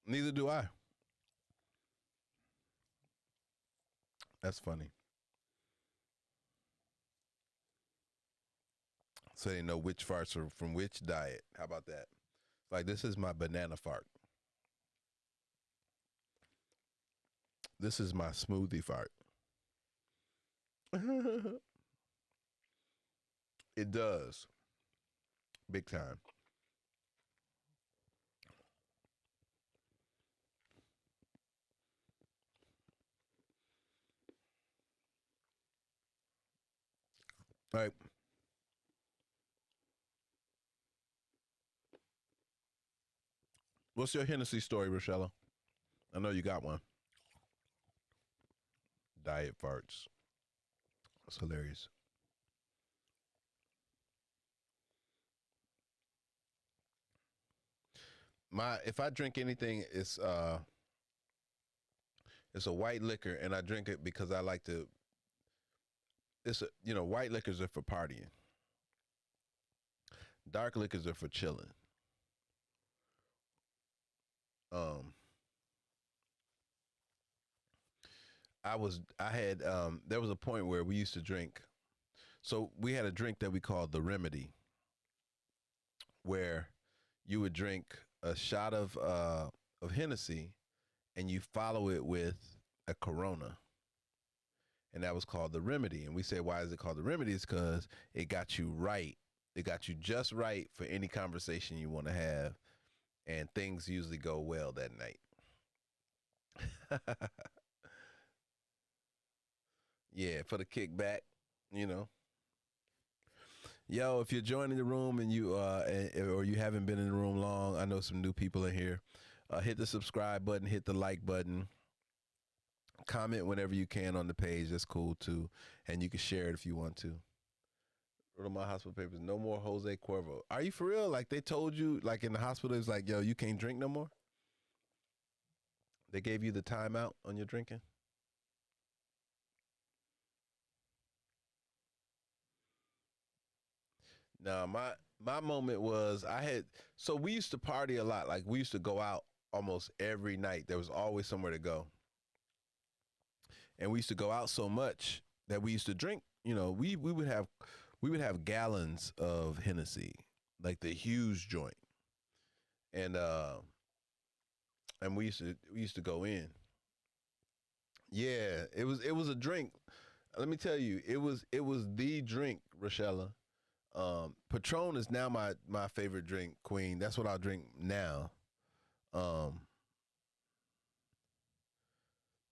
Neither do I. That's funny. So they know which farts are from which diet. How about that? Like, this is my banana fart. This is my smoothie fart. It does. Big time. All right. What's your Hennessy story, Rochella? I know you got one. Diet farts. That's hilarious. If I drink anything, it's a white liquor, and I drink it because I like to. White liquors are for partying. Dark liquors are for chilling. Um, there was a point where we used to drink. So we had a drink that we called the Remedy, where you would drink a shot of Hennessy, and you follow it with a Corona, and that was called the Remedy. And we said, why is it called the Remedy? It's because it got you right. It got you just right for any conversation you want to have, and things usually go well that night. Yeah, for the kickback, you know. Yo, if you're joining the room and or you haven't been in the room long, I know some new people in here. Hit the subscribe button, hit the like button, comment whenever you can on the page. That's cool too, and you can share it if you want to. Go to my hospital papers. No more Jose Cuervo. Are you for real? Like they told you, like in the hospital, it's like, yo, you can't drink no more. They gave you the timeout on your drinking. No, my moment was so we used to party a lot. Like we used to go out almost every night. There was always somewhere to go. And we used to go out so much that we used to drink, we would have gallons of Hennessy, like the huge joint. And we used to go in. Yeah, it was a drink. Let me tell you, it was the drink, Rochella. Patron is now my favorite drink, Queen. That's what I'll drink now. Um,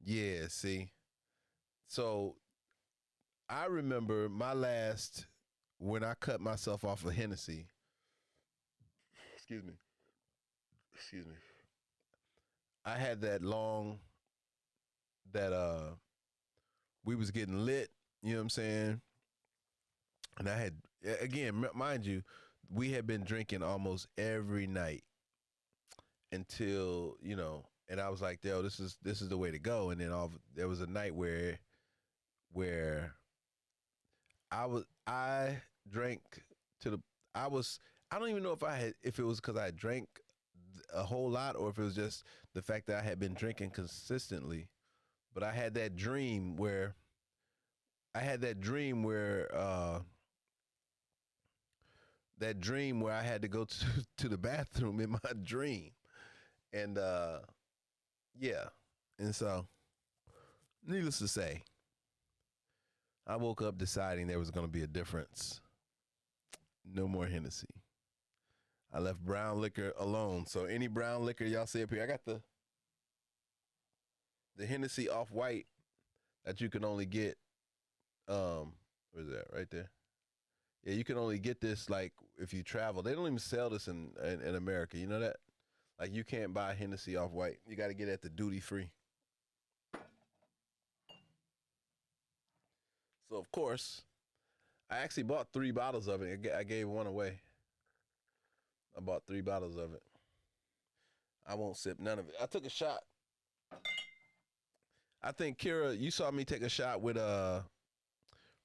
yeah, see. So I remember my last when I cut myself off of Hennessy. Excuse me. Excuse me. I had that long that we was getting lit. You know what I'm saying? And I had again, mind you, we had been drinking almost every night until and I was like, yo, this is the way to go. And then there was a night where I drank to the I was I don't even know if it was because I drank a whole lot or if it was just the fact that I had been drinking consistently. But I had that dream where I had that dream where I had to go to the bathroom in my dream. And yeah. And so needless to say, I woke up deciding there was going to be a difference. No more Hennessy. I left brown liquor alone. So any brown liquor y'all see up here, I got the Hennessy off white that you can only get. Where's that? Right there. Yeah, you can only get this like if you travel. They don't even sell this in America. You know that? Like you can't buy Hennessy off white. You got to get it at the duty free. So of course, I actually bought 3 bottles of it. I gave one away. I bought 3 bottles of it. I won't sip none of it. I took a shot. I think Kira, you saw me take a shot with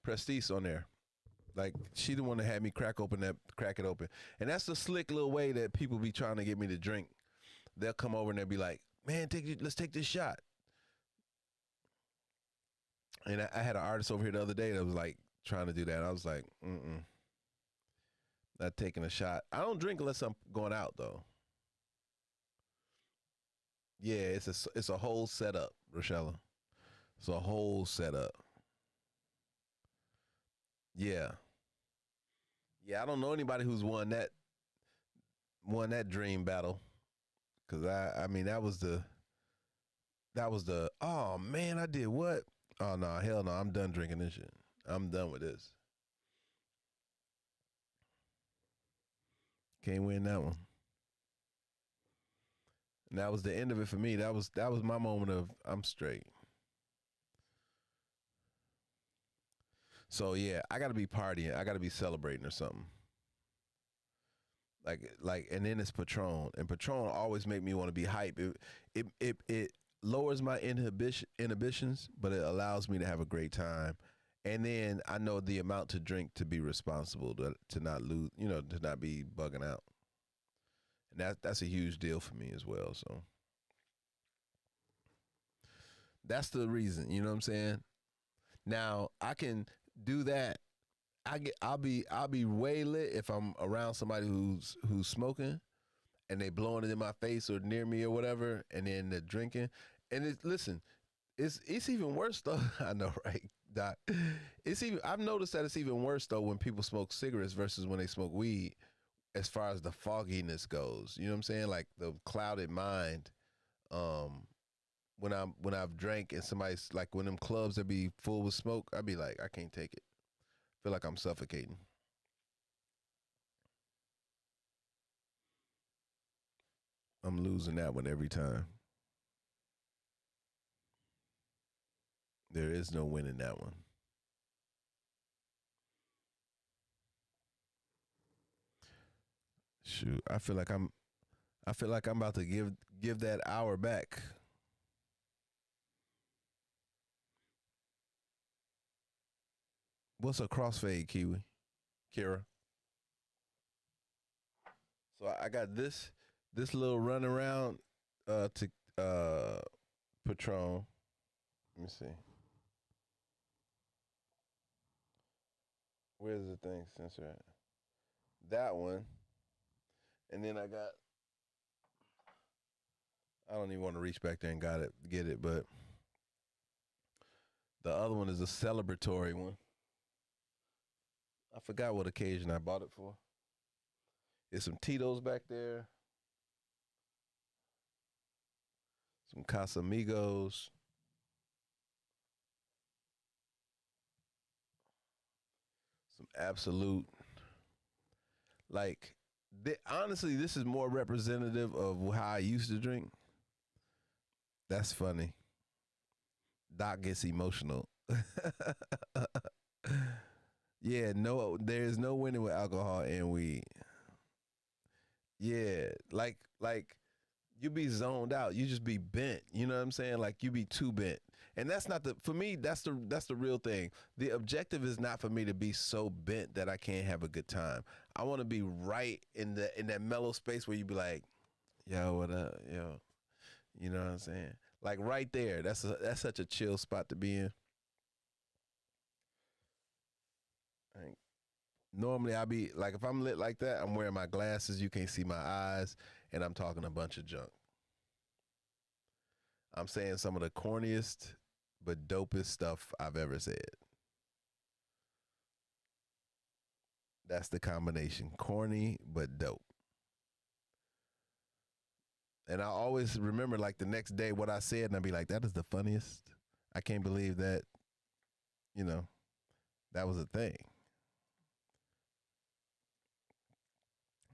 Prestige on there. Like she the one that had me crack it open. And that's the slick little way that people be trying to get me to drink. They'll come over and they'll be like, "Man, let's take this shot." And I had an artist over here the other day that was like trying to do that. I was like, not taking a shot. I don't drink unless I'm going out though. Yeah, it's a whole setup, Rochella. It's a whole setup. Yeah. Yeah, I don't know anybody who's won that dream battle. Cause I mean that was the oh man, I did what? Oh no, hell no, I'm done drinking this shit. I'm done with this. Can't win that one. And that was the end of it for me. That was my moment of I'm straight. So yeah, I gotta be partying. I gotta be celebrating or something. And then it's Patron. And Patron always make me want to be hype. It lowers my inhibitions, but it allows me to have a great time. And then I know the amount to drink to be responsible, to not lose, to not be bugging out. And that's a huge deal for me as well. So that's the reason, you know what I'm saying? Now I can do that. I'll be way lit if I'm around somebody who's smoking and they blowing it in my face or near me or whatever, and then they're drinking. And listen, it's even worse though. I know, right, Doc? I've noticed that it's even worse though when people smoke cigarettes versus when they smoke weed, as far as the fogginess goes. You know what I'm saying? Like the clouded mind. When I've drank and somebody's like when them clubs that be full with smoke, I'd be like, I can't take it. Feel like I'm suffocating. I'm losing that one every time. There is no winning that one. Shoot, I feel like I'm about to give that hour back. What's a crossfade, Kiwi? Kira. So I got this little run around to Patron. Let me see. Where's the thing sensor at? That one. And then I don't even want to reach back there and get it, but The other one is a celebratory one. I forgot what occasion I bought it for. There's some Tito's back there, some Casamigos, some Absolute. Like, honestly, this is more representative of how I used to drink. That's funny. Doc gets emotional. Yeah, no, there's no winning with alcohol and weed. Yeah, like you be zoned out. You just be bent. You know what I'm saying? Like you be too bent. And that's not the for me, that's the real thing. The objective is not for me to be so bent that I can't have a good time. I want to be right in that mellow space where you be like, yo, what up? Yo. You know what I'm saying? Like right there. That's such a chill spot to be in. Like, normally I be like if I'm lit like that, I'm wearing my glasses, you can't see my eyes, and I'm talking a bunch of junk. I'm saying some of the corniest but dopest stuff I've ever said. That's the combination. Corny but dope. And I always remember like the next day what I said and I'd be like, that is the funniest. I can't believe that, you know, that was a thing.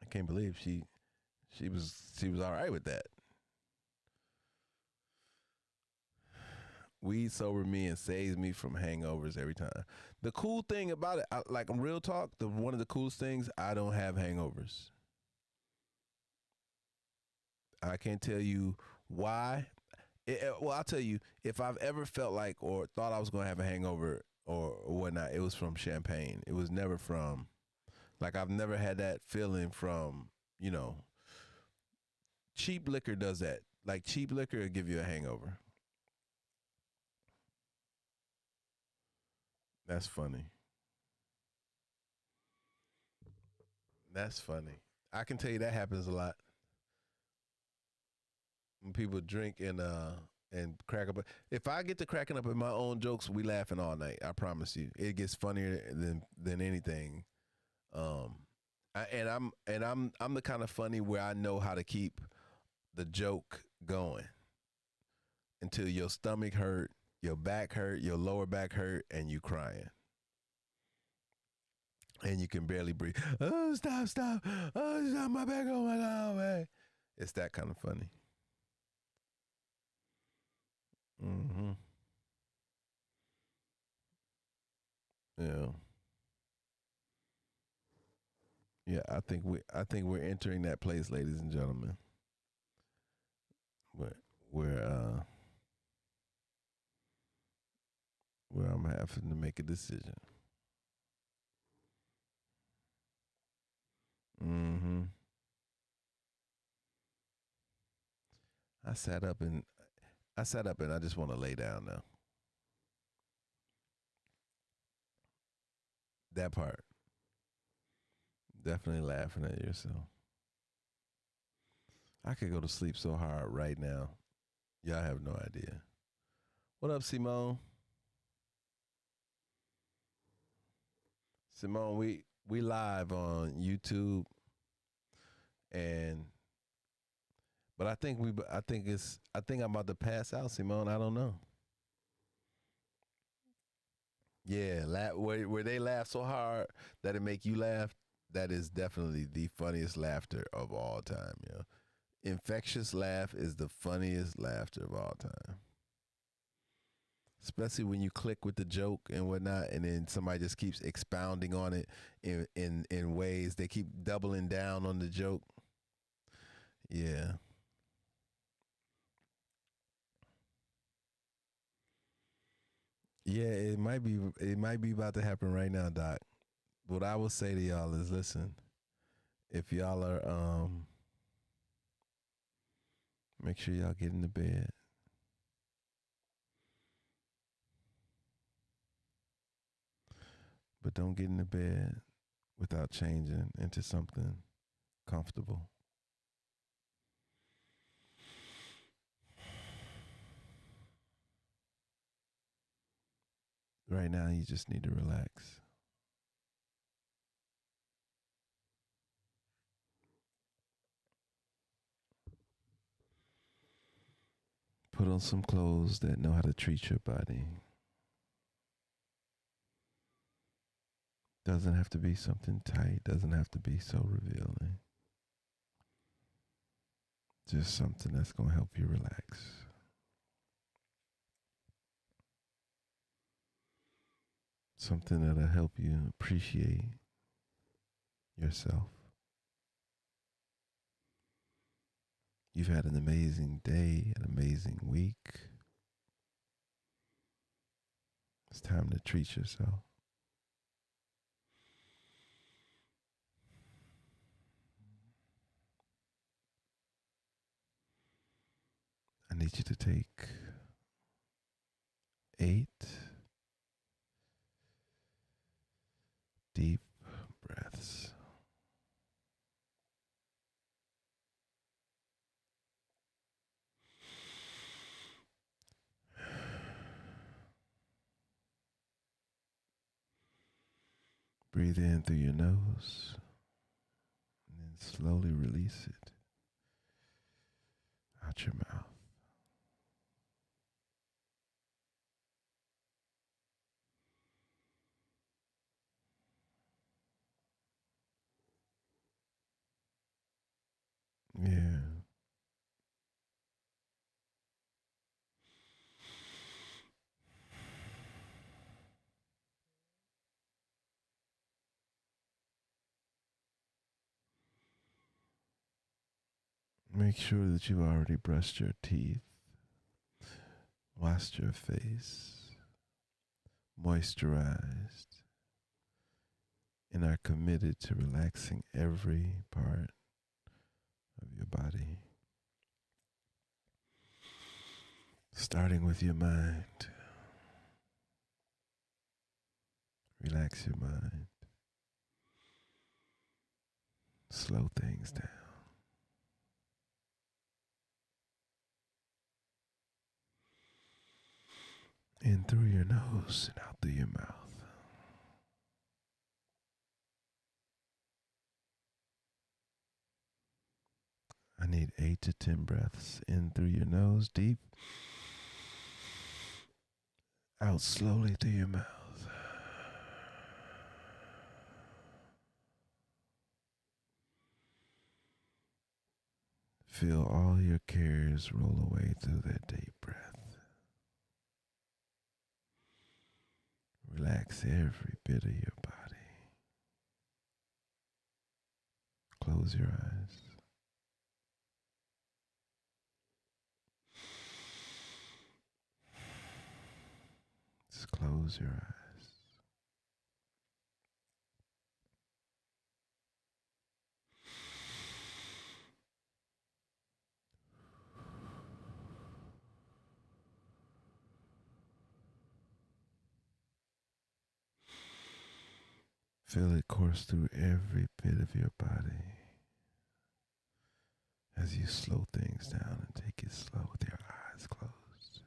I can't believe she was all right with that. Weed sober me and saves me from hangovers every time. The cool thing about it, like real talk, one of the coolest things, I don't have hangovers. I can't tell you why. Well, I'll tell you, if I've ever felt like or thought I was going to have a hangover or whatnot, it was from champagne. It was never from, like, I've never had that feeling from, you know, cheap liquor does that. Like, cheap liquor will give you a hangover. That's funny. That's funny. I can tell you that happens a lot when people drink and crack up. If I get to cracking up at my own jokes, we laughing all night. I promise you, it gets funnier than anything. Um, I'm the kind of funny where I know how to keep the joke going until your stomach hurt, your back hurt, your lower back hurt, and you crying. And you can barely breathe. Oh, stop. Oh, stop my back. Oh, my God, man. It's that kind of funny. Mm-hmm. Yeah. Yeah, I think we're entering that place, ladies and gentlemen. Where where uh where I'm having to make a decision. Mm-hmm. I sat up and I just want to lay down now. That part. Definitely laughing at yourself. I could go to sleep so hard right now. Y'all have no idea. What up, Simone? Simone, we live on YouTube and but I think I'm about to pass out, Simone. I don't know. Yeah, where they laugh so hard that it make you laugh. That is definitely the funniest laughter of all time. Yeah, infectious laugh is the funniest laughter of all time. Especially when you click with the joke and whatnot, and then somebody just keeps expounding on it in ways they keep doubling down on the joke. Yeah, yeah, it might be about to happen right now, Doc. What I will say to y'all is, listen, if y'all are make sure y'all get in the bed. But don't get in the bed without changing into something comfortable. Right now, you just need to relax. Put on some clothes that know how to treat your body. Doesn't have to be something tight, doesn't have to be so revealing. Just something that's going to help you relax. Something that'll help you appreciate yourself. You've had an amazing day, an amazing week. It's time to treat yourself. I need you to take 8 deep breaths. Breathe in through your nose and then slowly release it out your mouth. Yeah. Make sure that you've already brushed your teeth, washed your face, moisturized, and are committed to relaxing every part of your body. Starting with your mind. Relax your mind. Slow things down. In through your nose and out through your mouth. I need 8 to 10 breaths in through your nose, deep. Out slowly through your mouth. Feel all your cares roll away through that deep breath. Relax every bit of your body. Close your eyes. Just close your eyes. Feel it course through every bit of your body as you slow things down and take it slow with your eyes closed.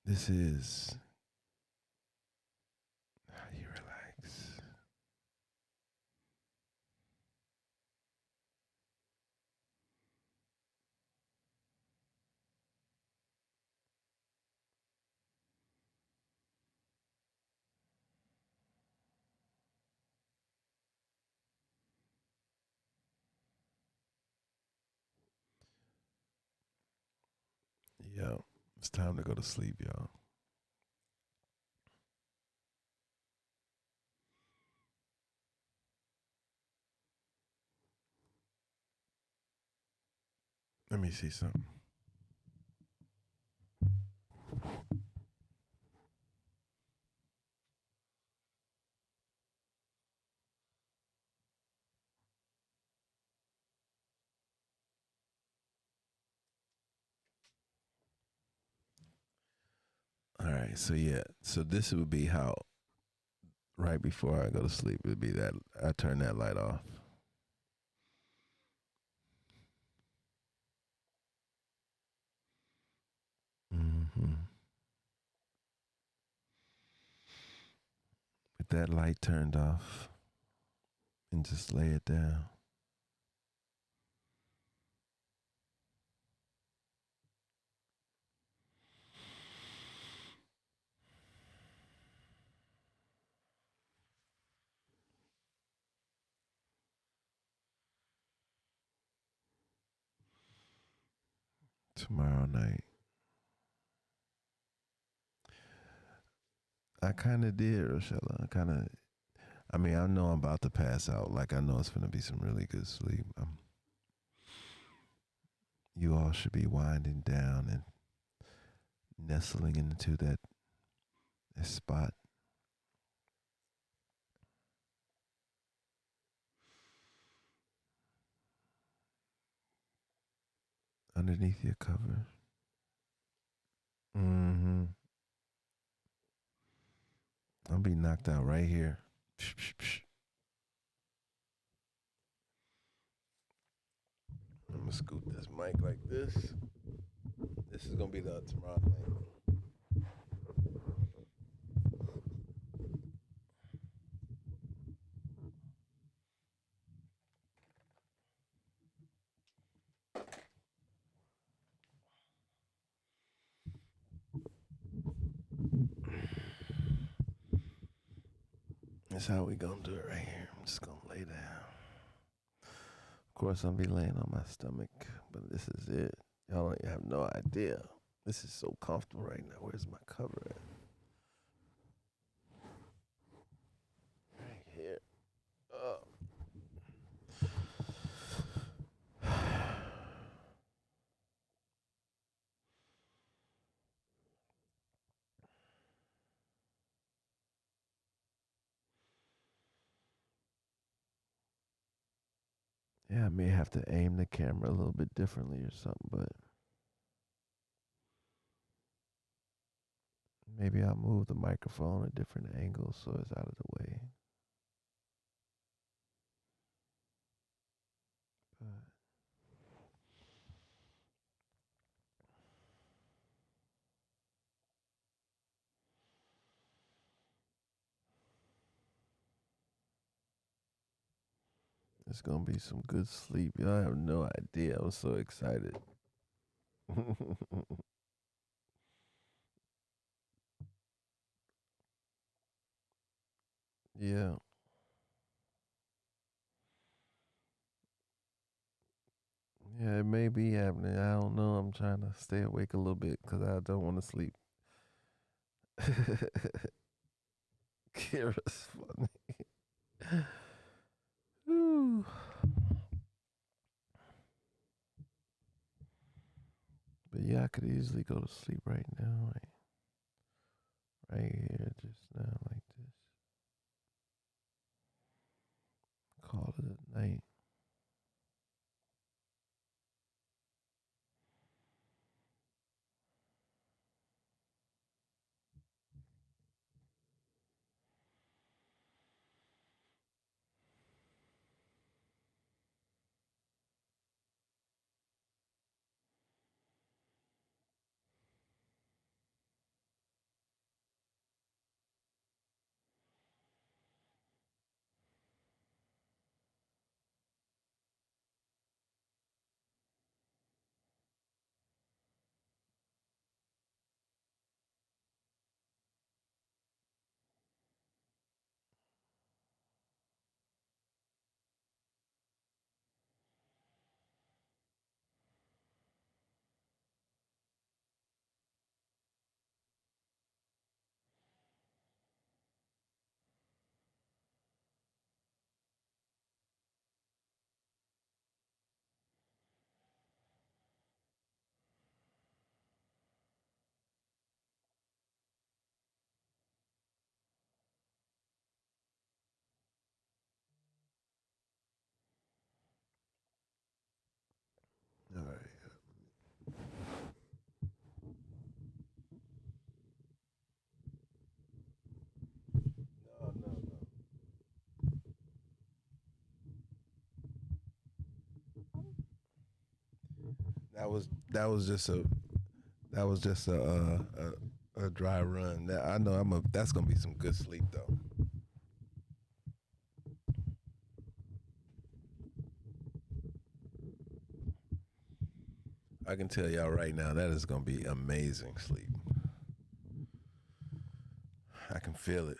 This is how you relax. Yo, it's time to go to sleep, y'all. Let me see something. So yeah, so this would be how right before I go to sleep. It'd be that I turn that light off. Mm-hmm. With that light turned off, and just lay it down. Tomorrow night, I kind of did, Rochella. I mean, I know I'm about to pass out. Like, I know it's going to be some really good sleep. You all should be winding down and nestling into that spot underneath your cover. Mm-hmm. I'll be knocked out right here. Psh, psh, psh. I'm gonna scoot this mic like this. This is gonna be the tomorrow night. That's how we gonna do it right here. I'm just gonna lay down. Of course, I'm gonna be laying on my stomach, but this is it. Y'all don't have no idea. This is so comfortable right now. Where's my cover at? Right here. Oh. Yeah, I may have to aim the camera a little bit differently or something, but maybe I'll move the microphone a different angle so it's out of the way. But it's gonna be some good sleep. Y'all have no idea. I was so excited. Yeah. Yeah, it may be happening. I don't know. I'm trying to stay awake a little bit because I don't want to sleep. Kira's funny. Whew. But yeah, I could easily go to sleep right now. Right here, just now, like this. Call it a night. That was just a dry run. I know that's gonna be some good sleep though. I can tell y'all right now that is gonna be amazing sleep. I can feel it.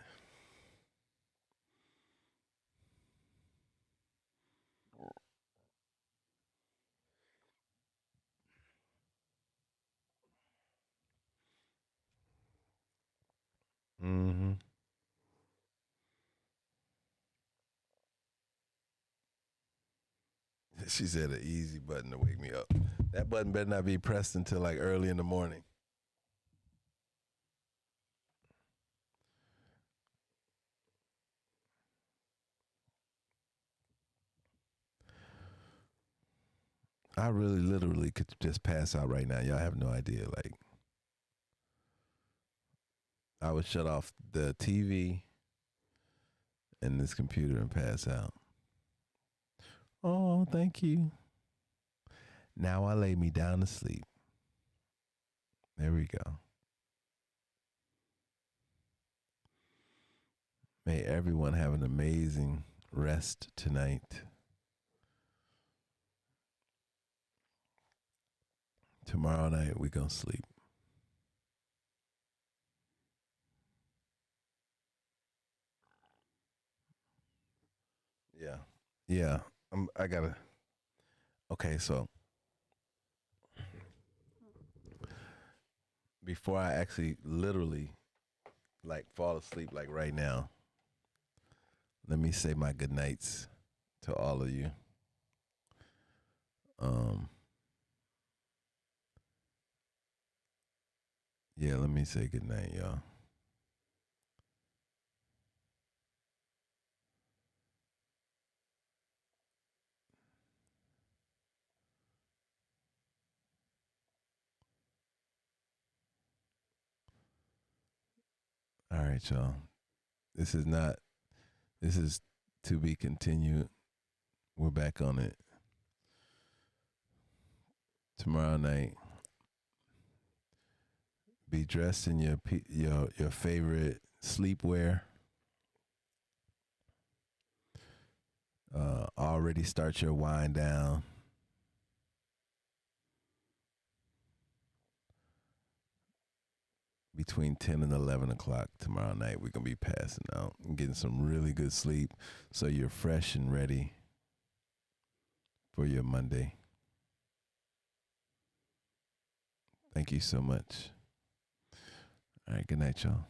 Mm-hmm. She said an easy button to wake me up. That button better not be pressed until like early in the morning. I really literally could just pass out right now. Y'all have no idea. Like I would shut off the TV and this computer and pass out. Oh, thank you. Now I lay me down to sleep. There we go. May everyone have an amazing rest tonight. Tomorrow night we gonna sleep. Yeah. Yeah. I gotta. Okay, so before I actually literally like fall asleep, like right now, let me say my good nights to all of you. Um, yeah, let me say good night, y'all. All right, y'all. This is not. This is to be continued. We're back on it tomorrow night. Be dressed in your favorite sleepwear. Already start your wind down. Between 10 and 11 o'clock tomorrow night, we're going to be passing out and getting some really good sleep so you're fresh and ready for your Monday. Thank you so much. All right, good night, y'all.